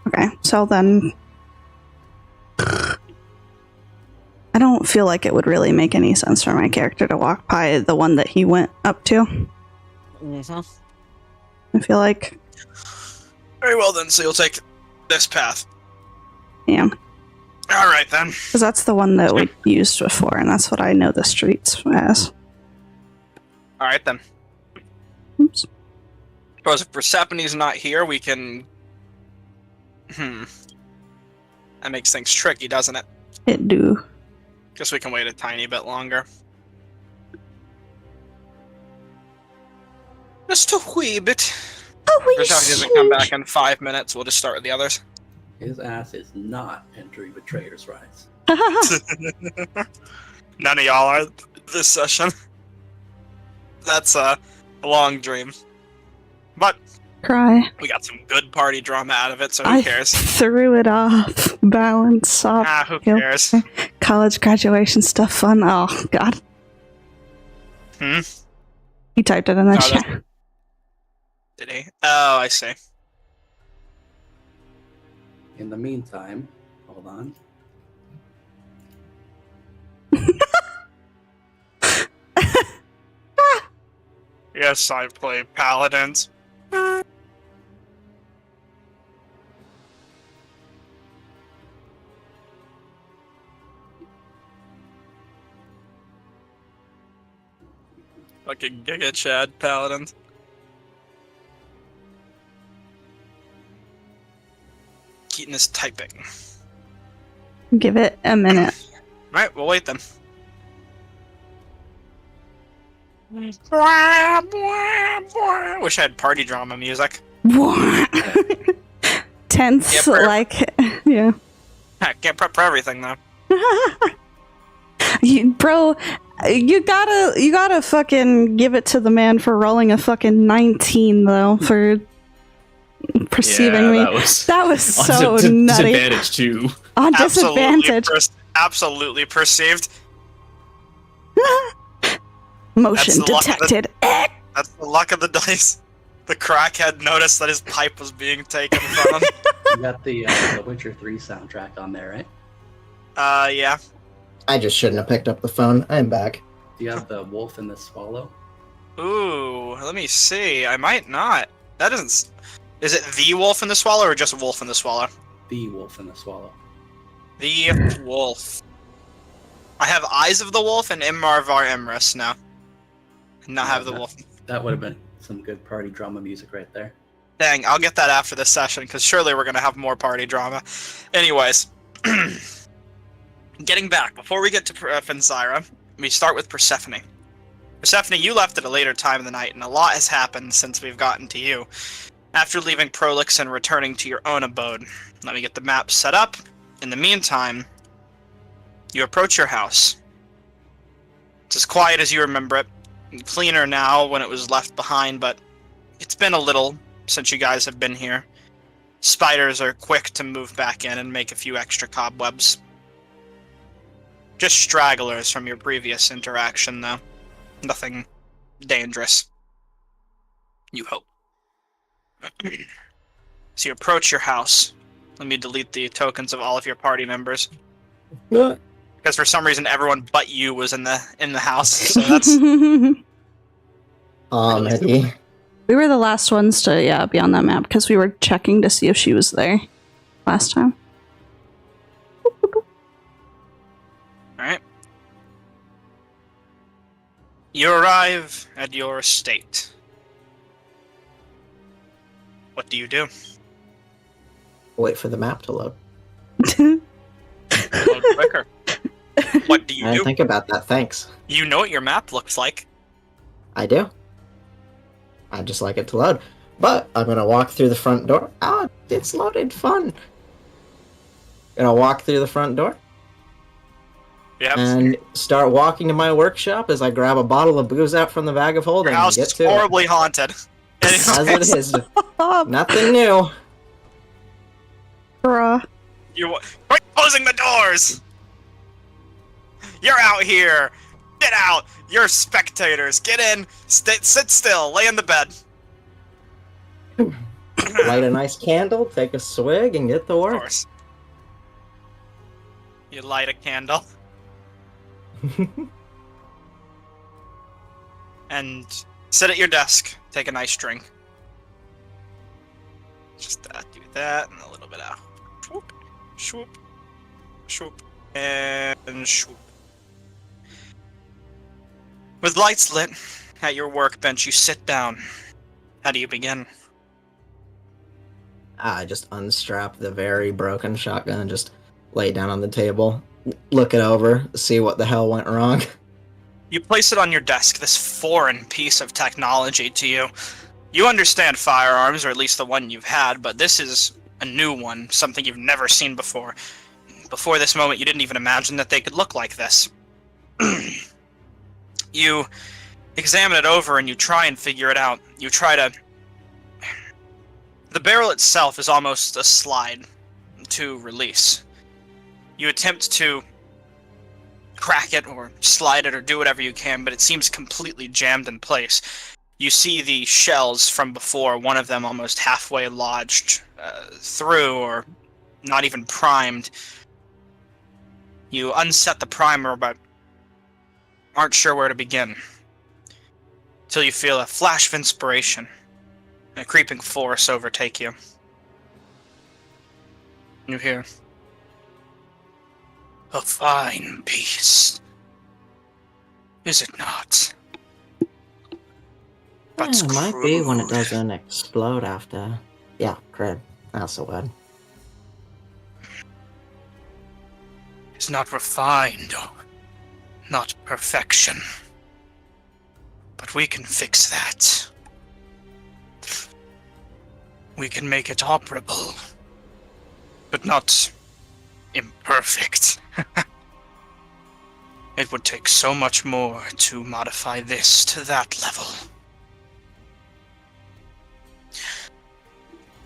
Okay, so then I don't feel like it would really make any sense for my character to walk by the one that he went up to. Mm-hmm. I feel like, Very well then, so you'll take this path. yeah, Alright then. because that's the one that we used before, and that's what I know the streets as. Alright then. Oops. Suppose if Persephone's not here, we can... That makes things tricky, doesn't it? It do. Guess we can wait a tiny bit longer. Just a wee bit. Oh, If Persephone doesn't come back in 5 minutes, we'll just start with the others. His ass is not entering Betrayer's Rise. None of y'all are this session. That's a long dream. But Cry. we got some good party drama out of it, so who I cares? threw it off. Balance off. Who cares? College graduation stuff fun. Oh, God. Hmm? He typed it in the Oh, chat. that's- Did he? Oh, I see. In the meantime, hold on. Yes, I play paladins. Fucking Giga Chad paladins. Keaton is typing. Give it a minute. Right, we'll wait then. Wish I had party drama music. Tense, Yeah, per- like, yeah. Can't prep for everything though. Bro, you gotta fucking give it to the man for rolling a fucking 19 though, for perceiving me. That was so on nutty. disadvantage too. On disadvantage. Absolutely perceived. Motion That's the luck of the- detected. That's the luck of the dice. The crackhead noticed that his pipe was being taken from him. You got the Witcher 3 soundtrack on there, right? Yeah. I just shouldn't have picked up the phone. I'm back. Do you have the Wolf and the Swallow? Ooh, let me see. I might not. That isn't. Is it the Wolf and the Swallow or just Wolf and the Swallow? The Wolf and the Swallow. The Wolf. I have Eyes of the Wolf and Immarvar Imris now. Not have the Wolf. That would have been some good party drama music right there. Dang, I'll get that after this session, because surely we're going to have more party drama. Anyways. Getting back, before we get to Fenzira, we start with Persephone. Persephone, you left at a later time of the night, and a lot has happened since we've gotten to you. After leaving Prolix and returning to your own abode, let me get the map set up. In the meantime, you approach your house. It's as quiet as you remember it. Cleaner now when it was left behind, but it's been a little since you guys have been here. Spiders are quick to move back in and make a few extra cobwebs. Just stragglers from your previous interaction, though. Nothing dangerous. You hope. So you approach your house. Let me delete the tokens of all of your party members. Because for some reason everyone but you was in the house. So that's Eddie. We were the last ones to be on that map because we were checking to see if she was there last time. Alright. You arrive at your estate. What do you do? Wait for the map to load. Load quicker. What do you I didn't do? think about that, thanks. You know what your map looks like. I do. I just like it to load. But I'm gonna walk through the front door. Oh, it's loaded, fun. Gonna walk through the front door Yep. and start walking to my workshop as I grab a bottle of booze out from the bag of holding Your and house get is to horribly haunted. it. As it is. Oh, Nothing new. bruh. Quit closing the doors! You're out here! Get out! You're spectators! Get in! Sit still! Lay in the bed! Light a nice candle, take a swig, and get to Of work. course. You light a candle. And sit at your desk. Take a nice drink. Just do that and a little bit out. Swoop, swoop, swoop, and swoop. With lights lit at your workbench, you sit down. How do you begin? I just unstrap the very broken shotgun and just lay it down on the table, look it over, see what the hell went wrong. You place it on your desk, this foreign piece of technology to you. You understand firearms, or at least the one you've had, but this is a new one, something you've never seen before. Before this moment, you didn't even imagine that they could look like this. You examine it over and you try and figure it out. You try to... The barrel itself is almost a slide to release. You attempt to crack it or slide it or do whatever you can, but it seems completely jammed in place. You see the shells from before, one of them almost halfway lodged through or not even primed. You unset the primer, but aren't sure where to begin. Till you feel a flash of inspiration, and a creeping force overtake you. You hear, "A fine piece, is it not? But It might be when it crude." doesn't explode after. Yeah, cred. That's the word. It's not refined, or not perfection. But we can fix that. We can make it operable, but not imperfect. It would take so much more to modify this to that level.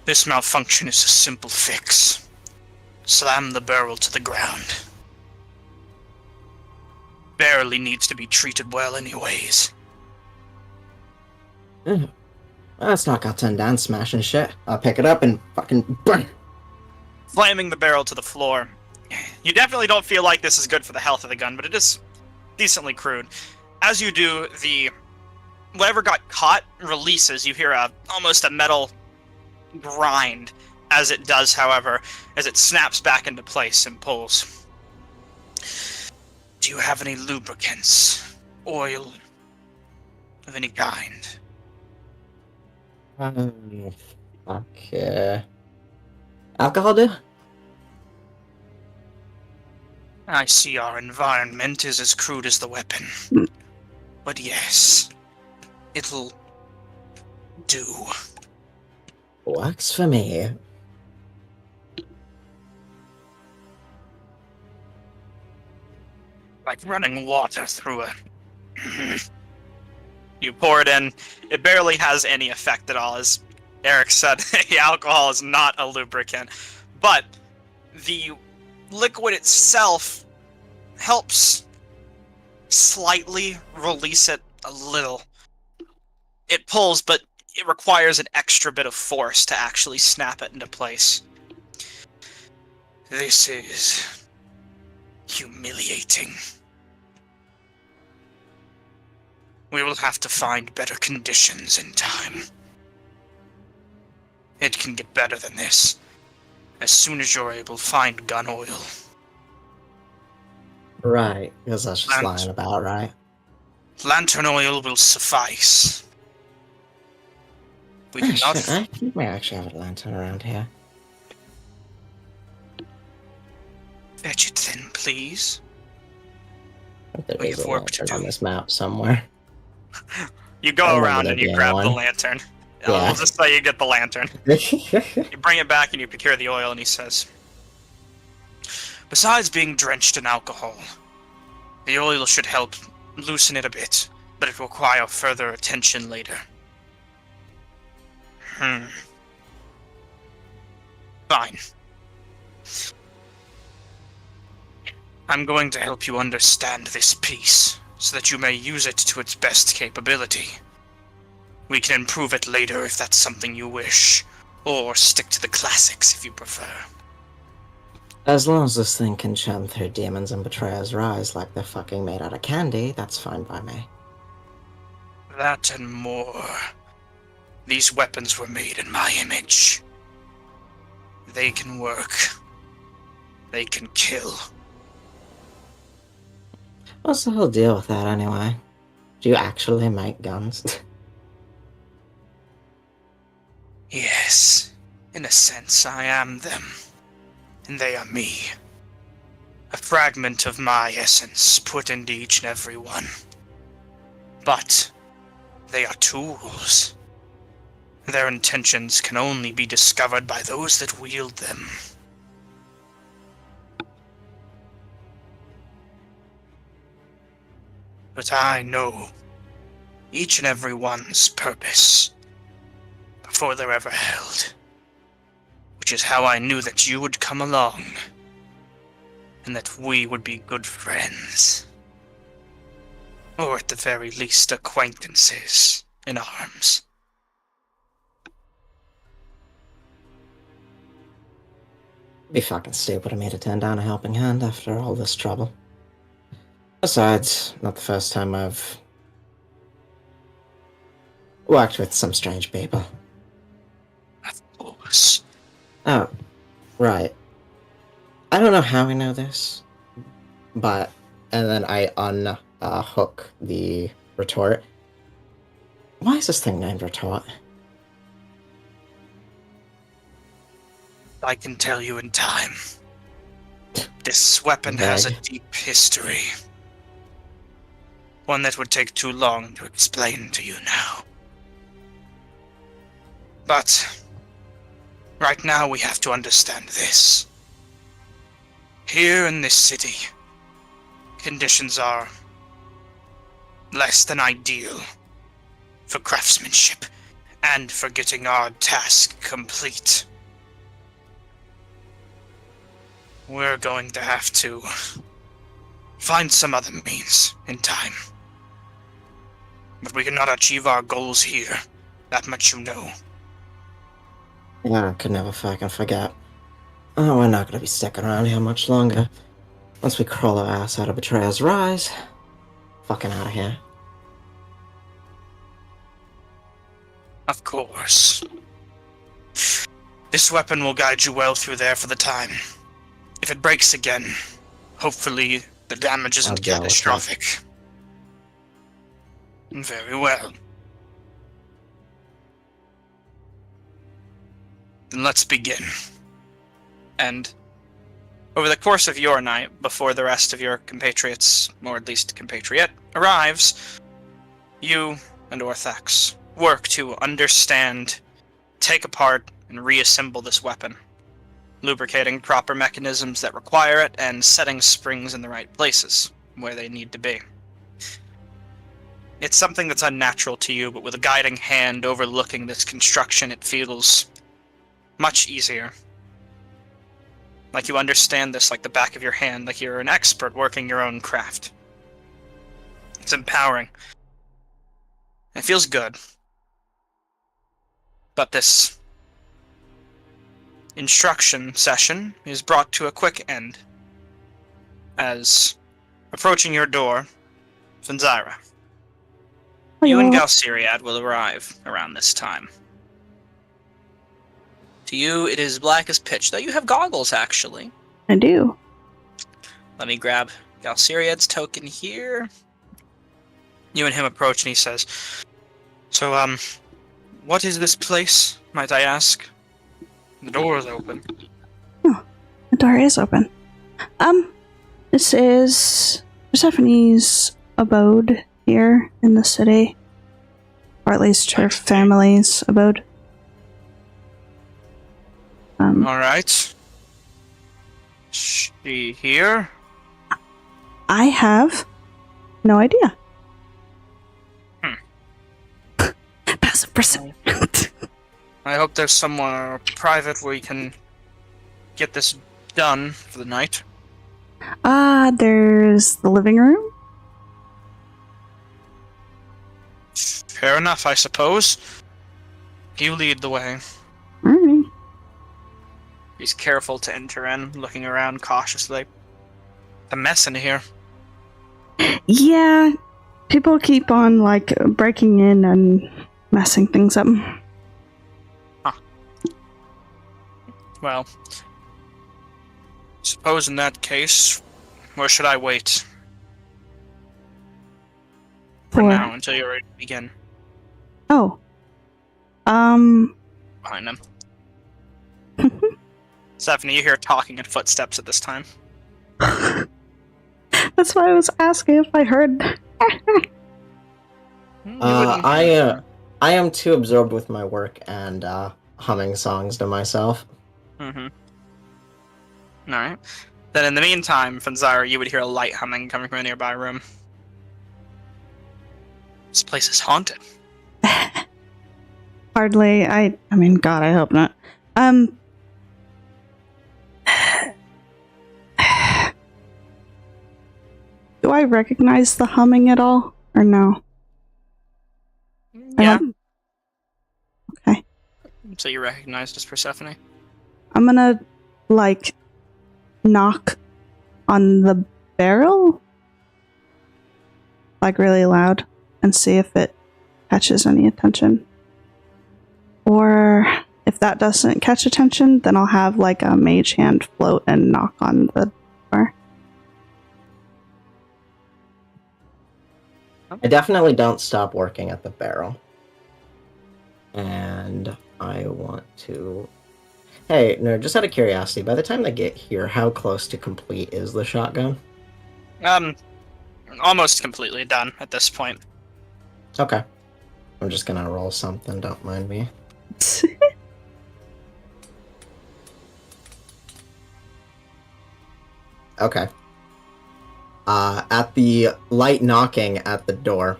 This malfunction is a simple fix. Slam the barrel to the ground. Barely needs to be treated well anyways. That's not got turned down, smashing shit. I'll pick it up and fucking burn. Slamming the barrel to the floor. You definitely don't feel like this is good for the health of the gun, but it is decently crude. As you do, whatever got caught releases. You hear almost a metal grind as it does, however, as it snaps back into place and pulls. Do you have any lubricants? Oil? Of any kind? Okay. Alcohol do? I see our environment is as crude as the weapon. But yes, it'll do. Works for me. Like running water through a... You pour it in. It barely has any effect at all. As Eric said, the alcohol is not a lubricant. But the liquid itself helps slightly release it a little. It pulls, but it requires an extra bit of force to actually snap it into place. This is humiliating. We will have to find better conditions in time. It can get better than this. As soon as you're able, find gun oil. Right, because that's just And- lying about, right? Lantern oil will suffice. We do not... I think we actually have a lantern around here. Fetch it then, please. There We is have a work to lantern on do. this map somewhere. You I go remember around there and you being grab the one. lantern. Yeah. We'll just say you get the lantern. You bring it back and you procure the oil, and he says, besides being drenched in alcohol, the oil should help loosen it a bit, but it will require further attention later. Fine. I'm going to help you understand this piece, so that you may use it to its best capability. We can improve it later if that's something you wish, or stick to the classics if you prefer. As long as this thing can churn through demons and betrayers' rise like they're fucking made out of candy, that's fine by me. That and more. These weapons were made in my image. They can work. They can kill. What's the whole deal with that anyway? Do you actually make guns? Yes, in a sense I am them. And they are me. A fragment of my essence put into each and every one. But they are tools. Their intentions can only be discovered by those that wield them. But I know each and every one's purpose before they're ever held. Which is how I knew that you would come along, and that we would be good friends. Or at the very least, acquaintances in arms. Be fucking stupid of me to turn down a helping hand after all this trouble. Besides, not the first time I've worked with some strange people. Of course. Oh, right. I don't know how I know this, but... And then I unhook the retort. Why is this thing named retort? I can tell you in time. This weapon has a Okay. deep history. One that would take too long to explain to you now. But right now we have to understand this. Here in this city, conditions are less than ideal for craftsmanship and for getting our task complete. We're going to have to find some other means in time. But we cannot achieve our goals here. That much you know. Yeah, I could never fucking forget. Oh, we're not gonna be sticking around here much longer. Once we crawl our ass out of Betrayer's Rise, fucking out of here. Of course. This weapon will guide you well through there for the time. If it breaks again, hopefully the damage I'll isn't deal with that. catastrophic. Very well. Then let's begin. And over the course of your night, before the rest of your compatriots, or at least compatriot, arrives, you and Orthax work to understand, take apart, and reassemble this weapon, lubricating proper mechanisms that require it and setting springs in the right places where they need to be. It's something that's unnatural to you, but with a guiding hand overlooking this construction, it feels much easier. Like you understand this like the back of your hand, like you're an expert working your own craft. It's empowering. It feels good. But this instruction session is brought to a quick end as, approaching your door, Fanzira, you and Galciriad will arrive around this time. To you, it is black as pitch, though you have goggles, actually. I do. Let me grab Galciriad's token here. You and him approach, and he says, So, what is this place, might I ask? The door is open. Oh, the door is open. This is Persephone's abode here in the city. Or at least her family's abode. Alright. She here? I have no idea. Passive perception. I hope there's somewhere private where you can get this done for the night. There's the living room. Fair enough, I suppose. You lead the way. Alright. He's careful to enter in, looking around cautiously. A mess in here. Yeah, people keep on, breaking in and messing things up. Well, suppose in that case, where should I wait? For now, until you're ready to begin. Oh. Behind him. Stephanie, you hear talking and footsteps at this time. That's why I was asking if I heard. I am too absorbed with my work and humming songs to myself. Mm-hmm. Alright. Then in the meantime, Fanzira, you would hear a light humming coming from a nearby room. This place is haunted. Hardly. I mean, God, I hope not. Do I recognize the humming at all? Or no? Yeah. Okay. So you recognize this Persephone? I'm gonna, knock on the barrel? Really loud. And see if it catches any attention. Or if that doesn't catch attention, then I'll have, a mage hand float and knock on the door. I definitely don't stop working at the barrel. And I want to... Hey, no, just out of curiosity, by the time they get here, how close to complete is the shotgun? Almost completely done at this point. Okay. I'm just gonna roll something, don't mind me. Okay. At the light knocking at the door,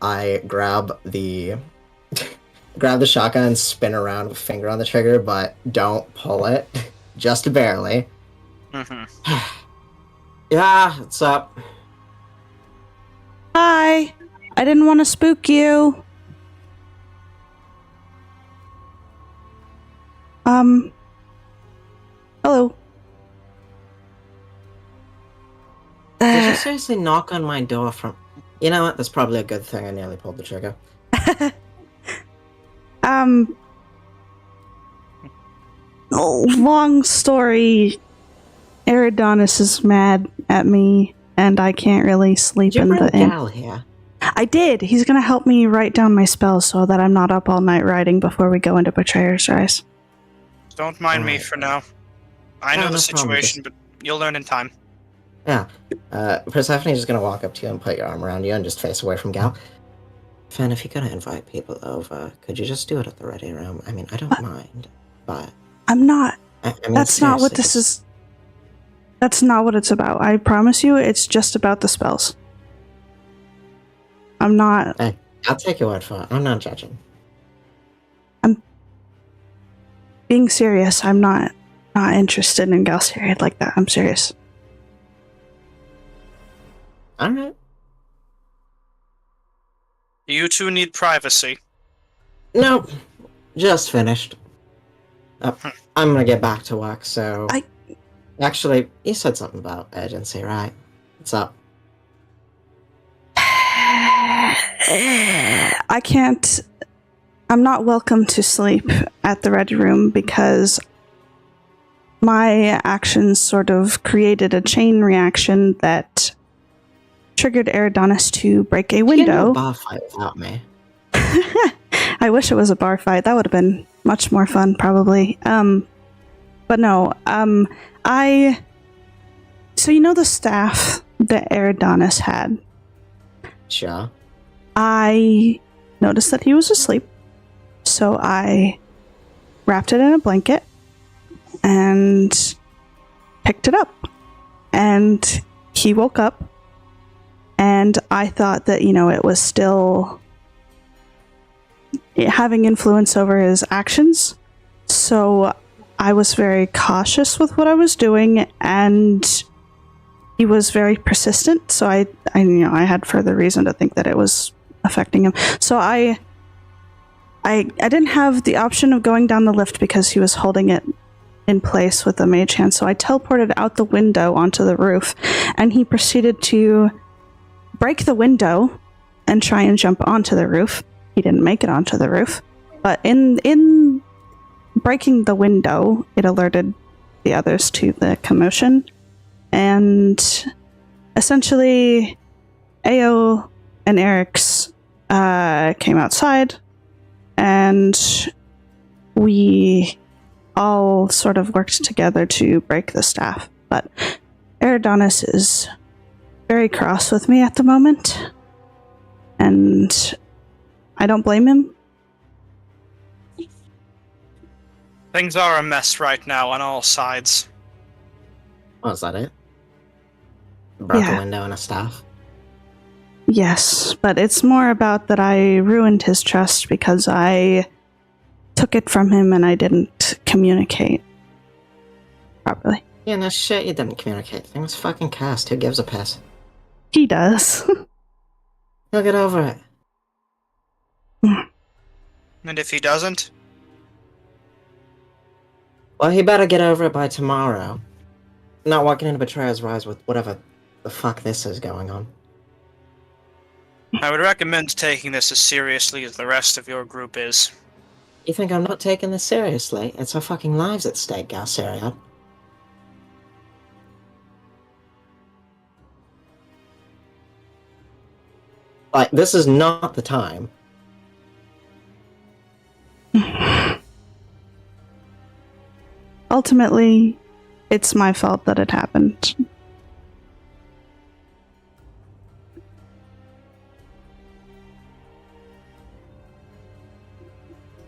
I grab the shotgun and spin around with finger on the trigger, but don't pull it. Just barely. Mm-hmm. Yeah, what's up? Hi! I didn't want to spook you. Hello. Did you seriously knock on my door from... You know what? That's probably a good thing I nearly pulled the trigger. Long story. Eridonis is mad at me, and I can't really sleep Did you in bring the inn. Gal here? I did. He's gonna help me write down my spells so that I'm not up all night writing before we go into Betrayer's Rise. Don't mind me for now. I know No the problem. situation, but you'll learn in time. Yeah. Persephone's just gonna walk up to you and put your arm around you and just face away from Gal. Finn, if you're gonna invite people over, could you just do it at the ready room? I mean, I don't mind, but I'm not. I mean, That's not what seriously, this is. That's not what it's about. I promise you, it's just about the spells. I'm not. Hey, I'll take your word for it. I'm not judging. Being serious. I'm not interested in Galsariad like that. I'm serious. Alright. You two need privacy. Nope. Just finished. I'm gonna get back to work, so... Actually, you said something about urgency, right? What's up? I can't. I'm not welcome to sleep at the Ready Room because my actions sort of created a chain reaction that triggered Eridonis to break a You window. can do a bar fight without me. I wish it was a bar fight. That would have been much more fun, probably. But no, So you know the staff that Eridonis had? Sure. I noticed that he was asleep, so I wrapped it in a blanket and picked it up. And he woke up, and I thought that, it was still having influence over his actions. So I was very cautious with what I was doing, and he was very persistent. So I had further reason to think that it was affecting him. So I didn't have the option of going down the lift because he was holding it in place with the mage hand. So I teleported out the window onto the roof, and he proceeded to break the window and try and jump onto the roof. He didn't make it onto the roof, but in breaking the window, it alerted the others to the commotion, and essentially Ao and Eric's came outside, and we all sort of worked together to break the staff. But Eridonis is very cross with me at the moment, and I don't blame him. Things are a mess right now on all sides. Oh, is that it? Broke Yeah. a window and a staff? Yes, but it's more about that I ruined his trust because I took it from him and I didn't communicate properly. Yeah, no shit, you didn't communicate. Thing was fucking cast. Who gives a piss? He does. He'll get over it. And if he doesn't? Well, he better get over it by tomorrow. Not walking into Betrayer's Rise with whatever the fuck this is going on. I would recommend taking this as seriously as the rest of your group is. You think I'm not taking this seriously? It's our fucking lives at stake, Galsariad. Like, this is not the time. Ultimately, it's my fault that it happened.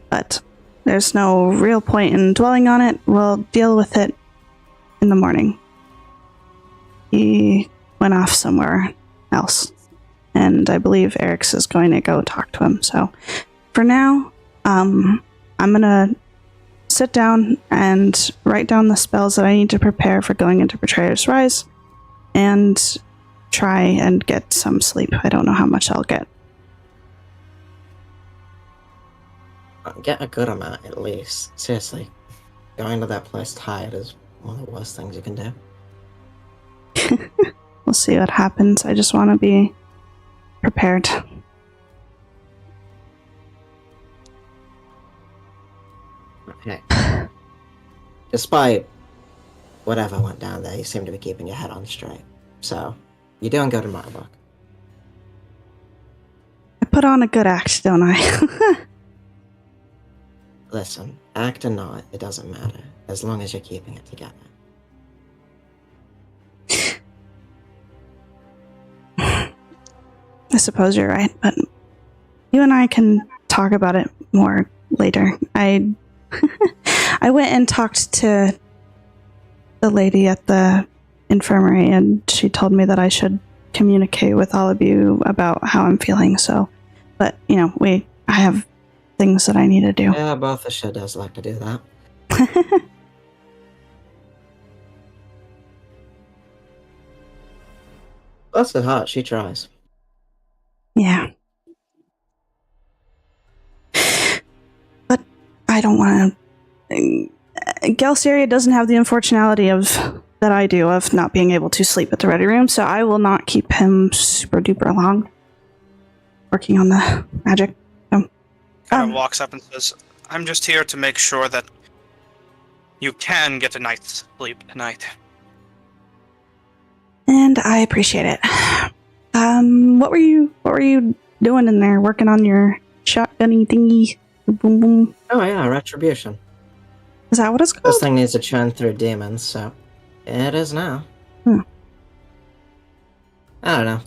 But there's no real point in dwelling on it. We'll deal with it in the morning. He went off somewhere else, and I believe Eric's is going to go talk to him. So for now, I'm gonna sit down and write down the spells that I need to prepare for going into Betrayer's Rise, and try and get some sleep. I don't know how much I'll get. Get a good amount, at least. Seriously. Going to that place tired is one of the worst things you can do. We'll see what happens. I just want to be prepared. Okay. Despite whatever went down there, you seem to be keeping your head on straight. So, you don't go to my book. I put on a good act, don't I? Listen, act or not, it doesn't matter, as long as you're keeping it together. I suppose you're right, but You and I can talk about it more later. I went and talked to the lady at the infirmary, and she told me that I should communicate with all of you about how I'm feeling. So, but I have things that I need to do. Yeah, both of us does like to do that. Bless her heart, she tries. Yeah. But I don't want to... Galceria doesn't have the unfortunality that I do of not being able to sleep at the ready room, so I will not keep him super duper long working on the magic. Kind of walks up and says, I'm just here to make sure that you can get a night's sleep tonight. And I appreciate it. What were you doing in there? Working on your shotgunny thingy? Boom boom. Oh yeah, retribution. Is that what it's called? This thing needs to churn through demons, so it is now. Hmm. I don't know.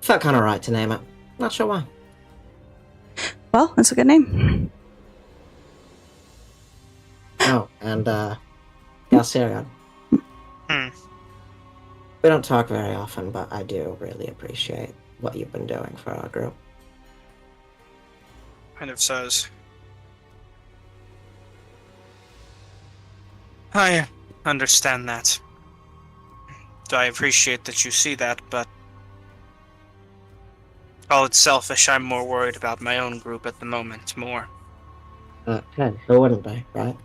Felt kind of right to name it. Not sure why. Well, that's a good name. Oh, and Galceria. Hmm. We don't talk very often, but I do really appreciate what you've been doing for our group. Kind of says, I understand that. I appreciate that you see that, but call it selfish, I'm more worried about my own group at the moment, more. Hey, who wouldn't be, right?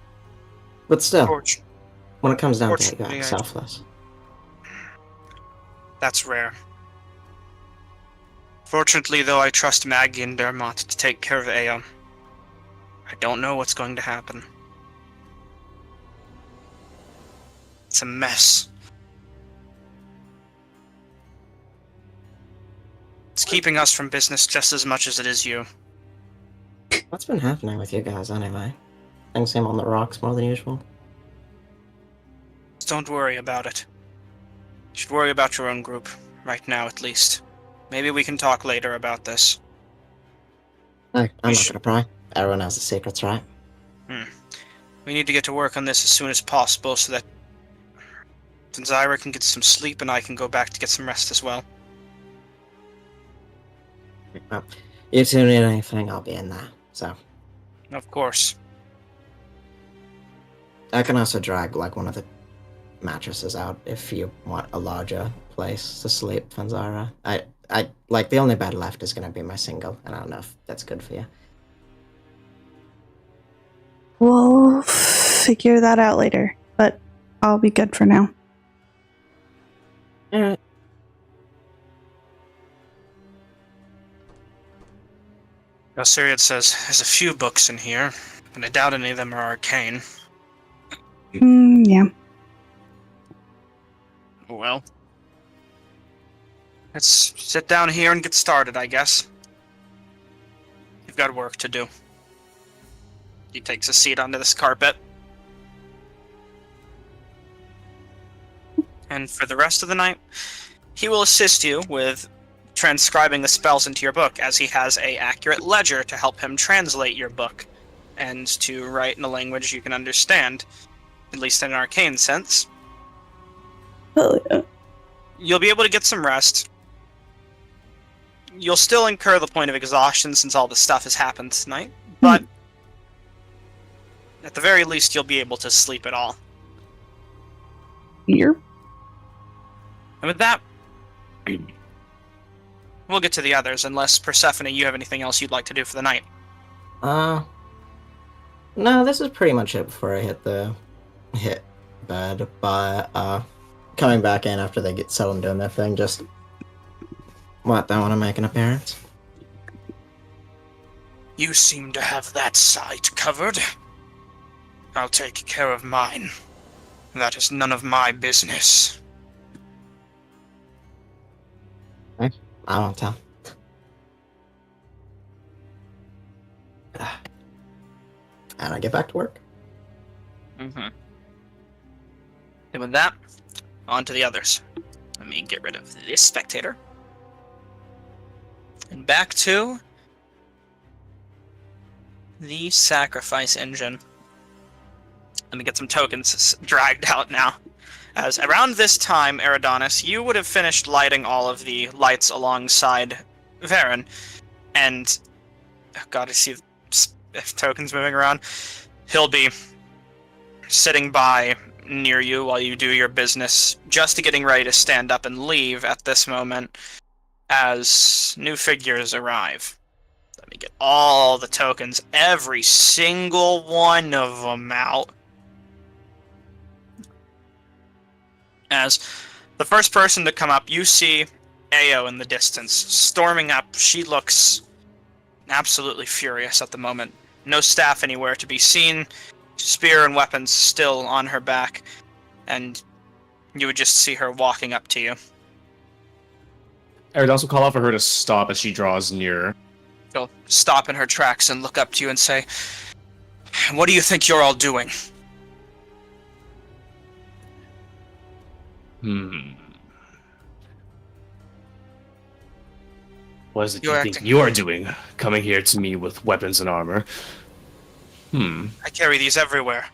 But still, Fortune- when it comes down to it, Fortunately, you're I- selfless. That's rare. Fortunately, though, I trust Maggie and Dermot to take care of Aya. I don't know what's going to happen. It's a mess. It's keeping us from business just as much as it is you. What's been happening with you guys anyway? Things seem on the rocks more than usual. Just don't worry about it. You should worry about your own group, right now at least. Maybe we can talk later about this. Hey, I'm You not sh- gonna pry. Everyone has the secrets, right? We need to get to work on this as soon as possible so that Zyra can get some sleep and I can go back to get some rest as well. Well, you two need anything, I'll be in there. So, Of course. I can also drag, like, one of the mattresses out if you want a larger place to sleep, Fanzara. Like, the only bed left is gonna be my single, and I don't know if that's good for you. We'll figure that out later, but I'll be good for now. Alright. Syriad says, there's a few books in here, and I doubt any of them are arcane. Yeah. Well, let's sit down here and get started, I guess. You've got work to do. He takes a seat onto this carpet. And for the rest of the night, he will assist you with transcribing the spells into your book, as he has a accurate ledger to help him translate your book, and to write in a language you can understand, at least in an arcane sense. Oh, yeah. You'll be able to get some rest. You'll still incur the point of exhaustion since all this stuff has happened tonight, but at the very least you'll be able to sleep it all. Here. And with that, we'll get to the others, unless Persephone, you have anything else you'd like to do for the night. No, this is pretty much it before I hit bed, but, coming back in after they get settled and doing their thing, just what, they want to make an appearance? You seem to have that side covered. I'll take care of mine. That is none of my business. I won't tell. And I get back to work. Mm-hmm. And with that, on to the others. Let me get rid of this spectator. And back to the sacrifice engine. Let me get some tokens dragged out now. As around this time, Eridonis, you would have finished lighting all of the lights alongside Varen, and oh God, I see tokens moving around. He'll be sitting by near you while you do your business, just getting ready to stand up and leave at this moment as new figures arrive. Let me get all the tokens, every single one of them out. As the first person to come up, you see Ao in the distance, storming up. She looks absolutely furious at the moment. No staff anywhere to be seen, spear and weapons still on her back, and you would just see her walking up to you. I would also call out for her to stop as she draws nearer. She'll stop in her tracks and look up to you and say, "What do you think you're all doing?" What is it You're you think acting- you are doing, coming here to me with weapons and armor? I carry these everywhere.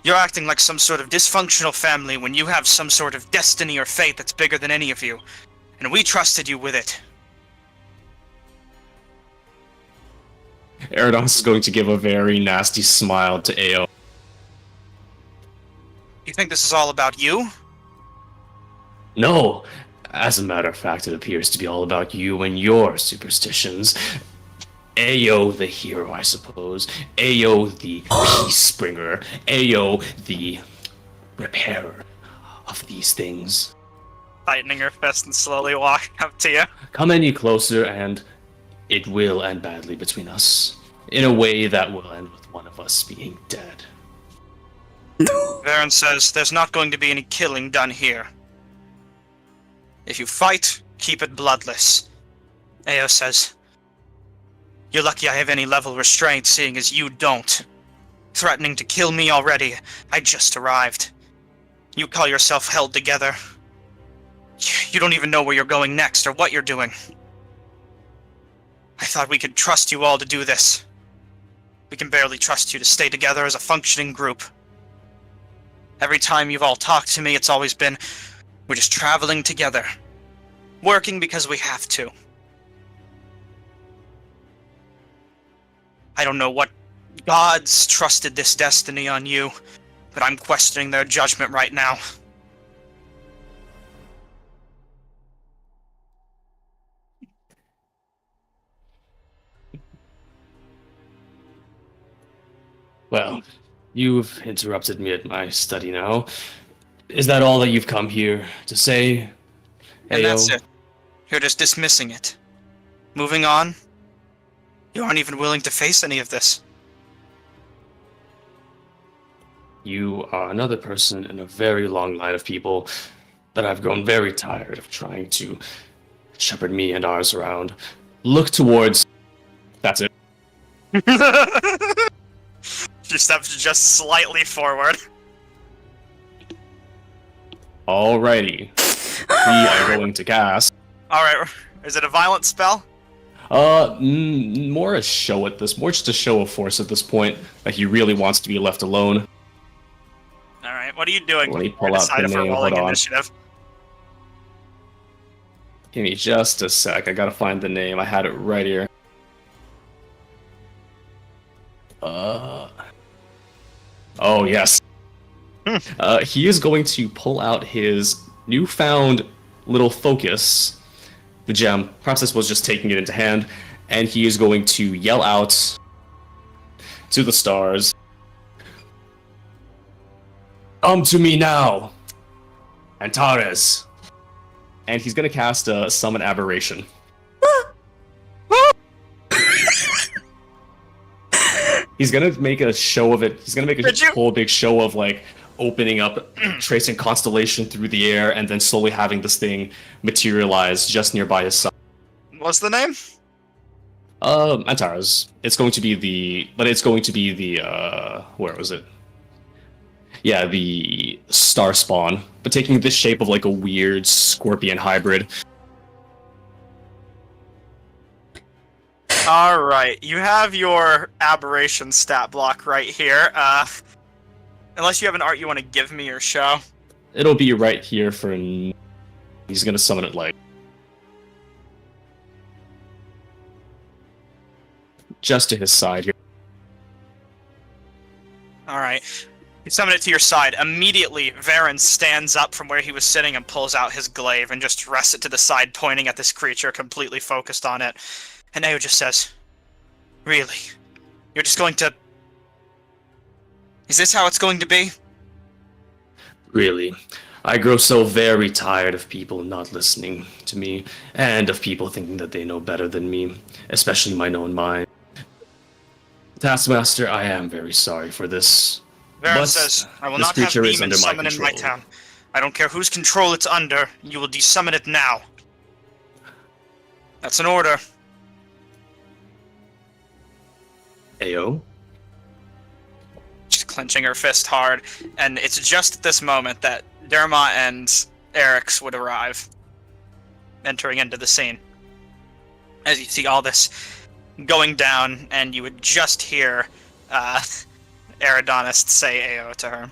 You're acting like some sort of dysfunctional family when you have some sort of destiny or fate that's bigger than any of you. And we trusted you with it. Eridonis is going to give a very nasty smile to Ao. You think this is all about you? No! As a matter of fact, it appears to be all about you and your superstitions. Ao the hero, I suppose. Ao the peace-bringer. Ao the repairer of these things. Tightening her fist and slowly walking up to you. Come any closer and it will end badly between us. In a way that will end with one of us being dead. Varen says there's not going to be any killing done here. If you fight, keep it bloodless. Ao says, "You're lucky I have any level restraint, seeing as you don't. Threatening to kill me already. I just arrived. You call yourself held together. You don't even know where you're going next or what you're doing. I thought we could trust you all to do this. We can barely trust you to stay together as a functioning group. Every time you've all talked to me, it's always been, we're just traveling together. Working because we have to. I don't know what gods trusted this destiny on you, but I'm questioning their judgment right now." Well, you've interrupted me at my study now. Is that all that you've come here to say? And Ao? that's it. You're just dismissing it. Moving on? You aren't even willing to face any of this. You are another person in a very long line of people that I've grown very tired of trying to shepherd me and ours around. Look towards... That's it. She steps just slightly forward. Alrighty. We are going to cast... Alright, is it a violent spell? More a show at this... More just a show of force at this point. Like he really wants to be left alone. Alright, what are you doing? Let me pull You're out the decided for name, rolling hold on. initiative. Give me just a sec. I gotta find the name. I had it right here. Oh, yes. He is going to pull out his newfound little focus, the gem. Perhaps this was just taking it into hand. And he is going to yell out to the stars. Come to me now, Antares. And he's going to cast a Summon Aberration. He's going to make a show of it. He's going to make a whole big show of, like, opening up, tracing constellation through the air, and then slowly having this thing materialize just nearby his sun. What's the name? Antares. It's going to be the... But it's going to be the, where was it? Yeah, the star spawn, but taking the shape of like a weird scorpion hybrid. All right, you have your aberration stat block right here. Unless you have an art you want to give me or show. It'll be right here for. He's gonna summon it like just to his side here. All right. You summon it to your side. Immediately, Varen stands up from where he was sitting and pulls out his glaive and just rests it to the side, pointing at this creature, completely focused on it. And Neo just says, "Really? You're just going to... Is this how it's going to be?" Really, I grow so very tired of people not listening to me, and of people thinking that they know better than me, especially my own mind. Taskmaster, I am very sorry for this. Varen But says, "I will this not have creature is demons under my summoned in my control. town. I don't care whose control it's under, you will desummon it now." That's an order. Ayo? She's clenching her fist hard, and it's just at this moment that Derma and Eric's would arrive, entering into the scene. As you see all this going down, and you would just hear Aerodonist say Ao to her.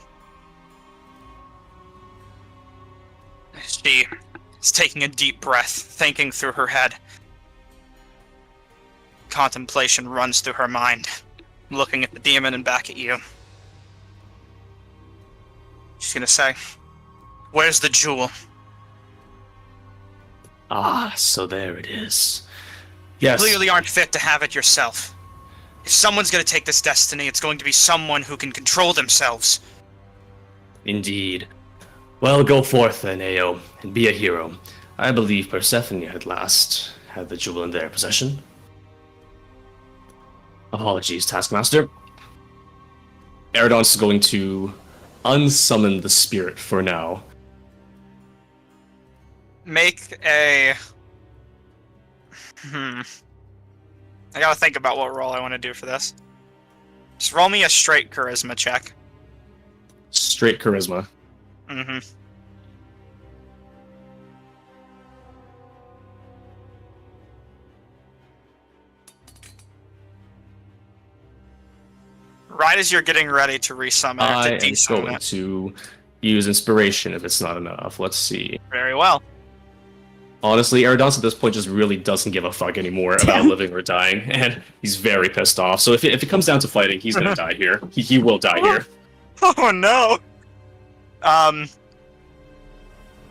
She is taking a deep breath, thinking through her head. Contemplation runs through her mind, looking at the demon and back at you. She's gonna say, "Where's the jewel?" Ah, so there it is. Yes. Clearly aren't fit to have it yourself. If someone's gonna take this destiny, it's going to be someone who can control themselves. Indeed. Well, go forth then, Ao, and be a hero. I believe Persephone at last had the jewel in their possession. Apologies, Taskmaster. Aerodon's is going to unsummon the spirit for now. Make a... I gotta think about what roll I want to do for this. Just roll me a straight charisma check. Straight charisma. Mm-hmm. Right as you're getting ready to resummon I or am to desummon going it. to use inspiration if it's not enough. Let's see. Very well. Honestly, Aerodon's at this point just really doesn't give a fuck anymore about Damn. living or dying, and he's very pissed off. So if it comes down to fighting, he's gonna die here. He will die here. Oh no!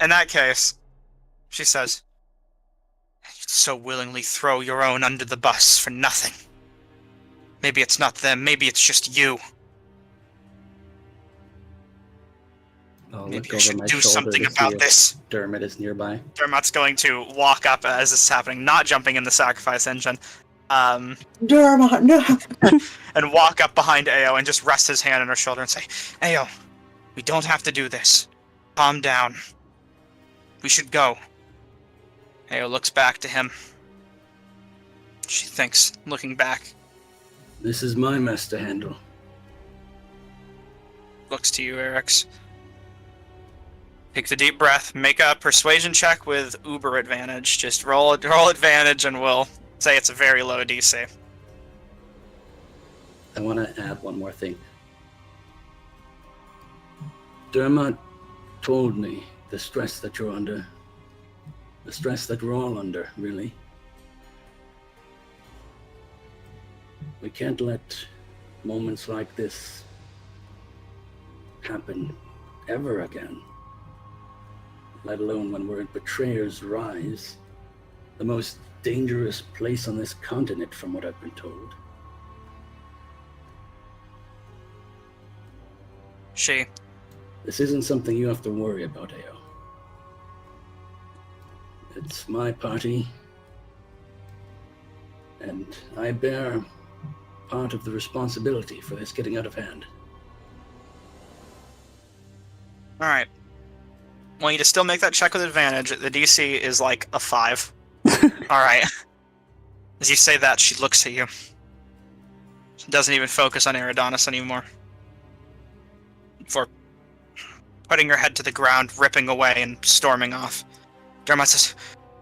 In that case, she says, "You'd so willingly throw your own under the bus for nothing. Maybe it's not them, maybe it's just you. I'll Maybe look you over should my do shoulder something to see about if this." Dermot is nearby. Dermot's going to walk up as this is happening, not jumping in the sacrifice engine, Dermot, no! and walk up behind Ao and just rest his hand on her shoulder and say, "Ao, we don't have to do this. Calm down. We should go." Ao looks back to him. She thinks, looking back, This is my mess to handle. looks to you, Eric's. Take the deep breath, make a persuasion check with uber advantage. Just roll advantage and we'll say it's a very low DC. I want to add one more thing. Dermot told me the stress that you're under. The stress that we're all under, really. We can't let moments like this happen ever again. Let alone when we're at Betrayer's Rise, the most dangerous place on this continent, from what I've been told. She This isn't something you have to worry about, Ao. It's my party, and I bear part of the responsibility for this getting out of hand. Alright. I want you to still make that check with advantage. The DC is like a 5. Alright. As you say that, she looks at you. She doesn't even focus on Aerodonus anymore. For putting her head to the ground, ripping away, and storming off. Dermot says,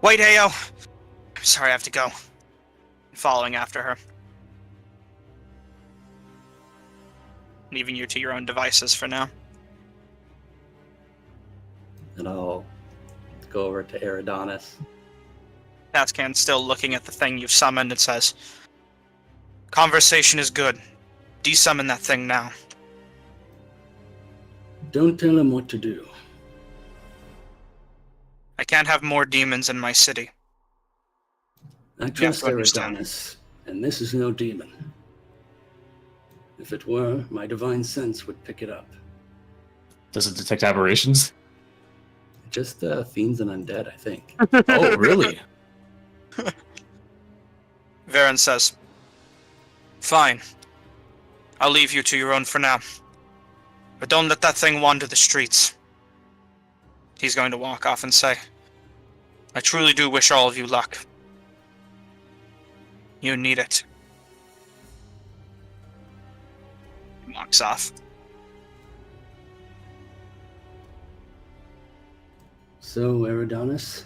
"Wait, Ao! I'm sorry, I have to go. following after her. Leaving you to your own devices for now. And I'll go over to Eridonis. Tatscan still looking at the thing you've summoned and says, "Conversation is good. Desummon that thing now." Don't tell him what to do. I can't have more demons in my city. I trust to understand. Eridonis, and this is no demon. If it were, my divine sense would pick it up. Does it detect aberrations? Just fiends and undead, I think. Oh, really? Varen says, "Fine. I'll leave you to your own for now. But don't let that thing wander the streets." He's going to walk off and say, "I truly do wish all of you luck. You need it." He walks off. So, Eridonis,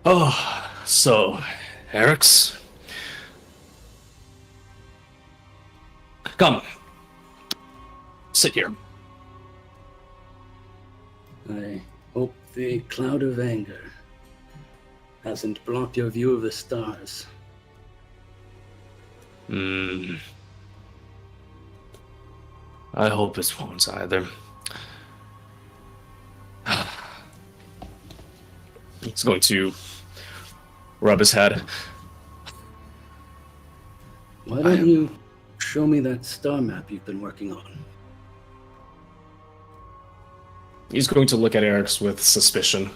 Oh, so, Eric's? Come. Sit here. I hope the cloud of anger hasn't blocked your view of the stars. I hope it won't either. He's going to rub his head. Why don't you show me that star map you've been working on? He's going to look at Eric's with suspicion.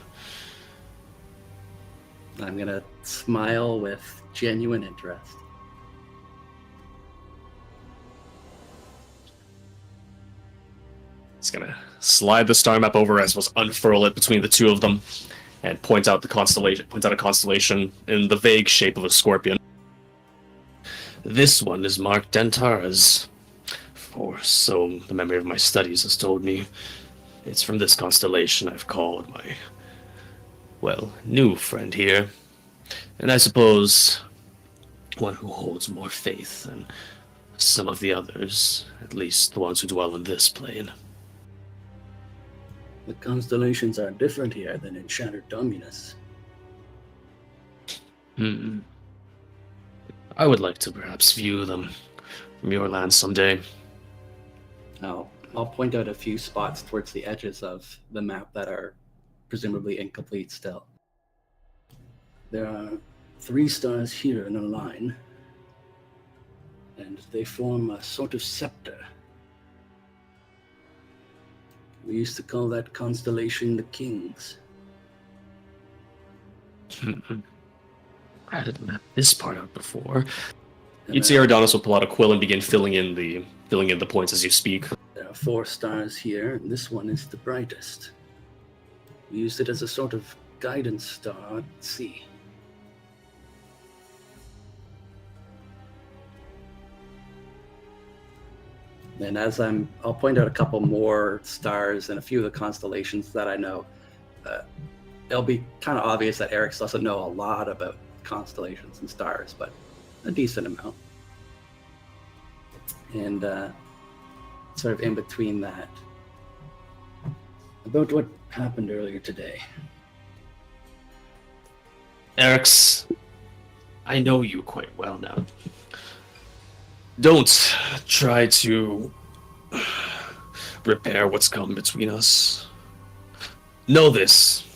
I'm going to smile with genuine interest. He's going to slide the star map over as was unfurl it between the two of them and point out a constellation in the vague shape of a scorpion. This one is marked Dentara's, for so the memory of my studies has told me. It's from this constellation I've called my, well, new friend here. And I suppose one who holds more faith than some of the others, at least the ones who dwell in this plane. The constellations are different here than in Shattered Dominus. I would like to perhaps view them from your land someday. I'll point out a few spots towards the edges of the map that are presumably incomplete still. There are 3 stars here in a line, and they form a sort of scepter. We used to call that constellation the Kings. I didn't map this part out before. And You'd see Eridonis will pull out a quill and begin filling in the points as you speak. there are 4 stars here, and this one is the brightest. We used it as a sort of guidance star at sea. And as I'll point out a couple more stars and a few of the constellations that I know. It'll be kind of obvious that Eric's doesn't know a lot about constellations and stars, but a decent amount. And sort of in between that, About what happened earlier today. Eric's, I know you quite well now. Don't try to repair what's come between us. Know this.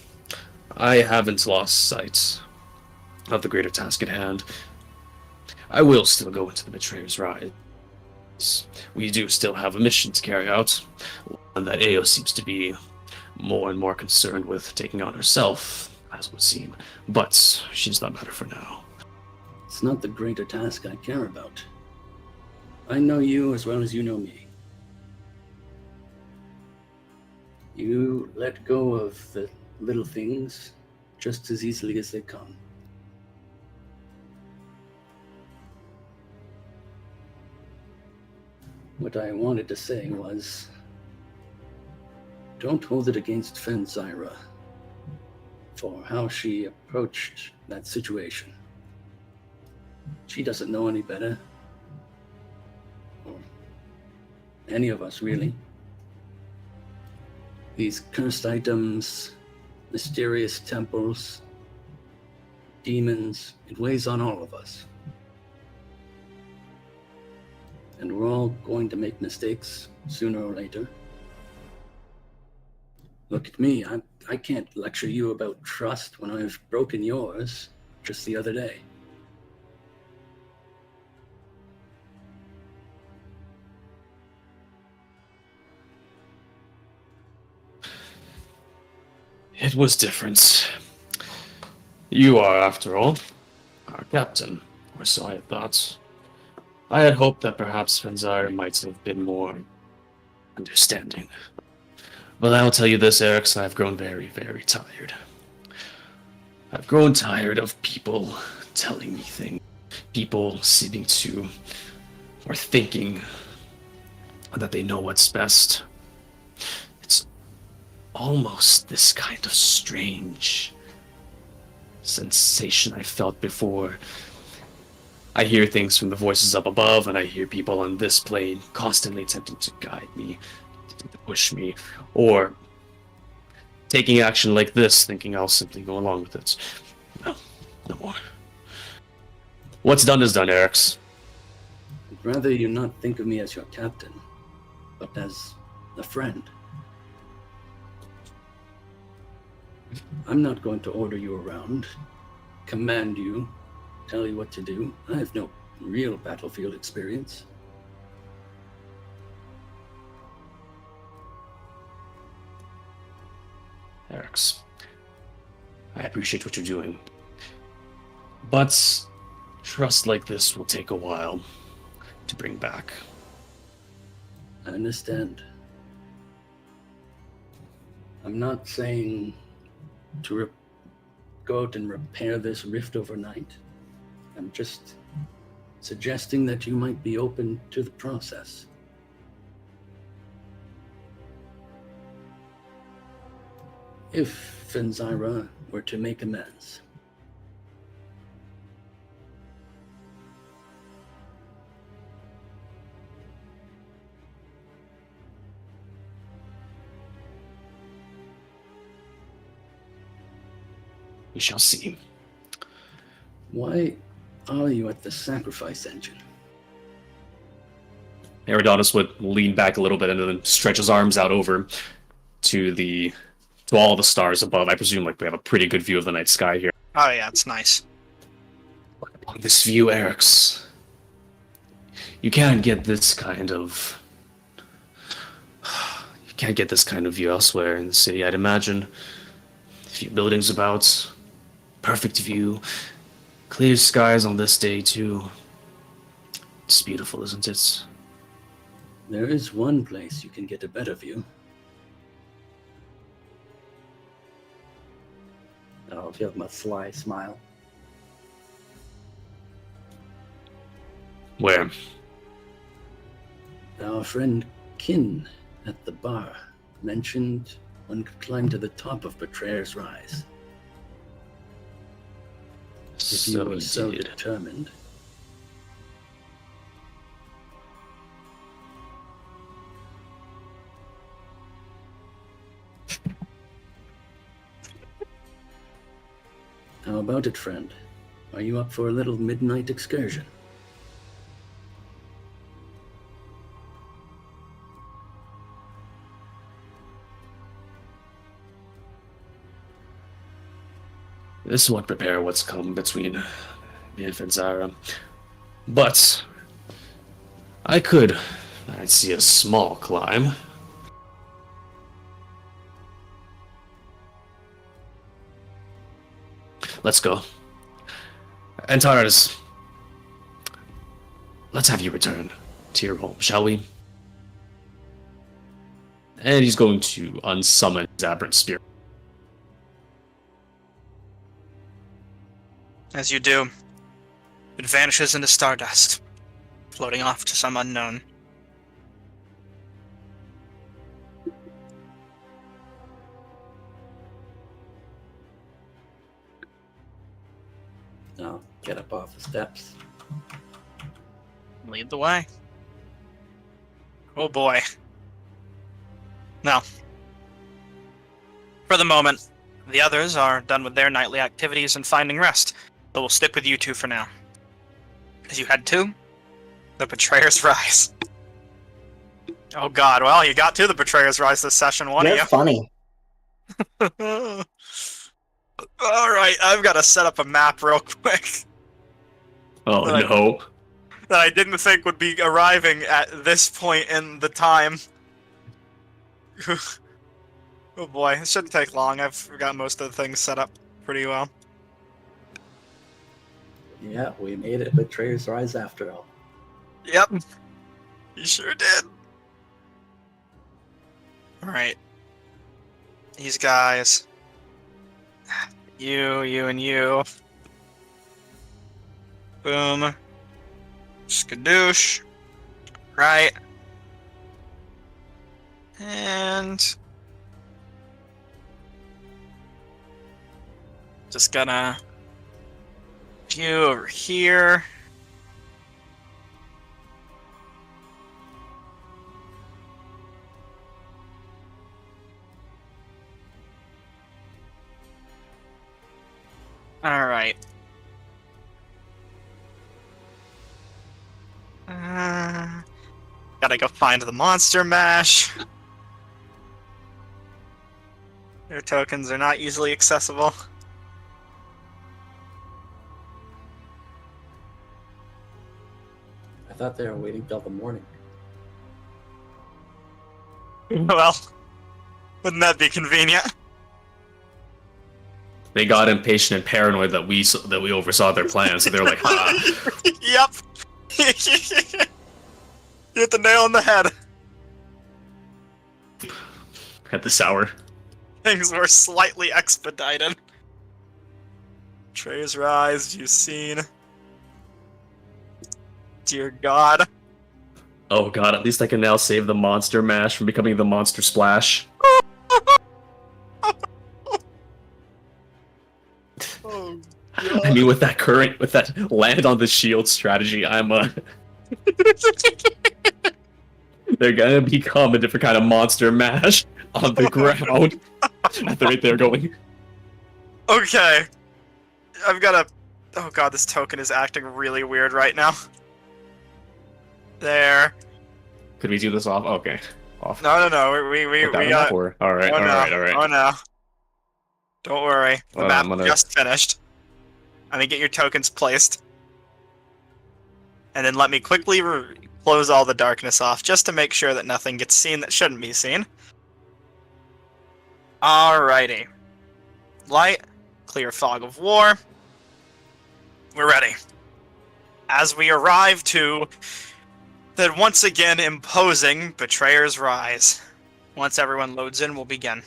I haven't lost sight of the greater task at hand. I will still go into the Betrayer's Rise. We do still have a mission to carry out, one that Ao seems to be more and more concerned with taking on herself, as it would seem. But she does not matter for now. It's not the greater task I care about. I know you as well as you know me. You let go of the little things just as easily as they come. What I wanted to say was, don't hold it against Fenzyra for how she approached that situation. She doesn't know any better. Or any of us, really. These cursed items, mysterious temples, demons, it weighs on all of us. And we're all going to make mistakes sooner or later. Look at me, I can't lecture you about trust when I've broken yours just the other day. It was different. You are, after all, our captain, or so I had thought. I had hoped that perhaps Fenzire might have been more understanding. But I will tell you this, Eric, I've grown very, very tired. I've grown tired of people telling me things. People seeming to, or thinking that they know what's best. It's almost this kind of strange sensation I felt before. I hear things from the voices up above, and I hear people on this plane constantly attempting to guide me, attempting to push me, or taking action like this, thinking I'll simply go along with it. No, no more. What's done is done, Eric's. I'd rather you not think of me as your captain, but as a friend. I'm not going to order you around, command you, tell you what to do. I have no real battlefield experience. Eric's. I appreciate what you're doing. But trust like this will take a while to bring back. I understand. I'm not saying to go out and repair this rift overnight. I'm just suggesting that you might be open to the process. If Fenzira were to make amends. We shall see. Why are you at the sacrifice engine? Herodotus would lean back a little bit and then stretch his arms out over to all the stars above. I presume like we have a pretty good view of the night sky here. Oh yeah, it's nice. On this view, Eric's, you can't get this kind of view elsewhere in the city. I'd imagine a few buildings about, perfect view, clear skies on this day too. It's beautiful, isn't it? There is one place you can get a better view. I'll give him a sly smile. Where? Our friend Kin at the bar mentioned one could climb to the top of Betrayer's Rise. If you were so determined. How about it, friend? Are you up for a little midnight excursion? This won't prepare what's come between me and Fenzara. But I'd see a small climb. Let's go. Antares, let's have you return to your home, shall we? And he's going to unsummon his aberrant spirit. As you do, it vanishes into stardust, floating off to some unknown. get up off the steps. Lead the way. Oh boy. Now, for the moment, the others are done with their nightly activities and finding rest, but we'll stick with you two for now. As you head to the Betrayer's Rise. Oh god, well, you got to the Betrayer's Rise this session, one You're of funny. you. Alright, I've got to set up a map real quick Oh Like- no. that I didn't think would be arriving at this point in the time. Oh boy, it shouldn't take long. I've got most of the things set up pretty well. Yeah, we made it Betrayer's Rise after all. Yep. You sure did. Alright. These guys. You, and you. Boom. Skadoosh. Right. And... just gonna... you over here. Alright. Gotta go find the monster mash. Their tokens are not easily accessible. I thought they were waiting till the morning. Well, wouldn't that be convenient? They got impatient and paranoid that we oversaw their plans, so they're like, "Ha!" Yep. You hit the nail on the head. At the sour. Things were slightly expedited. Trey's Rise, you've seen. Dear God. Oh god, at least I can now save the monster mash from becoming the monster splash. Oh, I mean, with that land on the shield strategy, they're gonna become a different kind of monster mash on the ground. At the rate they're going. Okay. I've got a... oh god, this token is acting really weird right now. There. Could we do this off? Okay. Off. No. We Put that on got... off, or- Alright, oh, no. alright. Oh no. Don't worry. The Well, map I'm gonna- just finished. I'm gonna get your tokens placed. And then let me quickly close all the darkness off, just to make sure that nothing gets seen that shouldn't be seen. Alrighty. Light, clear fog of war. We're ready. As we arrive to the once again imposing Betrayer's Rise. Once everyone loads in, we'll begin.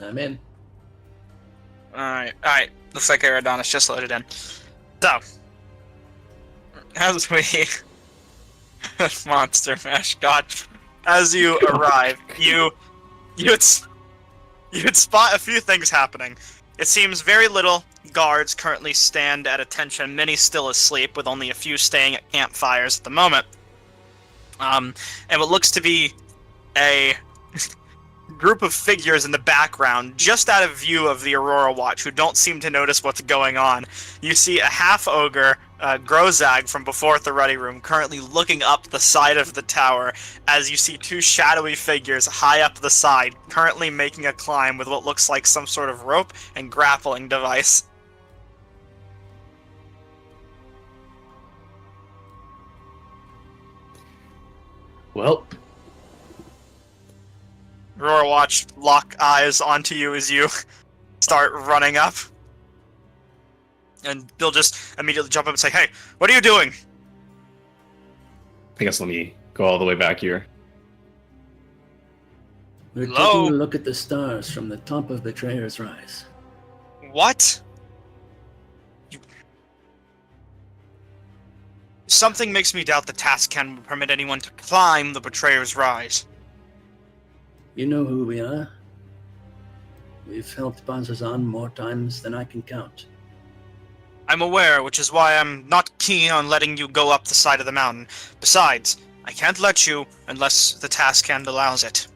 I'm in. Alright. Looks like Aerodonus just loaded in. So, as we... Monster Mash, God. As you arrive, you'd spot a few things happening. It seems very little guards currently stand at attention, many still asleep, with only a few staying at campfires at the moment. And what looks to be a group of figures in the background, just out of view of the Aurora Watch, who don't seem to notice what's going on. You see a half-ogre, Grozag from before at the Ready Room, currently looking up the side of the tower, as you see two shadowy figures high up the side, currently making a climb with what looks like some sort of rope and grappling device. Well, Aurora Watch lock eyes onto you as you start running up. And they'll just immediately jump up and say, "Hey, what are you doing?" I guess let me go all the way back here. We're Hello? taking a look at the stars from the top of Betrayer's Rise. What? Something makes me doubt the task can permit anyone to climb the Betrayer's Rise. You know who we are? We've helped Bazazan more times than I can count. I'm aware, which is why I'm not keen on letting you go up the side of the mountain. Besides, I can't let you unless the task hand allows it.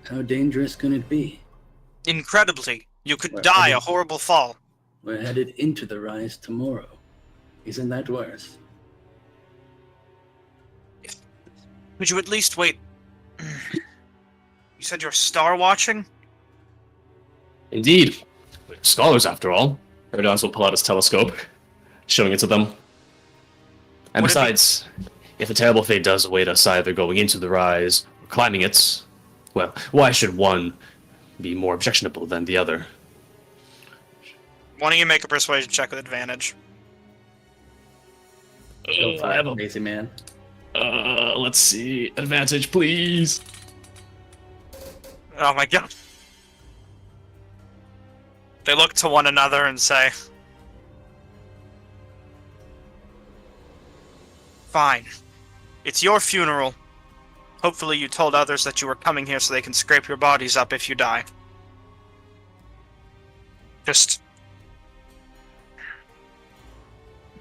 How dangerous can it be? Incredibly, you could Well, die a horrible fall. We're headed into the Rise tomorrow. Isn't that worse? Could you at least wait? You said you're star watching? Indeed. We're scholars, after all. Erdogan will pull out his telescope, showing it to them. And Would it be- besides, if a terrible fate does await us either going into the Rise or climbing it, well, why should one be more objectionable than the other? Why don't you make a persuasion check with advantage? Go for I have it, crazy man. let's see. Advantage, please. Oh my god. They look to one another and say, "Fine. It's your funeral. Hopefully you told others that you were coming here so they can scrape your bodies up if you die. Just...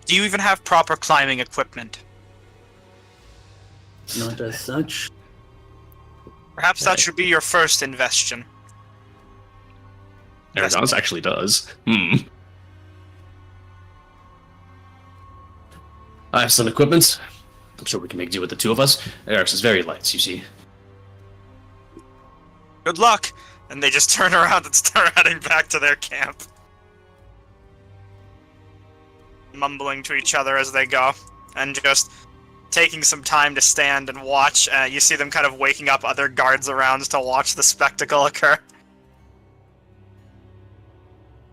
Do you even have proper climbing equipment? Not as such. Perhaps that should be your first investion." Erdogan actually does. I have some equipment. I'm sure we can make do with the two of us. Eric's is very light, you see. Good luck! And they just turn around and start heading back to their camp. Mumbling to each other as they go. And just taking some time to stand and watch. You see them kind of waking up other guards around to watch the spectacle occur.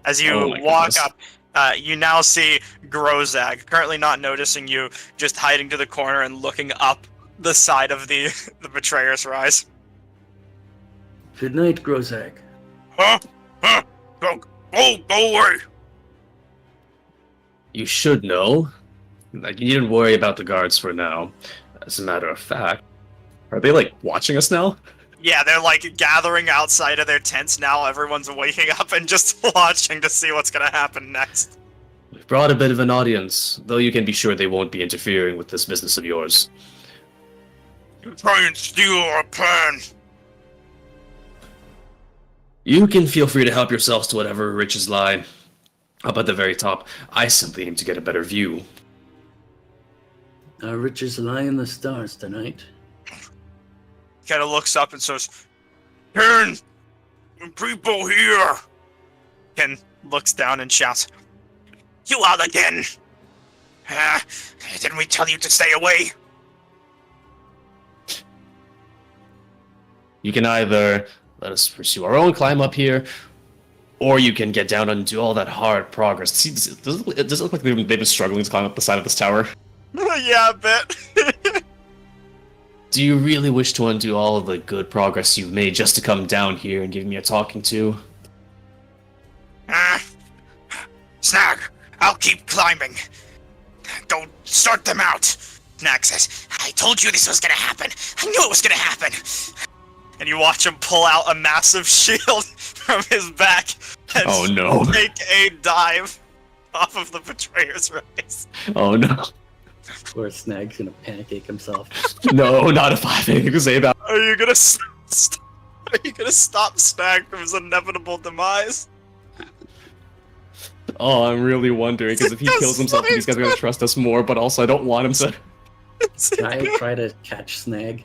As you Oh my walk goodness. up, you now see Grozag, currently not noticing you, just hiding to the corner and looking up the side of the Betrayer's Rise. Good night, Grozak. Huh? Huh? Go away! You should know. Like, you needn't worry about the guards for now. As a matter of fact, are they, like, watching us now? Yeah, they're like gathering outside of their tents now. Everyone's waking up and just watching to see what's gonna happen next. We've brought a bit of an audience, though you can be sure they won't be interfering with this business of yours. You try and steal our plan. You can feel free to help yourselves to whatever riches lie up at the very top. I simply aim to get a better view. Our riches lie in the stars tonight. Kind of looks up and says, "Ken, people here." Ken looks down and shouts, "You all again? Didn't we tell you to stay away?" You can either let us pursue our own climb up here, or you can get down and do all that hard progress. See, does it look like they've been struggling to climb up the side of this tower? Yeah, a bit. Do you really wish to undo all of the good progress you've made just to come down here and give me a talking to? Snag, I'll keep climbing. Go sort them out. Snag says, "I told you this was gonna happen. I knew it was gonna happen." And you watch him pull out a massive shield from his back and Oh no. take a dive off of the Betrayer's Rise. Oh no. Poor Snag's gonna pancake himself. No, not if I have anything to say about it. Are you gonna are you gonna stop Snag from his inevitable demise? Oh, I'm really wondering, because if he kills himself, these guys are going to trust us more, but also I don't want him to... Can I try to catch Snag?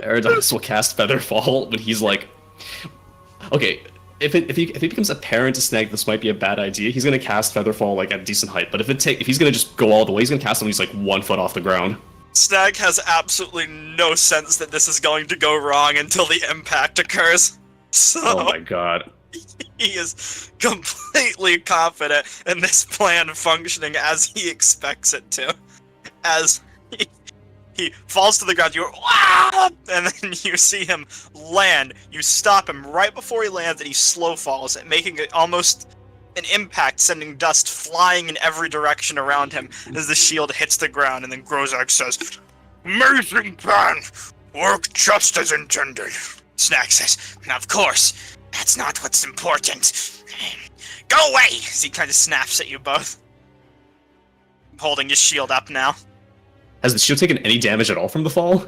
Eridus will cast Featherfall, but he's like... Okay, if he becomes apparent to Snag this might be a bad idea, he's going to cast Featherfall like at decent height, but if he's going to just go all the way, he's going to cast him when he's like 1 foot off the ground. Snag has absolutely no sense that this is going to go wrong until the impact occurs. So... Oh my god. He is completely confident in this plan functioning as he expects it to. As he falls to the ground, you're "Wah!" And then you see him land. You stop him right before he lands and he slow falls, making it almost an impact sending dust flying in every direction around him as the shield hits the ground, and then Grozak says, "Amazing plan! Worked just as intended." Snag says, "Of course, that's not what's important. Go away!" As he kind of snaps at you both. Holding his shield up now. Has the shield taken any damage at all from the fall?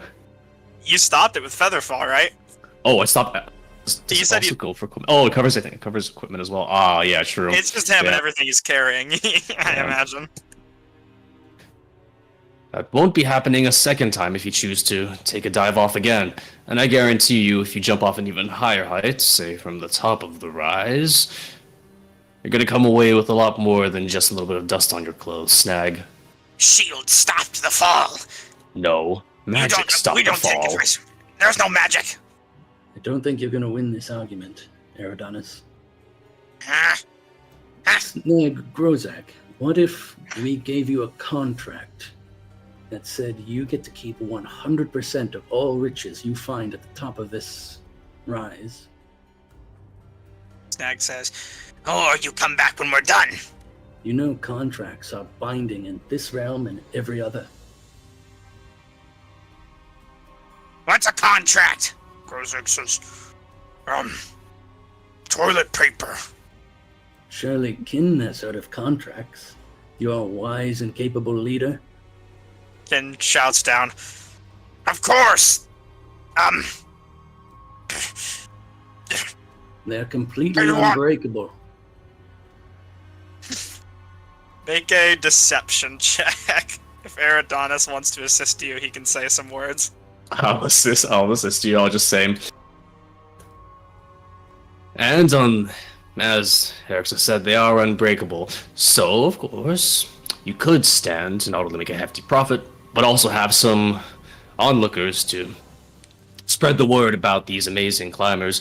You stopped it with Featherfall, right? Oh, I stopped. Does You it said also you- go for equipment? Oh, it covers, I think. It covers equipment as well. Ah, yeah, true. It's just him and Yeah. everything he's carrying, I imagine. That won't be happening a second time if you choose to take a dive off again. And I guarantee you, if you jump off an even higher height, say from the top of the rise, you're gonna come away with a lot more than just a little bit of dust on your clothes, Snag. Shield stopped the fall. No. Magic stopped we the don't take fall. the risk. There's no magic. I don't think you're going to win this argument, Eridanis. Huh? Snag Grozak, what if we gave you a contract that said you get to keep 100% of all riches you find at the top of this rise? Snag says, "Or you come back when we're done." You know contracts are binding in this realm and every other. What's a contract? Grozak says, toilet paper. Surely Kin has heard of contracts. You're a wise and capable leader. Ken shouts down, "Of course! They're completely I don't want- unbreakable. Make a deception check. If Eridanis wants to assist you, he can say some words. I'll assist you, I'll just say. And as Erixa said, they are unbreakable. So, of course, you could stand to not only make a hefty profit, but also have some onlookers to spread the word about these amazing climbers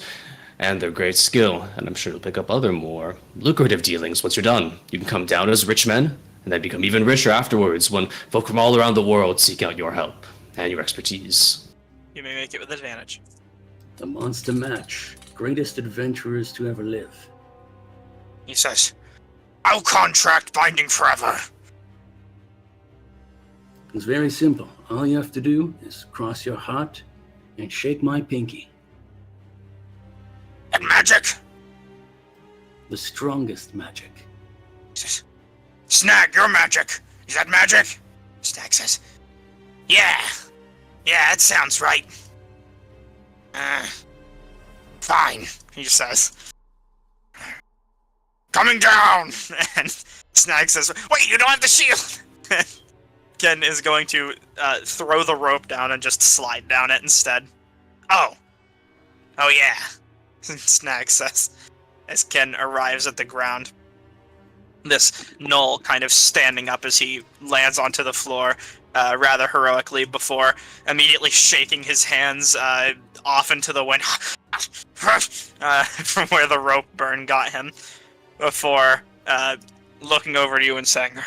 and their great skill. And I'm sure you'll pick up other more lucrative dealings once you're done. You can come down as rich men, and then become even richer afterwards when folk from all around the world seek out your help and your expertise. You may make it with advantage. A monster match. Greatest adventurers to ever live. He says, "I'll contract binding forever." It's very simple. All you have to do is cross your heart and shake my pinky. And magic? The strongest magic. He says, "Snag, your magic. Is that magic?" Snag says, Yeah, that sounds right. Fine, he says. "Coming down!" And Snag says, "Wait, you don't have the shield!" Ken is going to throw the rope down and just slide down it instead. Oh yeah, Snag says, as Ken arrives at the ground. This Null kind of standing up as he lands onto the floor rather heroically before immediately shaking his hands off into the wind from where the rope burn got him before looking over to you and saying,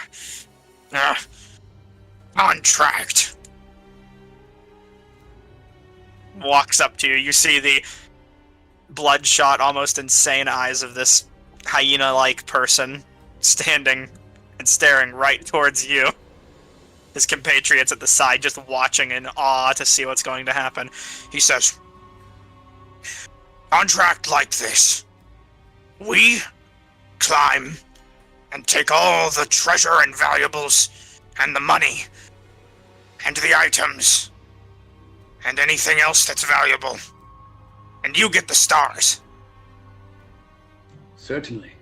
"Contract." Walks up to you. You see the bloodshot, almost insane eyes of this hyena-like person standing and staring right towards you. His compatriots at the side just watching in awe to see what's going to happen. He says, "Contract like this. We climb and take all the treasure and valuables and the money and the items and anything else that's valuable. And you get the stars. Certainly.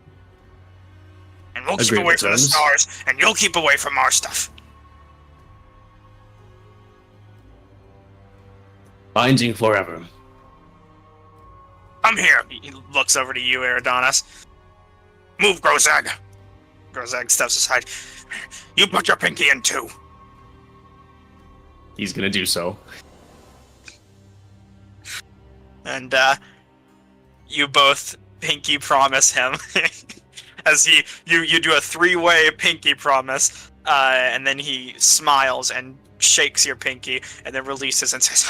And we'll keep Agreed away with from the terms. stars, and you'll keep away from our stuff." Binding forever. "Come here." He looks over to you, Eridanis. "Move, Grozag." Grozag steps aside. "You put your pinky in too." He's gonna do so. And you both pinky promise him as you do a three-way pinky promise, and then he smiles and shakes your pinky and then releases and says,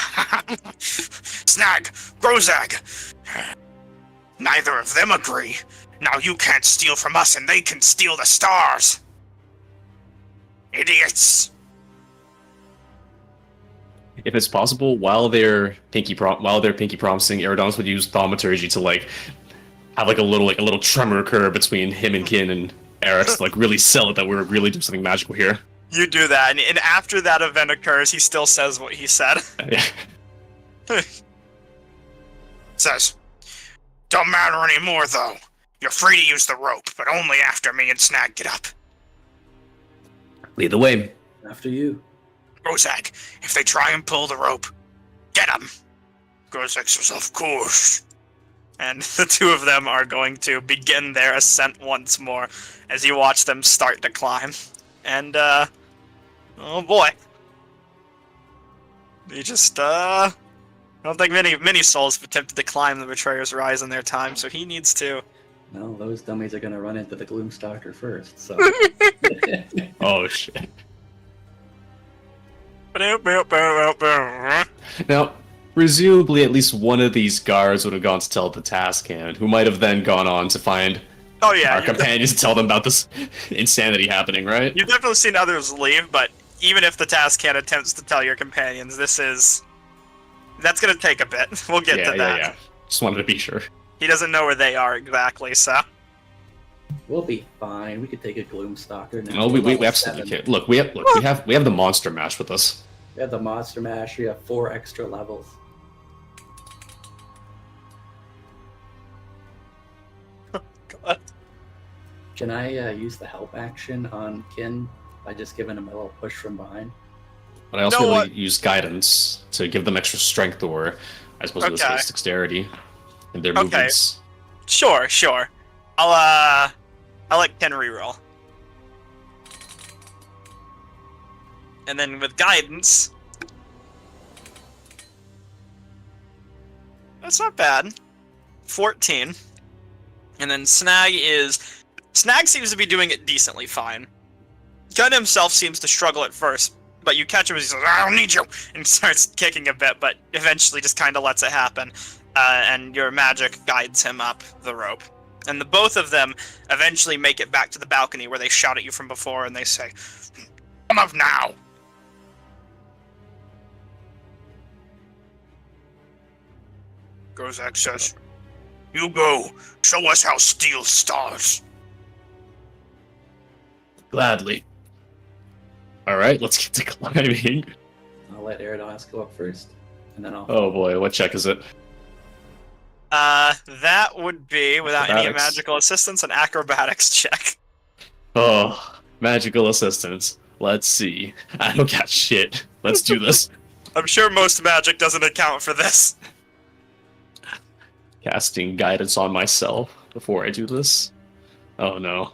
"Snag, Grozag, neither of them agree, Now you can't steal from us and they can steal the stars! Idiots! If it's possible, while they're pinky promising, Eridanos would use thaumaturgy to like have like a little tremor occur between him and Kin and Eric's to like really sell it that we're really doing something magical here. You do that, and after that event occurs, he still says what he said. Says, don't matter anymore, though. You're free to use the rope, but only after me and Snag get up. Lead the way. After you. Grozak, if they try and pull the rope, get them. Grozak says, of course. And the two of them are going to begin their ascent once more as you watch them start to climb. And, oh boy. They just, I don't think many souls have attempted to climb the Betrayer's Rise in their time, so he needs to. No, those dummies are going to run into the Gloomstalker first, so... Oh, shit. Now, presumably at least one of these guards would have gone to tell the task hand, who might have then gone on to find our companions and tell them about this insanity happening, right? You've definitely seen others leave, but even if the task hand attempts to tell your companions, that's gonna take a bit. We'll get to that. Yeah. Just wanted to be sure. He doesn't know where they are exactly, so... We'll be fine. We could take a Gloomstalker now. No, we absolutely can't. Look, we have the Monster Mash with us. We have the Monster Mash. We have 4 extra levels. God. Can I use the help action on Kin by just giving him a little push from behind? But I also use guidance to give them extra strength, or I suppose in this case dexterity in their movements. Sure. I'll let Ken reroll. And then with guidance, that's not bad. 14. And then Snag seems to be doing it decently fine. Ken himself seems to struggle at first, but you catch him as he says, I don't need you, and starts kicking a bit, but eventually just kind of lets it happen. And your magic guides him up the rope. And the both of them eventually make it back to the balcony where they shout at you from before and they say, come up now! Grozak says, you go, show us how steel stars. Gladly. Alright, let's get to climbing. I'll let Eridanos go up first, and then I'll... Oh boy, what check is it? That would be, without any Acrobatics. magical assistance, an acrobatics check. Oh, magical assistance. Let's see. I don't got shit. Let's do this. I'm sure most magic doesn't account for this. Casting guidance on myself before I do this. Oh no.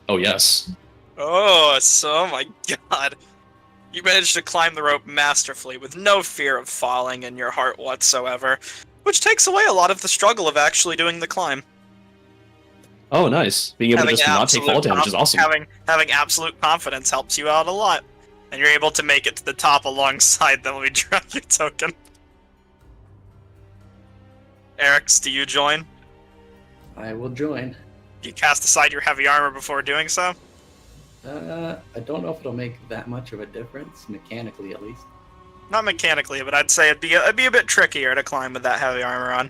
Oh yes. Oh my god. You managed to climb the rope masterfully with no fear of falling in your heart whatsoever, which takes away a lot of the struggle of actually doing the climb. Oh nice. Being able to just not take fall damage is awesome. Having absolute confidence helps you out a lot. And you're able to make it to the top alongside them. Let me drop your token. Eric's, do you join? I will join. Do you cast aside your heavy armor before doing so? I don't know if it'll make that much of a difference, mechanically at least. Not mechanically, but I'd say it'd be a bit trickier to climb with that heavy armor on.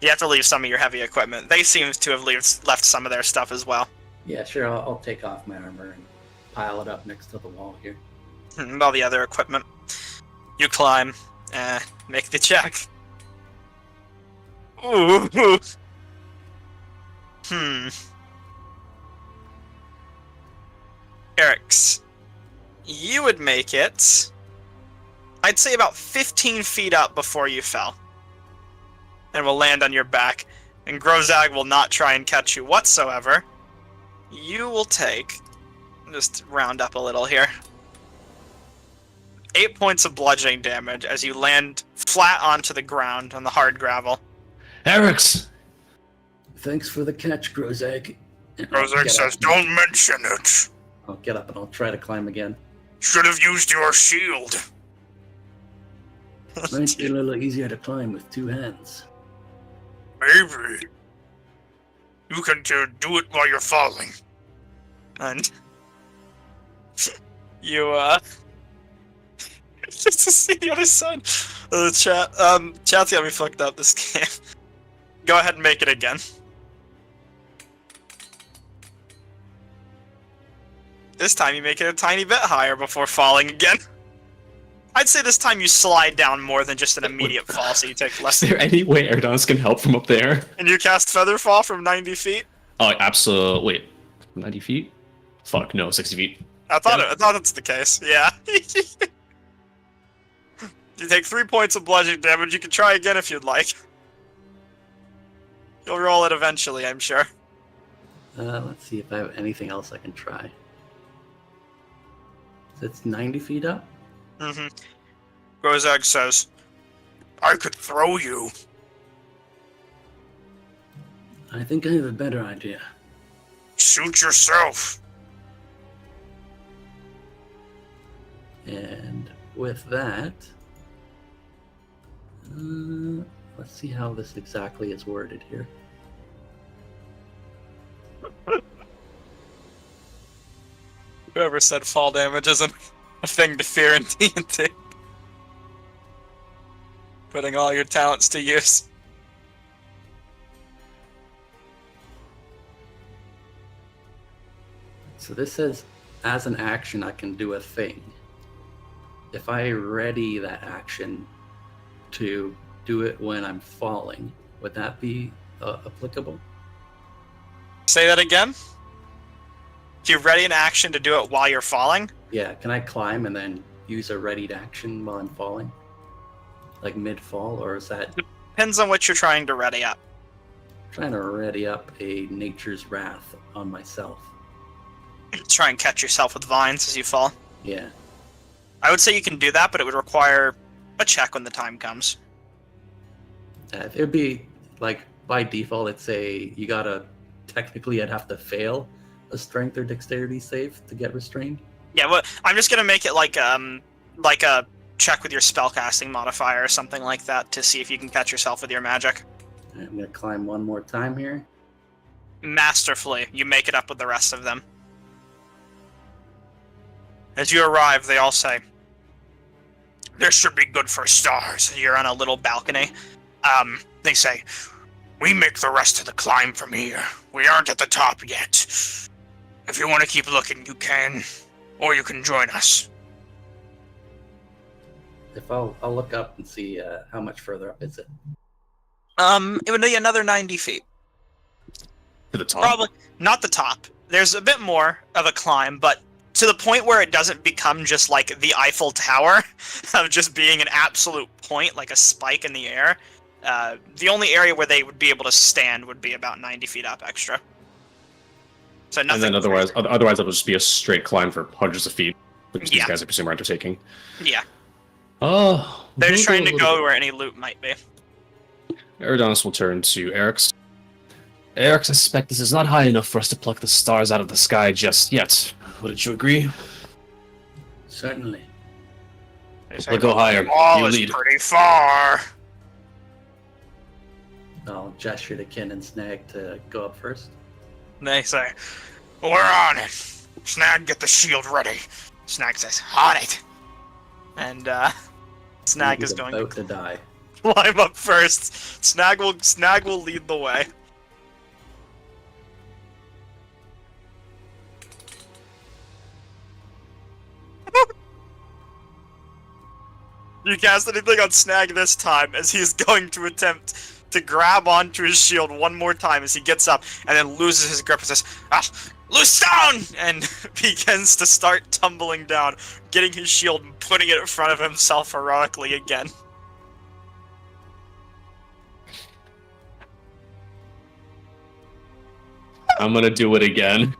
You have to leave some of your heavy equipment. They seem to have left some of their stuff as well. Yeah, sure, I'll take off my armor and pile it up next to the wall here. And all the other equipment. You climb. Make the check. Ooh. Eric's. You would make it, I'd say about 15 feet up before you fell. And will land on your back. And Grozag will not try and catch you whatsoever. You will take, just round up a little here, 8 points of bludgeoning damage as you land flat onto the ground on the hard gravel. Eric's! Thanks for the catch, Grozak. Grozak says, don't mention it. I'll get up and I'll try to climb again. Should have used your shield. Might be a little easier to climb with 2 hands. Maybe. You can do it while you're falling. And you, just to see the other side of the chat. Chat's got me fucked up this game. Go ahead and make it again. This time you make it a tiny bit higher before falling again. I'd say this time you slide down more than just an immediate fall, so you take less. Is there any way Erdonis can help from up there? And you cast Featherfall from 90 feet? Oh, absolutely. Wait, 90 feet? Fuck, no, 60 feet. I thought that's the case, yeah. You take 3 points of bludgeoning damage, you can try again if you'd like. You'll roll it eventually, I'm sure. Let's see if I have anything else I can try. It's 90 feet up? Mm-hmm. Gozag says, I could throw you. I think I have a better idea. Shoot yourself. And with that, let's see how this exactly is worded here. Whoever said fall damage isn't a thing to fear in D&D. Putting all your talents to use. So this says, as an action, I can do a thing. If I ready that action to do it when I'm falling, would that be applicable? Say that again? Do you ready an action to do it while you're falling? Yeah, can I climb and then use a readied action while I'm falling? Like mid-fall, or is that... Depends on what you're trying to ready up. Trying to ready up a nature's wrath on myself. Try and catch yourself with vines as you fall. Yeah. I would say you can do that, but it would require a check when the time comes. It would be, like, by default, it'd say you gotta... Technically, I'd have to fail a strength or dexterity save to get restrained. Yeah, well, I'm just gonna make it like a check with your spellcasting modifier or something like that to see if you can catch yourself with your magic. I'm gonna climb one more time here. Masterfully, you make it up with the rest of them. As you arrive, they all say, "This should be good for stars." You're on a little balcony. They say, "We make the rest of the climb from here. We aren't at the top yet. If you want to keep looking, you can, or you can join us." If I'll look up and see how much further up is it. It would be another 90 feet. To the top? Probably not the top. There's a bit more of a climb, but to the point where it doesn't become just like the Eiffel Tower of just being an absolute point, like a spike in the air. The only area where they would be able to stand would be about 90 feet up extra. So nothing. And then otherwise it would just be a straight climb for hundreds of feet, which these Yeah. guys I presume are undertaking. Yeah, Oh, they're just we'll trying to a little go where any loot might be. bit. Eridanos will turn to Eric's. Eric, I suspect this is not high enough for us to pluck the stars out of the sky just yet. Wouldn't you agree? Certainly. We'll go higher. Wall You is lead. pretty far. I'll gesture to Kin and Snag to go up first. They say, "We're on it. Snag, get the shield ready." Snag says, "On it." And Snag He's is going about to to die. climb up first. Snag will lead the way. You cast anything on Snag this time as he's going to attempt to grab onto his shield one more time as he gets up and then loses his grip and says, "Loose down!" and begins to start tumbling down, getting his shield and putting it in front of himself heroically again. I'm gonna do it again.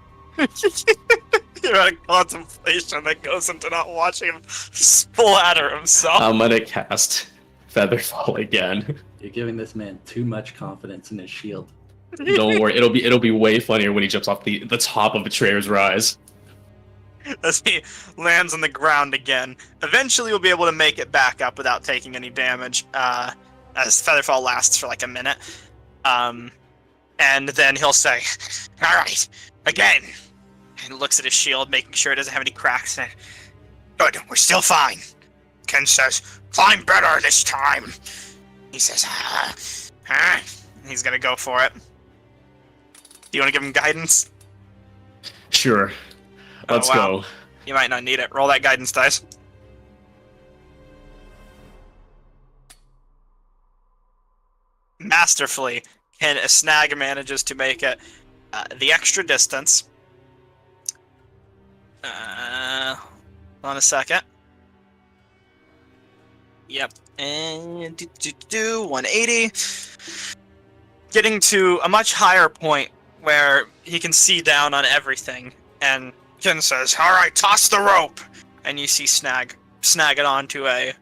You're at a contemplation that goes into not watching him splatter himself. I'm gonna cast Featherfall again. You're giving this man too much confidence in his shield. Don't worry, it'll be way funnier when he jumps off the top of Betrayer's Rise. As he lands on the ground again. Eventually you'll be able to make it back up without taking any damage, as Featherfall lasts for like a minute. And then he'll say, "All right, again." And looks at his shield, making sure it doesn't have any cracks in it. "Good, we're still fine." Ken says, "Climb better this time." He says, He's gonna go for it. Do you want to give him guidance? Sure. Let's go. You might not need it. Roll that guidance dice. Masterfully, Snag manages to make it the extra distance. Hold on a second. Yep. And 180. Getting to a much higher point where he can see down on everything. And Ken says, "All right, toss the rope." And you see Snag it onto a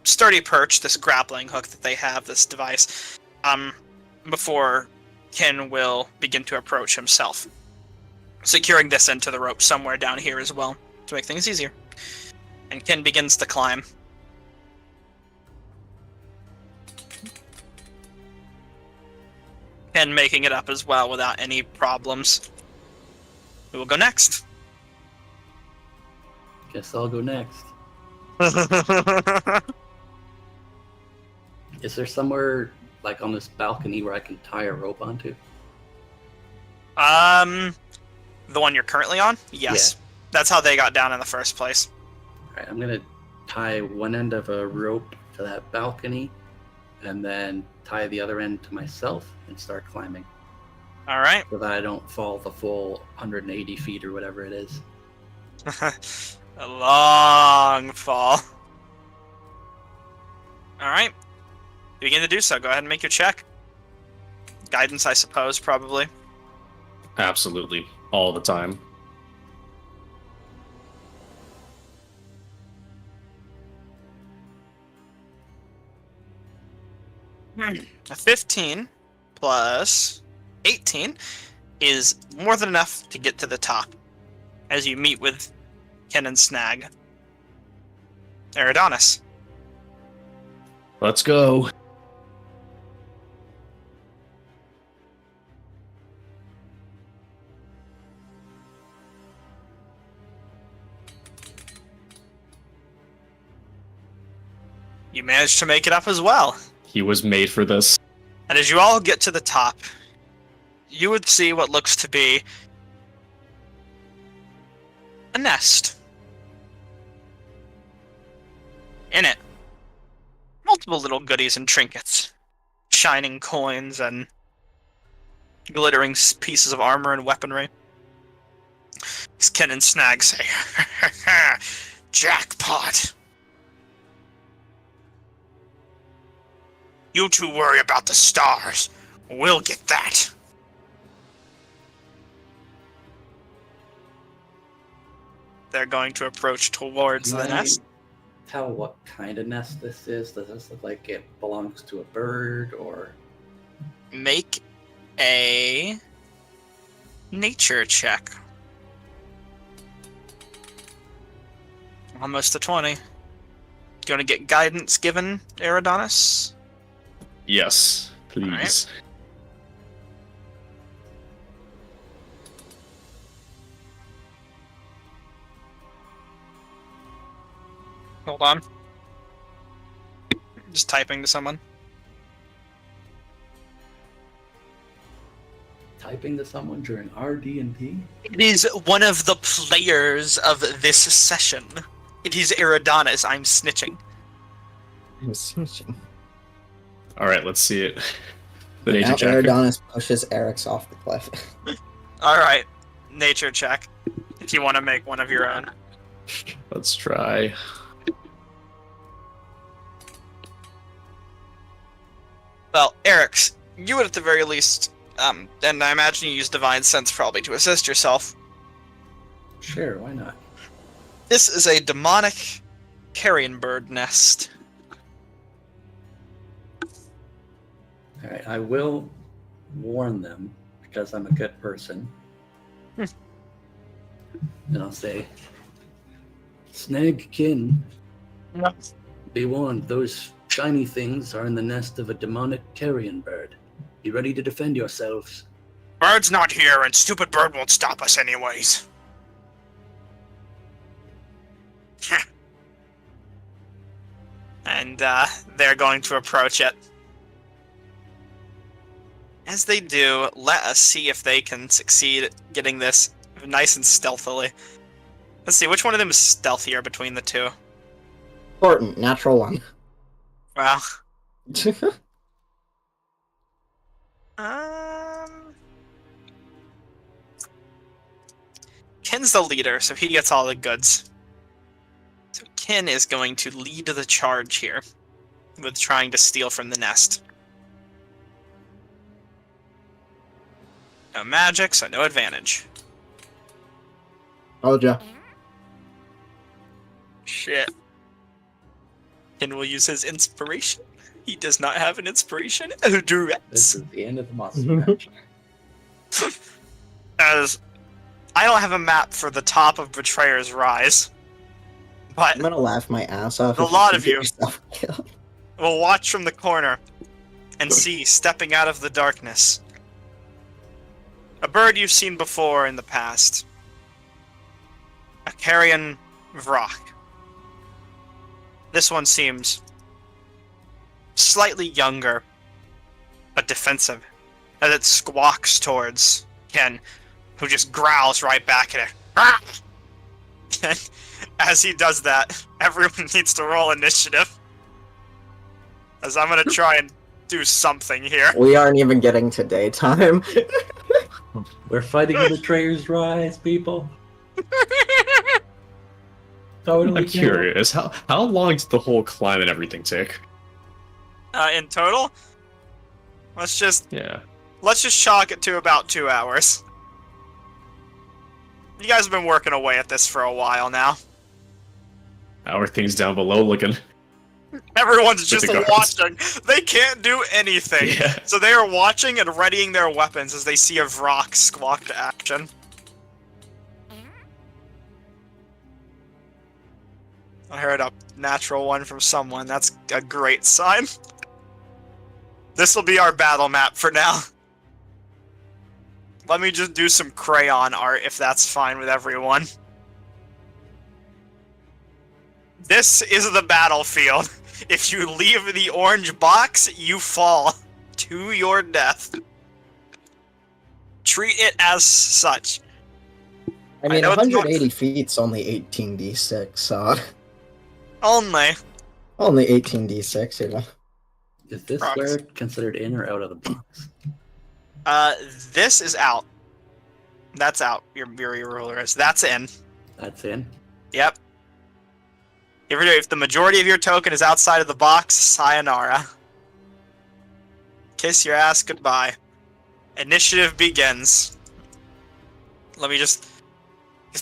sturdy perch, this grappling hook that they have, this device, before Ken will begin to approach himself. Securing this into the rope somewhere down here as well to make things easier. And Ken begins to climb. Ken making it up as well without any problems. Who will go next? Guess I'll go next. Is there somewhere like on this balcony where I can tie a rope onto? The one you're currently on? Yes. Yeah. That's how they got down in the first place. Alright, I'm gonna tie one end of a rope to that balcony and then tie the other end to myself and start climbing. Alright. So that I don't fall the full 180 feet or whatever it is. A long fall. Alright. Begin to do so. Go ahead and make your check. Guidance, I suppose, probably. Absolutely. All the time. A 15 plus 18 is more than enough to get to the top as you meet with Ken and Snag. Eridonis. Let's go. You managed to make it up as well. He was made for this. And as you all get to the top, you would see what looks to be a nest. In it, multiple little goodies and trinkets, shining coins and glittering pieces of armor and weaponry. As Ken and Snag say, "Jackpot! You two worry about the stars. We'll get that." They're going to approach towards the Can I nest. tell what kind of nest this is? Does this look like it belongs to a bird or... Make a nature check. Almost a 20. Going to get guidance given, Eridonis? Yes, please. Hold on. Just typing to someone. Typing to someone during RD&D? It is one of the players of this session. It is Eridonis. I'm snitching. I'm snitching. All right, let's see it. The nature Now check. Eridonis pushes Eric's off the cliff. Alright. Nature check. If you want to make one of your own. Let's try. Well, Eric's, you would at the very least, and I imagine you use Divine Sense probably to assist yourself. Sure, why not? This is a demonic carrion bird nest. Alright, I will warn them because I'm a good person. And I'll say, Snag Kin, be warned, those shiny things are in the nest of a demonic carrion bird. Be ready to defend yourselves. Bird's not here, and stupid Bird won't stop us anyways. And they're going to approach it. As they do, let us see if they can succeed at getting this nice and stealthily. Let's see, which one of them is stealthier between the two? Important, natural one. Well, Ken's the leader, so he gets all the goods. So Ken is going to lead the charge here with trying to steal from the nest. No magic, so no advantage. Told ya. Shit. Ken will use his inspiration. He does not have an inspiration. Oh, This Durex. is the end of the monster action. As I don't have a map for the top of Betrayer's Rise, but I'm gonna laugh my ass off. A if lot can of get you. yourself killed. we'll watch from the corner and see, stepping out of the darkness, a bird you've seen before in the past. A carrion Vrock. This one seems slightly younger, but defensive, as it squawks towards Ken, who just growls right back at it. Ah! And as he does that, everyone needs to roll initiative. As I'm gonna try and do something here. We aren't even getting to daytime. We're fighting the Betrayer's Rise, people. Totally I'm curious, how long did the whole climb and everything take? In total, let's just Yeah. chalk it to about 2 hours. You guys have been working away at this for a while now. How are things down below looking? Everyone's just the guards. watching. They can't do anything. Yeah. So they are watching and readying their weapons as they see a Vrock squawk to action. I heard a natural one from someone. That's a great sign. This will be our battle map for now. Let me just do some crayon art if that's fine with everyone. This is the battlefield. If you leave the orange box, you fall to your death. Treat it as such. I mean, know it's not- 180 feet's only 18d6, so Only. only 18d6, you know. Is this Rocks. square considered in or out of the box? This is out. That's out. Your ruler is. That's in. That's in. Yep. If the majority of your token is outside of the box, sayonara. Kiss your ass goodbye. Initiative begins. Let me just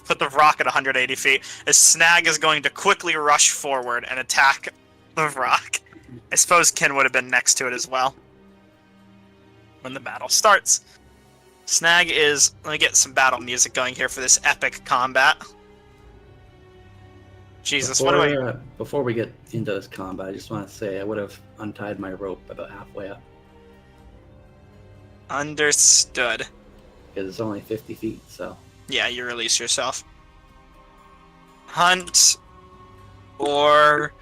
put the rock at 180 feet. As Snag is going to quickly rush forward and attack the rock. I suppose Ken would have been next to it as well when the battle starts. Snag is... Let me get some battle music going here for this epic combat. Jesus, what do I... Before we get into this combat, I just want to say I would have untied my rope about halfway up Understood. because it's only 50 feet. So Yeah, you release yourself. Hunt or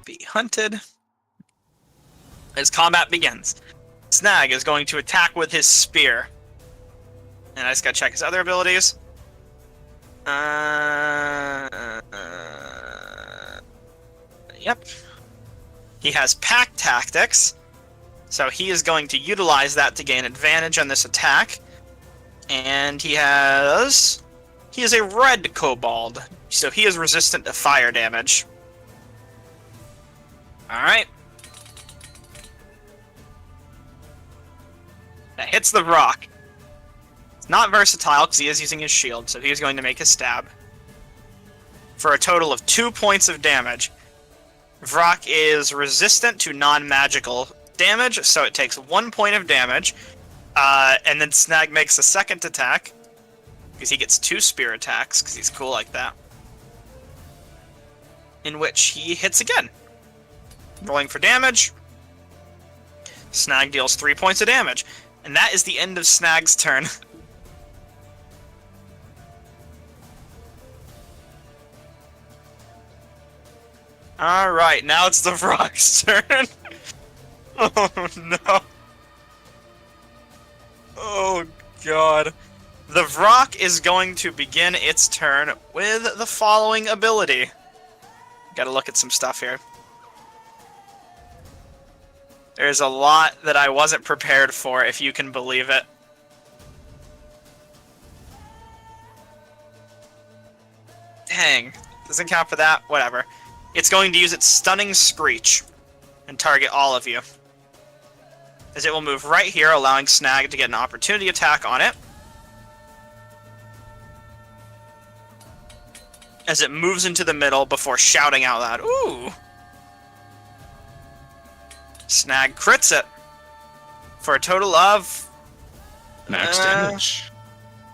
be hunted. As combat begins, Snag is going to attack with his spear. And I just gotta check his other abilities. Yep. He has pack tactics, so he is going to utilize that to gain advantage on this attack. And he is a red kobold, so he is resistant to fire damage. Alright. That hits the rock. It's not versatile because he is using his shield, so he is going to make a stab. For a total of 2 points of damage. Vrock is resistant to non-magical damage, so it takes 1 point of damage. And then Snag makes a second attack, because he gets 2 spear attacks, because he's cool like that. In which he hits again. Rolling for damage. Snag deals 3 points of damage. And that is the end of Snag's turn. Alright, now it's the Frog's turn. Oh no. Oh god. The Vrock is going to begin its turn with the following ability. Gotta look at some stuff here. There's a lot that I wasn't prepared for, if you can believe it. Dang. Doesn't count for that. Whatever. It's going to use its Stunning Screech and target all of you. As it will move right here, allowing Snag to get an opportunity attack on it. As it moves into the middle before shouting out loud, "Ooh!" Snag crits it for a total of Max damage.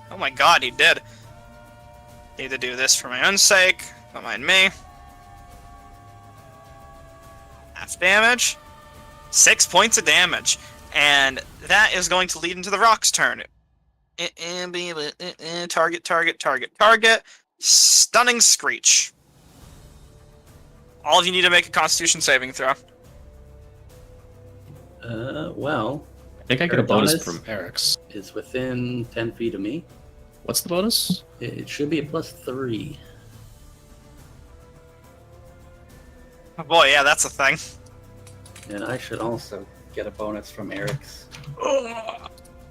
Oh my god, he did. Need to do this for my own sake. Don't mind me. Half damage. 6 points of damage. And that is going to lead into the Rock's turn. Target, target, target, target. Stunning Screech. All of you need to make a Constitution saving throw. Well, I think I get a bonus Adonis from Eric's. is within 10 feet of me. What's the bonus? It should be a +3. Oh boy, yeah, that's a thing. And I should also get a bonus from Eric's.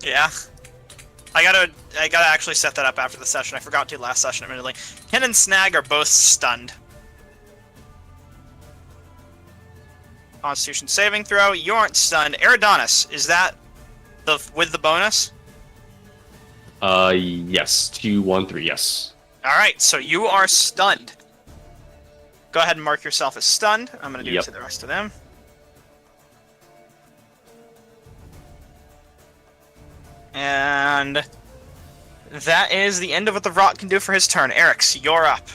Yeah. I gotta actually set that up after the session. I forgot to last session, admittedly. Ken and Snag are both stunned. Constitution saving throw. You aren't stunned. Eridonis, is that with the bonus? Yes. 2, 1, 3, yes. Alright, so you are stunned. Go ahead and mark yourself as stunned. I'm gonna do it to the rest of them. And that is the end of what the Vrock can do for his turn. Eric's, you're up.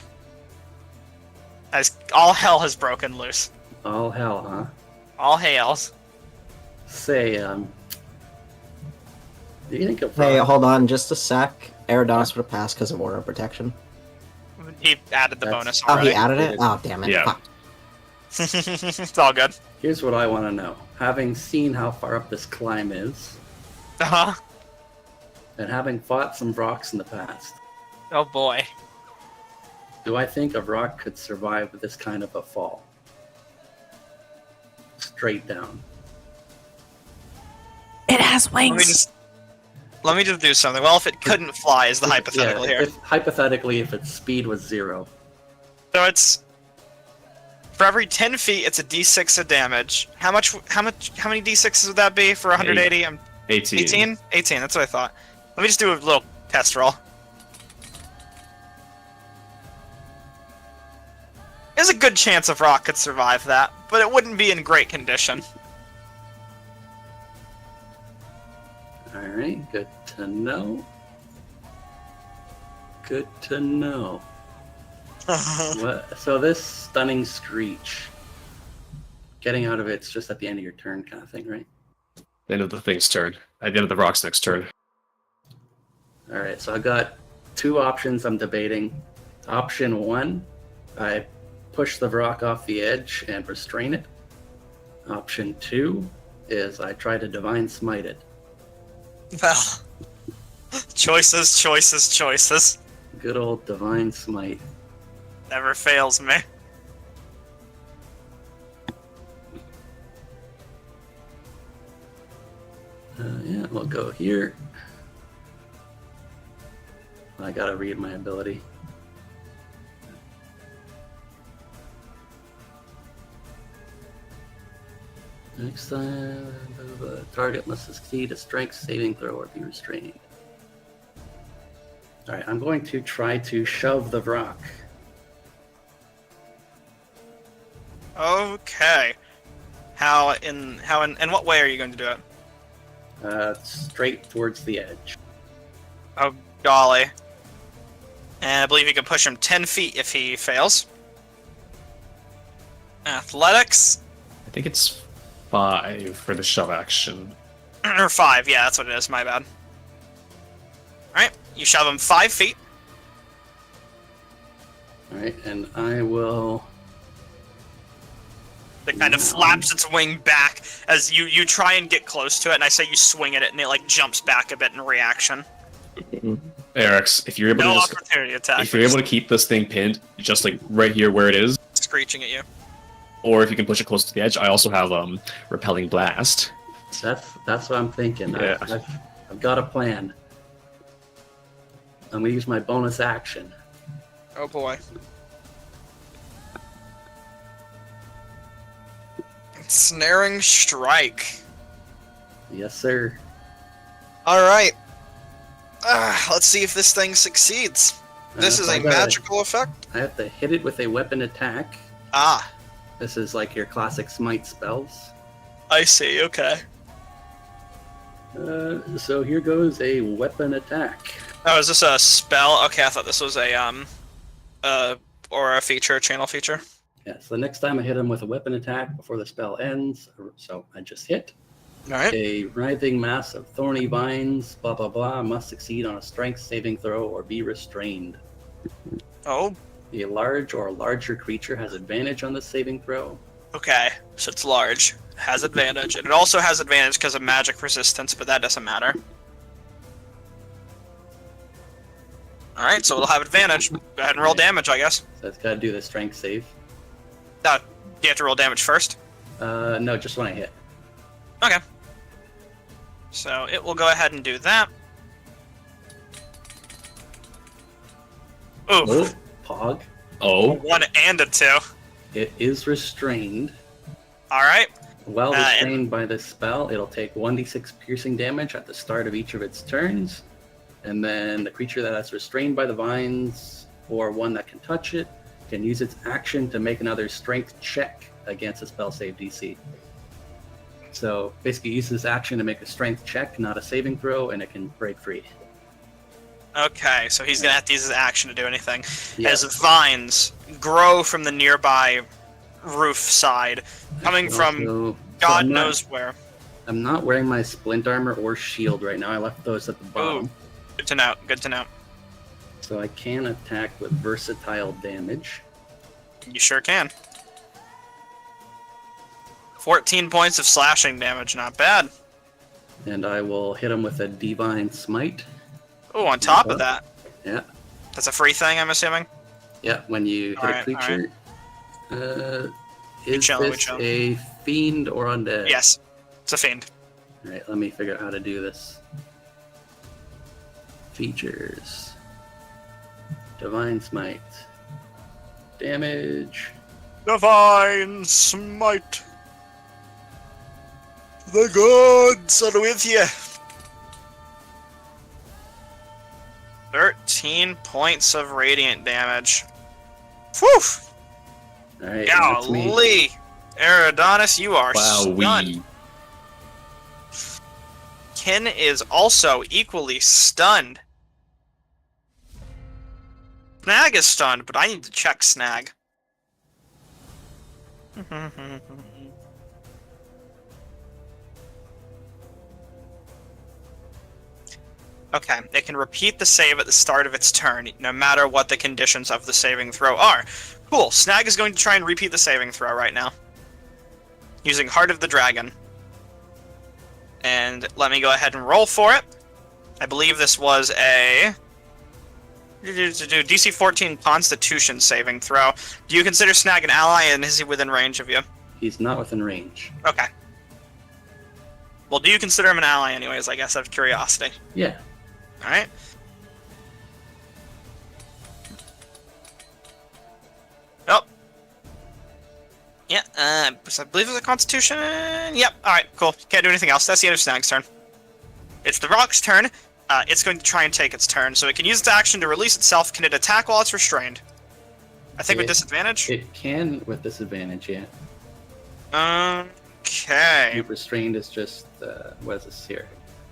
As all hell has broken loose. All hell, huh? All hails. Say, do you think of Hey, hold on just a sec. Eridanos would have passed because of Aura of Protection. He added the That's- bonus Oh, already. he added it? Oh, damn it. Yeah. Fuck. It's all good. Here's what I want to know. Having seen how far up this climb is, Uh-huh. and having fought some rocks in the past, Oh boy. do I think a rock could survive this kind of a fall? Straight down. It has Let me wings. just do something. Well, if it couldn't fly is the hypothetical here. Hypothetically, if its speed was 0. So it's for every 10 feet, it's a d6 of damage. How many d6s would that be for 180? 18. 18? 18, that's what I thought. Let me just do a little test roll. There's a good chance of Rock could survive that, but it wouldn't be in great condition. Alright, good to know. Good to know. So this Stunning Screech, getting out of it's just at the end of your turn kind of thing, right? The end of the thing's turn. At the end of the Rock's next turn. Alright, so I got 2 options I'm debating. Option 1, I push the rock off the edge and restrain it. Option 2 is I try to Divine Smite it. Well, choices, choices, choices. Good old Divine Smite. Never fails me. Yeah, we'll go here. I gotta read my ability. Next time, the target must succeed a strength saving throw or be restrained. Alright, I'm going to try to shove the rock. Okay. In what way are you going to do it? Straight towards the edge. Oh, golly. And I believe you can push him 10 feet if he fails. Athletics. I think it's 5 for the shove action. Or 5, yeah, that's what it is, my bad. Alright, you shove him 5 feet. Alright, and I will... It kind of flaps its wing back as you try and get close to it, and I say you swing at it, and it like jumps back a bit in reaction. Eric's, if you're able No to just, opportunity attack. if you're able to keep this thing pinned, just like right here where it is, Screeching at you. or if you can push it close to the edge, I also have repelling blast. That's what I'm thinking. Yeah. I've got a plan. I'm gonna use my bonus action. Oh boy. Snaring strike. Yes, sir. Alright. Let's see if this thing succeeds. This is So I a gotta- magical effect? I have to hit it with a weapon attack. Ah, This is like your classic smite spells. I see, okay. So here goes a weapon attack. Oh, is this a spell? Okay, I thought this was a or a feature, a channel feature. Yeah, so the next time I hit him with a weapon attack before the spell ends, so I just hit. Alright. A writhing mass of thorny vines, blah blah blah, must succeed on a strength saving throw or be restrained. Oh, A large or larger creature has advantage on the saving throw. okay. So it's large. Has advantage. And it also has advantage because of magic resistance, but that doesn't matter. Alright, so it'll have advantage. Go ahead and roll damage, I guess. So it's got to do the strength save. No, you have to roll damage first. No, just when I hit. Okay. So it will go ahead and do that. Ooh, Oh, Pog. Oh, 1 and a 2. It is restrained. Alright. While and- restrained by this spell, it'll take 1d6 piercing damage at the start of each of its turns. And then the creature that's restrained by the vines, or one that can touch it, can use its action to make another strength check against a spell save DC. So basically, use this action to make a strength check, not a saving throw, and it can break free. Okay, so he's gonna have to use his action to do anything. Yeah. As vines grow from the nearby roof side, coming from Also- so God I'm not- knows where. I'm not wearing my splint armor or shield right now. I left those at the bottom. Good to know, good to know. So I can attack with versatile damage. You sure can. 14 points of slashing damage, not bad. And I will hit him with a divine smite. Oh, on top of that. Yeah. That's a free thing, I'm assuming? Yeah, when you hit Alright, a creature. Is chilling, we this chilling. a fiend or undead? Yes. It's a fiend. Alright, let me figure out how to do this. Features. Divine smite. Damage. Divine smite. The gods are with you. 13 points of radiant damage. Whew! Alright, that's me. Golly! Eridonis, you are stunned. wowee. Kin is also equally stunned. Snag is stunned, but I need to check Snag. Okay, it can repeat the save at the start of its turn, no matter what the conditions of the saving throw are. Cool, Snag is going to try and repeat the saving throw right now. Using Heart of the Dragon. And let me go ahead and roll for it. I believe this was a DC 14 Constitution saving throw. Do you consider Snag an ally, and is he within range of you? He's not within range. Okay. Well, do you consider him an ally anyways, I guess, out of curiosity? Yeah. Alright. Oh. Yeah, so I believe it was a Constitution. Yep, alright, cool. Can't do anything else. That's the end of Snag's turn. It's the Rock's turn. It's going to try and take its turn, so it can use its action to release itself. Can it attack while it's restrained? I think with disadvantage? It can with disadvantage, yeah. Okay. Restrained is just, what is this here?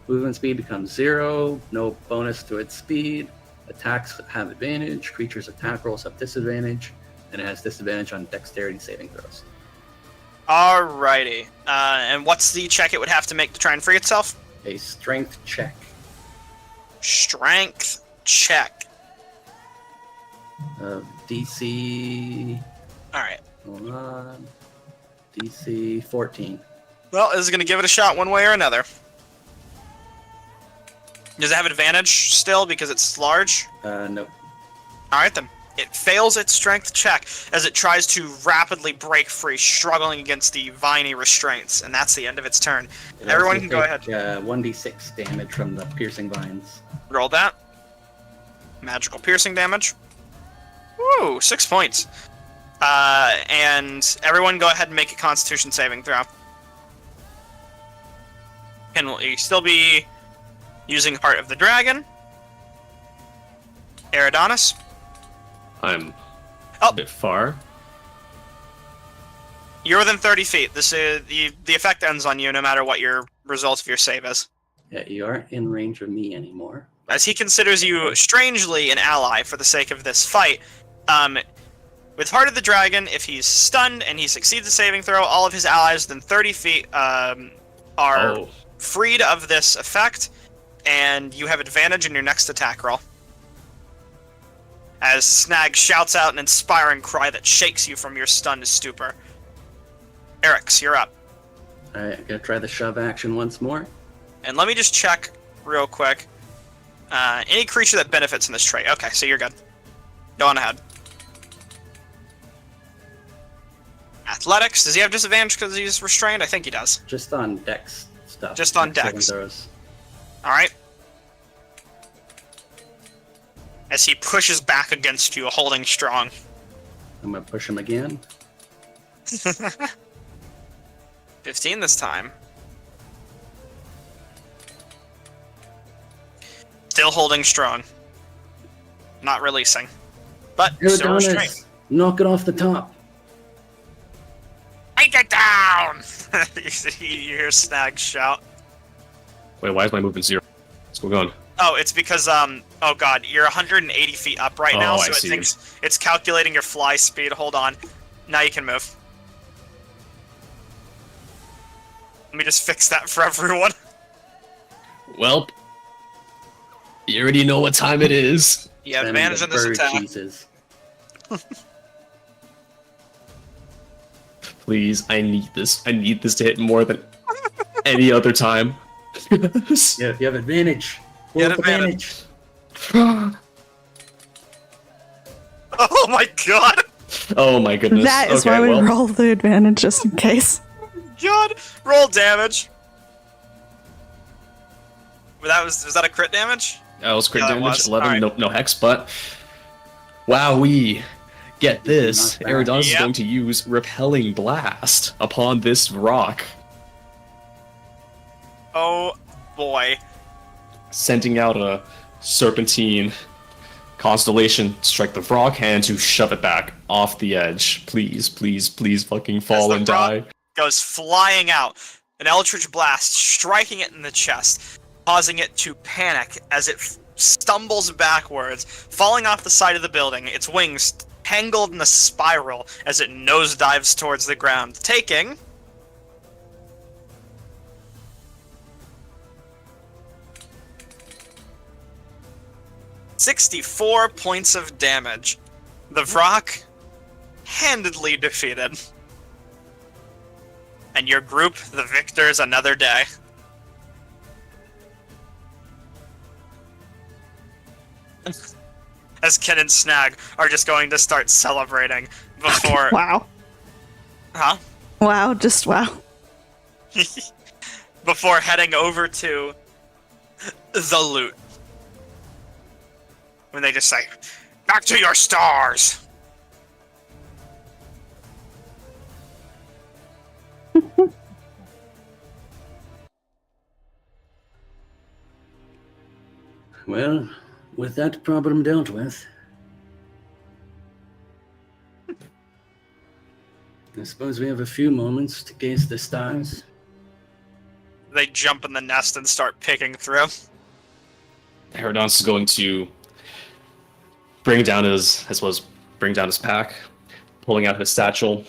Movement speed becomes 0, no bonus to its speed. Attacks have advantage, creatures' attack rolls have disadvantage, and it has disadvantage on dexterity saving throws. Alrighty. And what's the check it would have to make to try and free itself? A strength check. Strength check. DC. Alright. Hold on. DC 14. Well, this is going to give it a shot one way or another. Does it have advantage still because it's large? No. Alright then. It fails its strength check as it tries to rapidly break free, struggling against the viney restraints, and that's the end of its turn. It Everyone also can go ahead. take, 1d6 damage from the piercing vines. Roll that. Magical piercing damage. Woo, 6 points. And everyone go ahead and make a Constitution saving throw. Can you still be using Heart of the Dragon? Eridonis? I'm Oh. a bit far. You're within 30 feet. This is the effect ends on you no matter what your result of your save is. Yeah, you aren't in range of me anymore. As he considers you strangely an ally for the sake of this fight. With Heart of the Dragon, if he's stunned and he succeeds the saving throw, all of his allies within 30 feet are freed of this effect, and you have advantage in your next attack roll. As Snag shouts out an inspiring cry that shakes you from your stunned stupor. Eric's, you're up. Alright, I'm gonna try the shove action once more. And let me just check real quick. Any creature that benefits in this trait. Okay, so you're good. Go on ahead. Athletics. Does he have disadvantage because he's restrained? I think he does. Just on dex stuff. Just on saving dex. throws. Alright. As he pushes back against you, holding strong. I'm gonna push him again. 15 this time. Still holding strong. Not releasing. But still restrained. Eridonis, knock it off the top. Take it down! You hear Snag shout. Wait, why is my movement 0? What's going on? Oh, it's because, oh god, you're 180 feet up right now, Oh, so I it see. thinks it's calculating your fly speed. Hold on. Now you can move. Let me just fix that for everyone. Well, you already know what time it is. You have Send advantage the on this bird attack. cheeses. Please, I need this. I need this to hit more than any other time. Yeah, you have advantage. You have Full advantage. Oh my god! Oh my goodness. That is okay, why we well, roll the advantage just in case. God! Roll damage! Was that a crit damage? that was crit Yeah, it damage. was. 11, Alright. no hex, but wow, we get this. Not bad. Eridonis is Yep. going to use Repelling Blast upon this rock, Oh boy. sending out a serpentine constellation to strike the frog hand to shove it back off the edge. Please, please, please fucking fall the and frog- die. Goes flying out. An eldritch blast striking it in the chest, causing it to panic as it stumbles backwards, falling off the side of the building, its wings tangled in a spiral as it nosedives towards the ground, taking 64 points of damage. The Vrock handedly defeated. And your group, the victors, another day. As Ken and Snag are just going to start celebrating before... Wow. Huh? Wow, just wow. Before heading over to the loot. When they just say, "Back to your stars!" Well, with that problem dealt with, I suppose we have a few moments to gaze the stars. They jump in the nest and start picking through. Eridonis is going to bring down his pack, pulling out his satchel,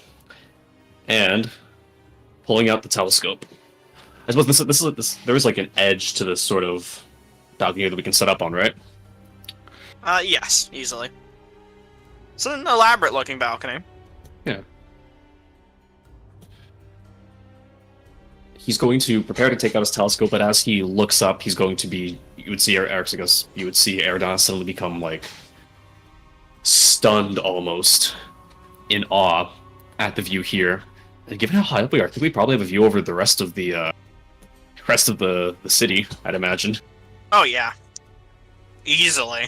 and pulling out the telescope. I suppose there is like an edge to this sort of balcony that we can set up on, right? Yes, easily. It's an elaborate-looking balcony. Yeah. He's going to prepare to take out his telescope, but as he looks up, he's going to be. You would see Eridanus suddenly become like stunned almost, in awe at the view here. And given how high up we are, I think we probably have a view over the rest of the city, I'd imagine. Oh yeah, easily.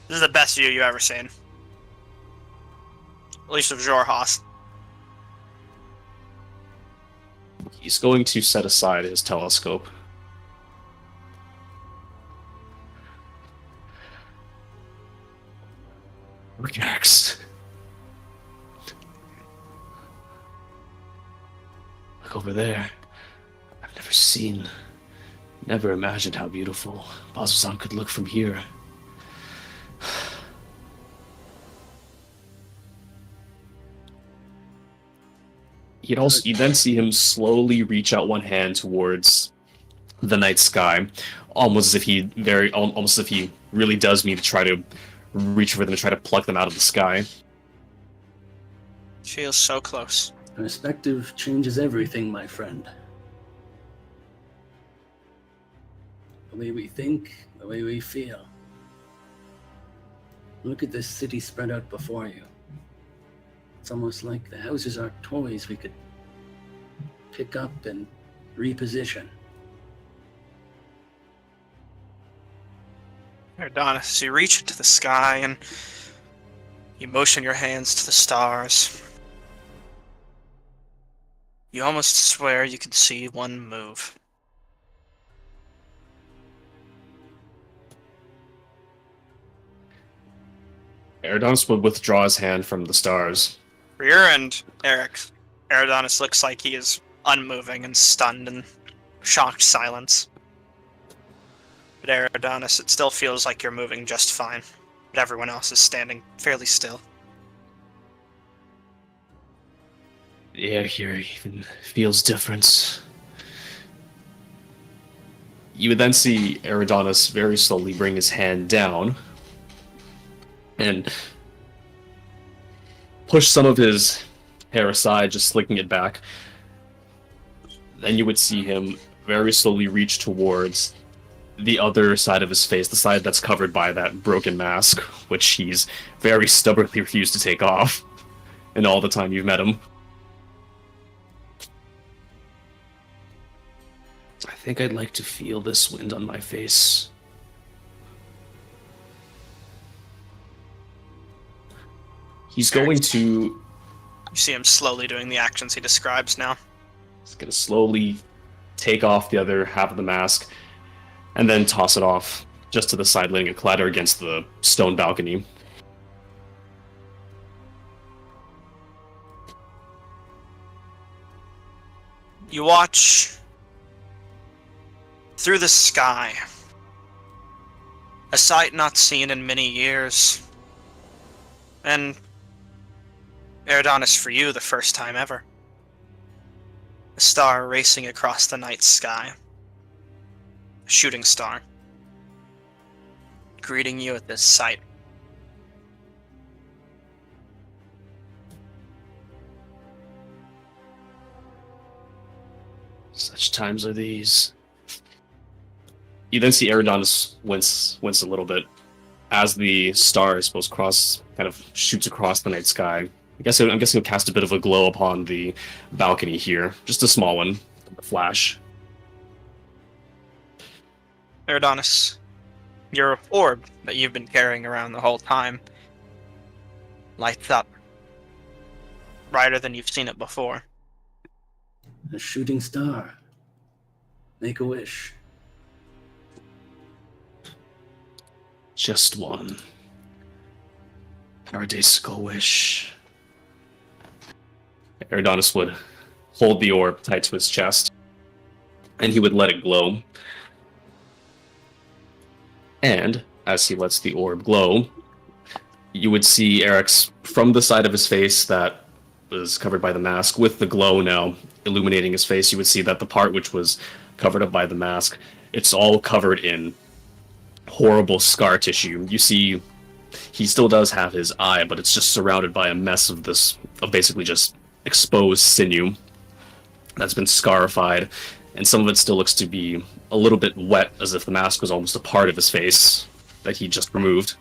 This is the best view you've ever seen. At least of Xhorhas. He's going to set aside his telescope. Jax. Look over there. I've never imagined how beautiful Bazuzan could look from here. You'd then see him slowly reach out one hand towards the night sky, almost as if he really does mean to try to reach for them and try to pluck them out of the sky. Feels so close. Perspective changes everything, my friend. The way we think, the way we feel. Look at this city spread out before you. It's almost like the houses are toys we could pick up and reposition. Eridanus, you reach into the sky and you motion your hands to the stars. You almost swear you can see one move. Eridanus would withdraw his hand from the stars. For your end, Eric, Eridanus looks like he is unmoving and stunned in shocked silence. But Eridanus, it still feels like you're moving just fine, but everyone else is standing fairly still. The air here even feels different. You would then see Eridanus very slowly bring his hand down and push some of his hair aside, just slicking it back. Then you would see him very slowly reach towards the other side of his face, the side that's covered by that broken mask, which he's very stubbornly refused to take off in all the time you've met him. I think I'd like to feel this wind on my face. He's going to... You see him slowly doing the actions he describes now. He's going to slowly take off the other half of the mask and then toss it off just to the side, letting it clatter against the stone balcony. You watch through the sky, a sight not seen in many years, and Eridanus, for you, the first time ever. A star racing across the night sky. A shooting star. Greeting you at this sight. Such times are these. You then see Eridanus wince a little bit as the star, I suppose, kind of shoots across the night sky. I'm guessing it'll cast a bit of a glow upon the balcony here. Just a small one. A flash. Eridanus, your orb that you've been carrying around the whole time lights up. Brighter than you've seen it before. A shooting star. Make a wish. Just one. Paradisical wish. Eridanus would hold the orb tight to his chest, and he would let it glow. And as he lets the orb glow, you would see Eric's, from the side of his face that was covered by the mask. With the glow now illuminating his face, you would see that the part which was covered up by the mask, it's all covered in horrible scar tissue. You see he still does have his eye, but it's just surrounded by a mess of basically just exposed sinew that's been scarified, and some of it still looks to be a little bit wet, as if the mask was almost a part of his face that he just removed.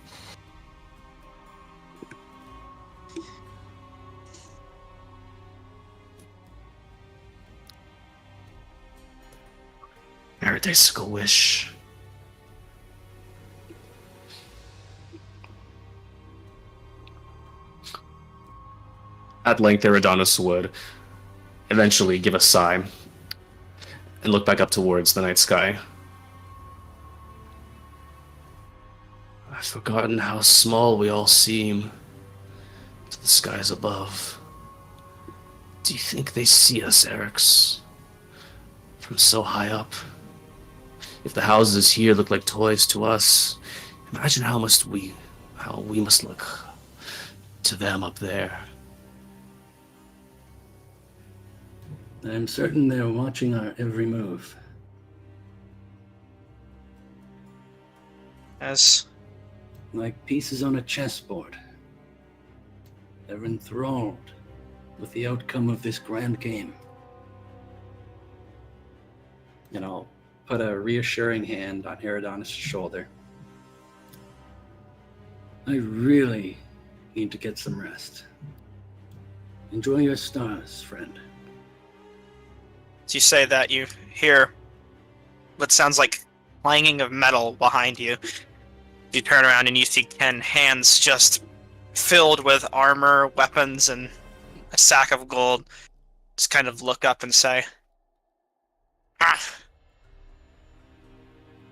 Paradisical wish. At length, Eridanus would eventually give a sigh and look back up towards the night sky. I've forgotten how small we all seem to the skies above. Do you think they see us, Eric's, from so high up? If the houses here look like toys to us, imagine how we must look to them up there. I'm certain they're watching our every move. As Like pieces on a chessboard. They're enthralled with the outcome of this grand game. And I'll put a reassuring hand on Eridanus' shoulder. I really need to get some rest. Enjoy your stars, friend. As you say that, you hear what sounds like clanging of metal behind you. You turn around and you see Ken, hands just filled with armor, weapons, and a sack of gold. Just kind of look up and say,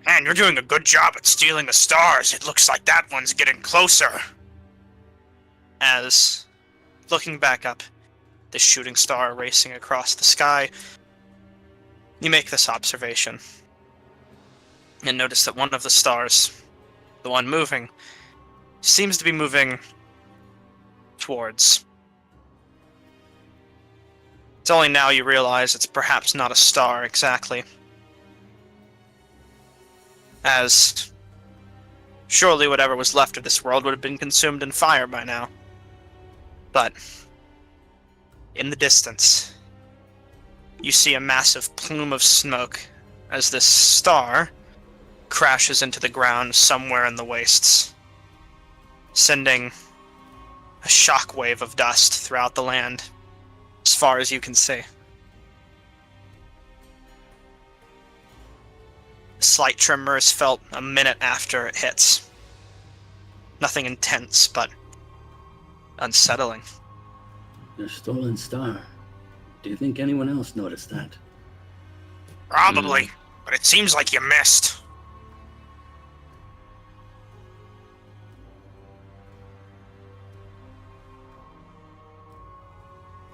Man, you're doing a good job at stealing the stars. It looks like that one's getting closer. As, looking back up, the shooting star racing across the sky, you make this observation and notice that one of the stars, the one moving, seems to be moving towards. It's only now you realize it's perhaps not a star exactly. As surely whatever was left of this world would have been consumed in fire by now. But in the distance, you see a massive plume of smoke as this star crashes into the ground somewhere in the wastes, sending a shockwave of dust throughout the land as far as you can see. A slight tremor is felt a minute after it hits. Nothing intense, but unsettling. A stolen star. Do you think anyone else noticed that? Probably, but it seems like you missed.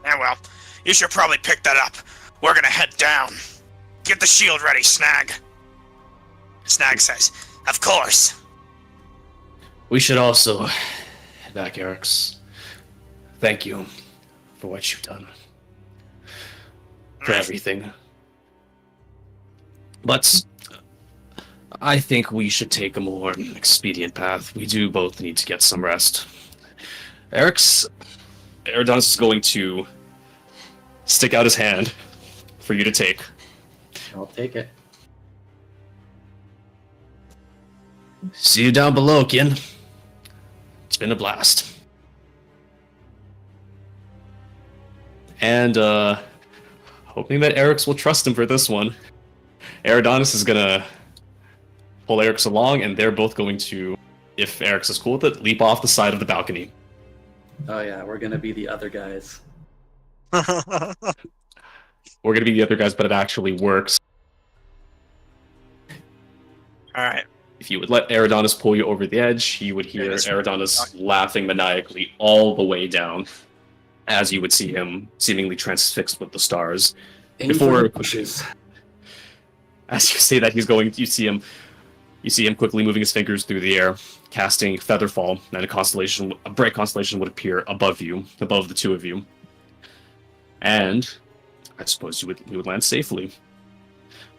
Yeah, well, you should probably pick that up. We're gonna head down. Get the shield ready, Snag. Snag says, Of course. We should also head back, Eric's. Thank you for what you've done. For everything. But I think we should take a more expedient path. We do both need to get some rest. Eridanus is going to stick out his hand for you to take. I'll take it. See you down below, Kin. It's been a blast. And, hoping that Eric's will trust him for this one. Eridanus is gonna pull Eric's along, and they're both going to, if Eric's is cool with it, leap off the side of the balcony. Oh yeah, we're gonna be the other guys. We're gonna be the other guys, but it actually works. Alright. If you would let Eridanus pull you over the edge, you would hear Eridanus laughing maniacally all the way down, as you would see him seemingly transfixed with the stars. Aim for Before the bushes. As you say that, you see him quickly moving his fingers through the air, casting Featherfall, and a bright constellation would appear above you, above the two of you. And I suppose you would land safely.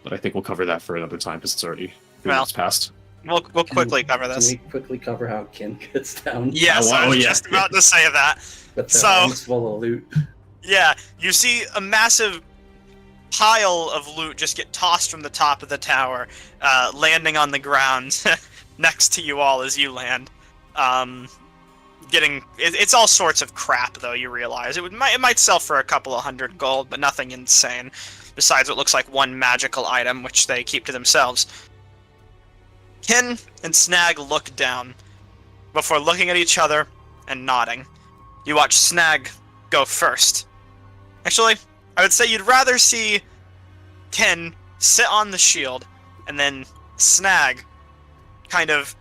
But I think we'll cover that for another time because it's already 3 Well, minutes past. We'll quickly cover this. Can we quickly cover how Kin gets down? Yes, I was just about to say that. With the So- hands full of loot. Yeah, you see a massive pile of loot just get tossed from the top of the tower, landing on the ground next to you all as you land. It's all sorts of crap, though. You realize it might sell for a couple of 100 gold, but nothing insane. Besides what looks like one magical item, which they keep to themselves. Kin and Snag look down before looking at each other and nodding. You watch Snag go first. Actually, I would say you'd rather see Kin sit on the shield and then Snag kind of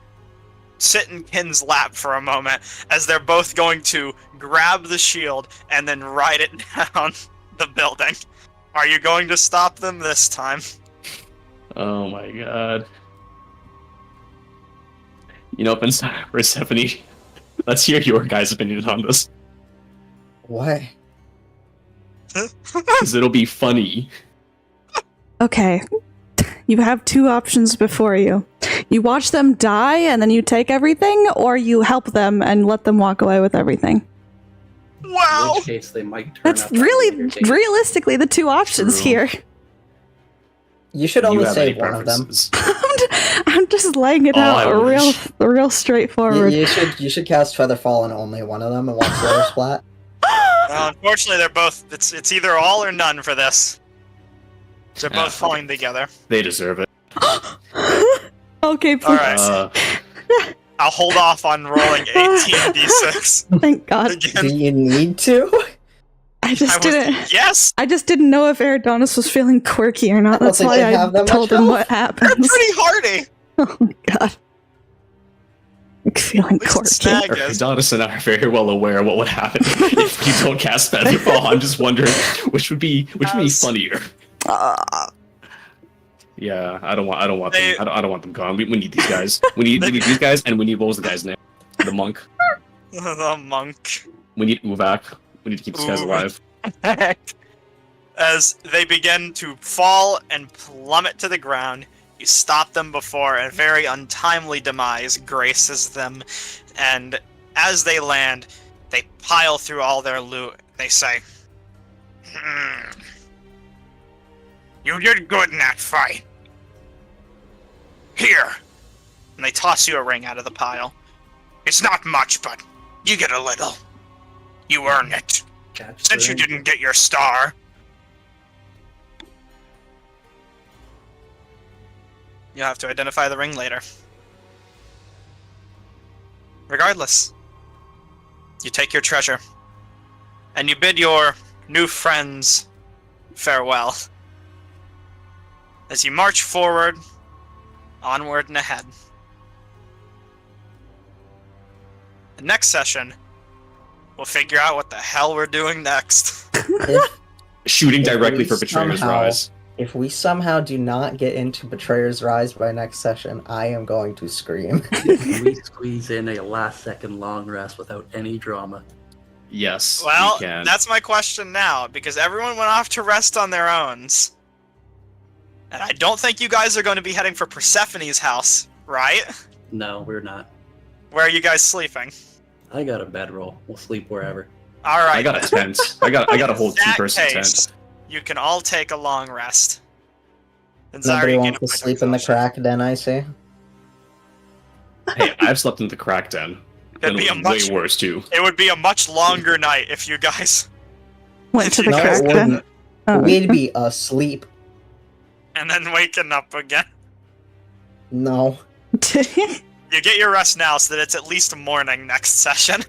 sit in Kin's lap for a moment as they're both going to grab the shield and then ride it down the building. Are you going to stop them this time? Oh my god. You know, Persephone, let's hear your guys' opinion on this. What? Because it'll be funny. Okay. You have 2 options before you. You watch them die and then you take everything, or you help them and let them walk away with everything. Wow! In which case they might turn That's up on really, your date. realistically, the 2 options True. here. You should Do you only have any save one of them. preferences? I'm just laying it Oh, out I wish. real straightforward. You should cast Featherfall on only one of them and watch the other splat. Well, unfortunately, they're both. It's either all or none for this. They're Ah, both falling together. They deserve it. Okay, please. All right. Uh, I'll hold off on rolling 18d6 Thank God. Do again. you need to? I just didn't. Yes, I just didn't know if Eridonis was feeling quirky or not. I don't That's think why they I have that told much him health. what they're happens. pretty hardy. Oh my God. I'm feeling At least quirky. Snag is. Adonis and I are very well aware what would happen if you don't cast Featherfall. I'm just wondering which would be funnier. Yeah, I don't want They- them. I don't want them gone. We need these guys. We need these guys, and we need, what was the guy's name? The monk. The monk. We need Uvak. We need to keep these guys Ooh. alive. As they begin to fall and plummet to the ground, you stop them before a very untimely demise graces them, and as they land, they pile through all their loot. They say, "You did good in that fight. Here." And they toss you a ring out of the pile. "It's not much, but you get a little. You earn it. Catch Since you the ring. didn't get your star." You'll have to identify the ring later. Regardless, you take your treasure, and you bid your new friends farewell. As you march forward, onward and ahead. The next session, we'll figure out what the hell we're doing next. Shooting If directly we for Betrayer's somehow- Rise. If we somehow do not get into Betrayer's Rise by next session, I am going to scream. Can we squeeze in a last second long rest without any drama? Yes, Well, we can. that's my question now, because everyone went off to rest on their own. And I don't think you guys are going to be heading for Persephone's house, right? No, we're not. Where are you guys sleeping? I got a bedroll. We'll sleep wherever. Alright. I got a tent. I got a whole In that two-person case, tent. you can all take a long rest. And Nobody Zyra, you wants get to a sleep in the crack den, I see. Hey, I've slept in the crack den. It'd And be it a was much- way worse too. It would be a much longer night if you guys... Went to the No, it crack den. wouldn't. Oh. We'd be asleep. And then waking up again. No. You get your rest now so that it's at least morning next session.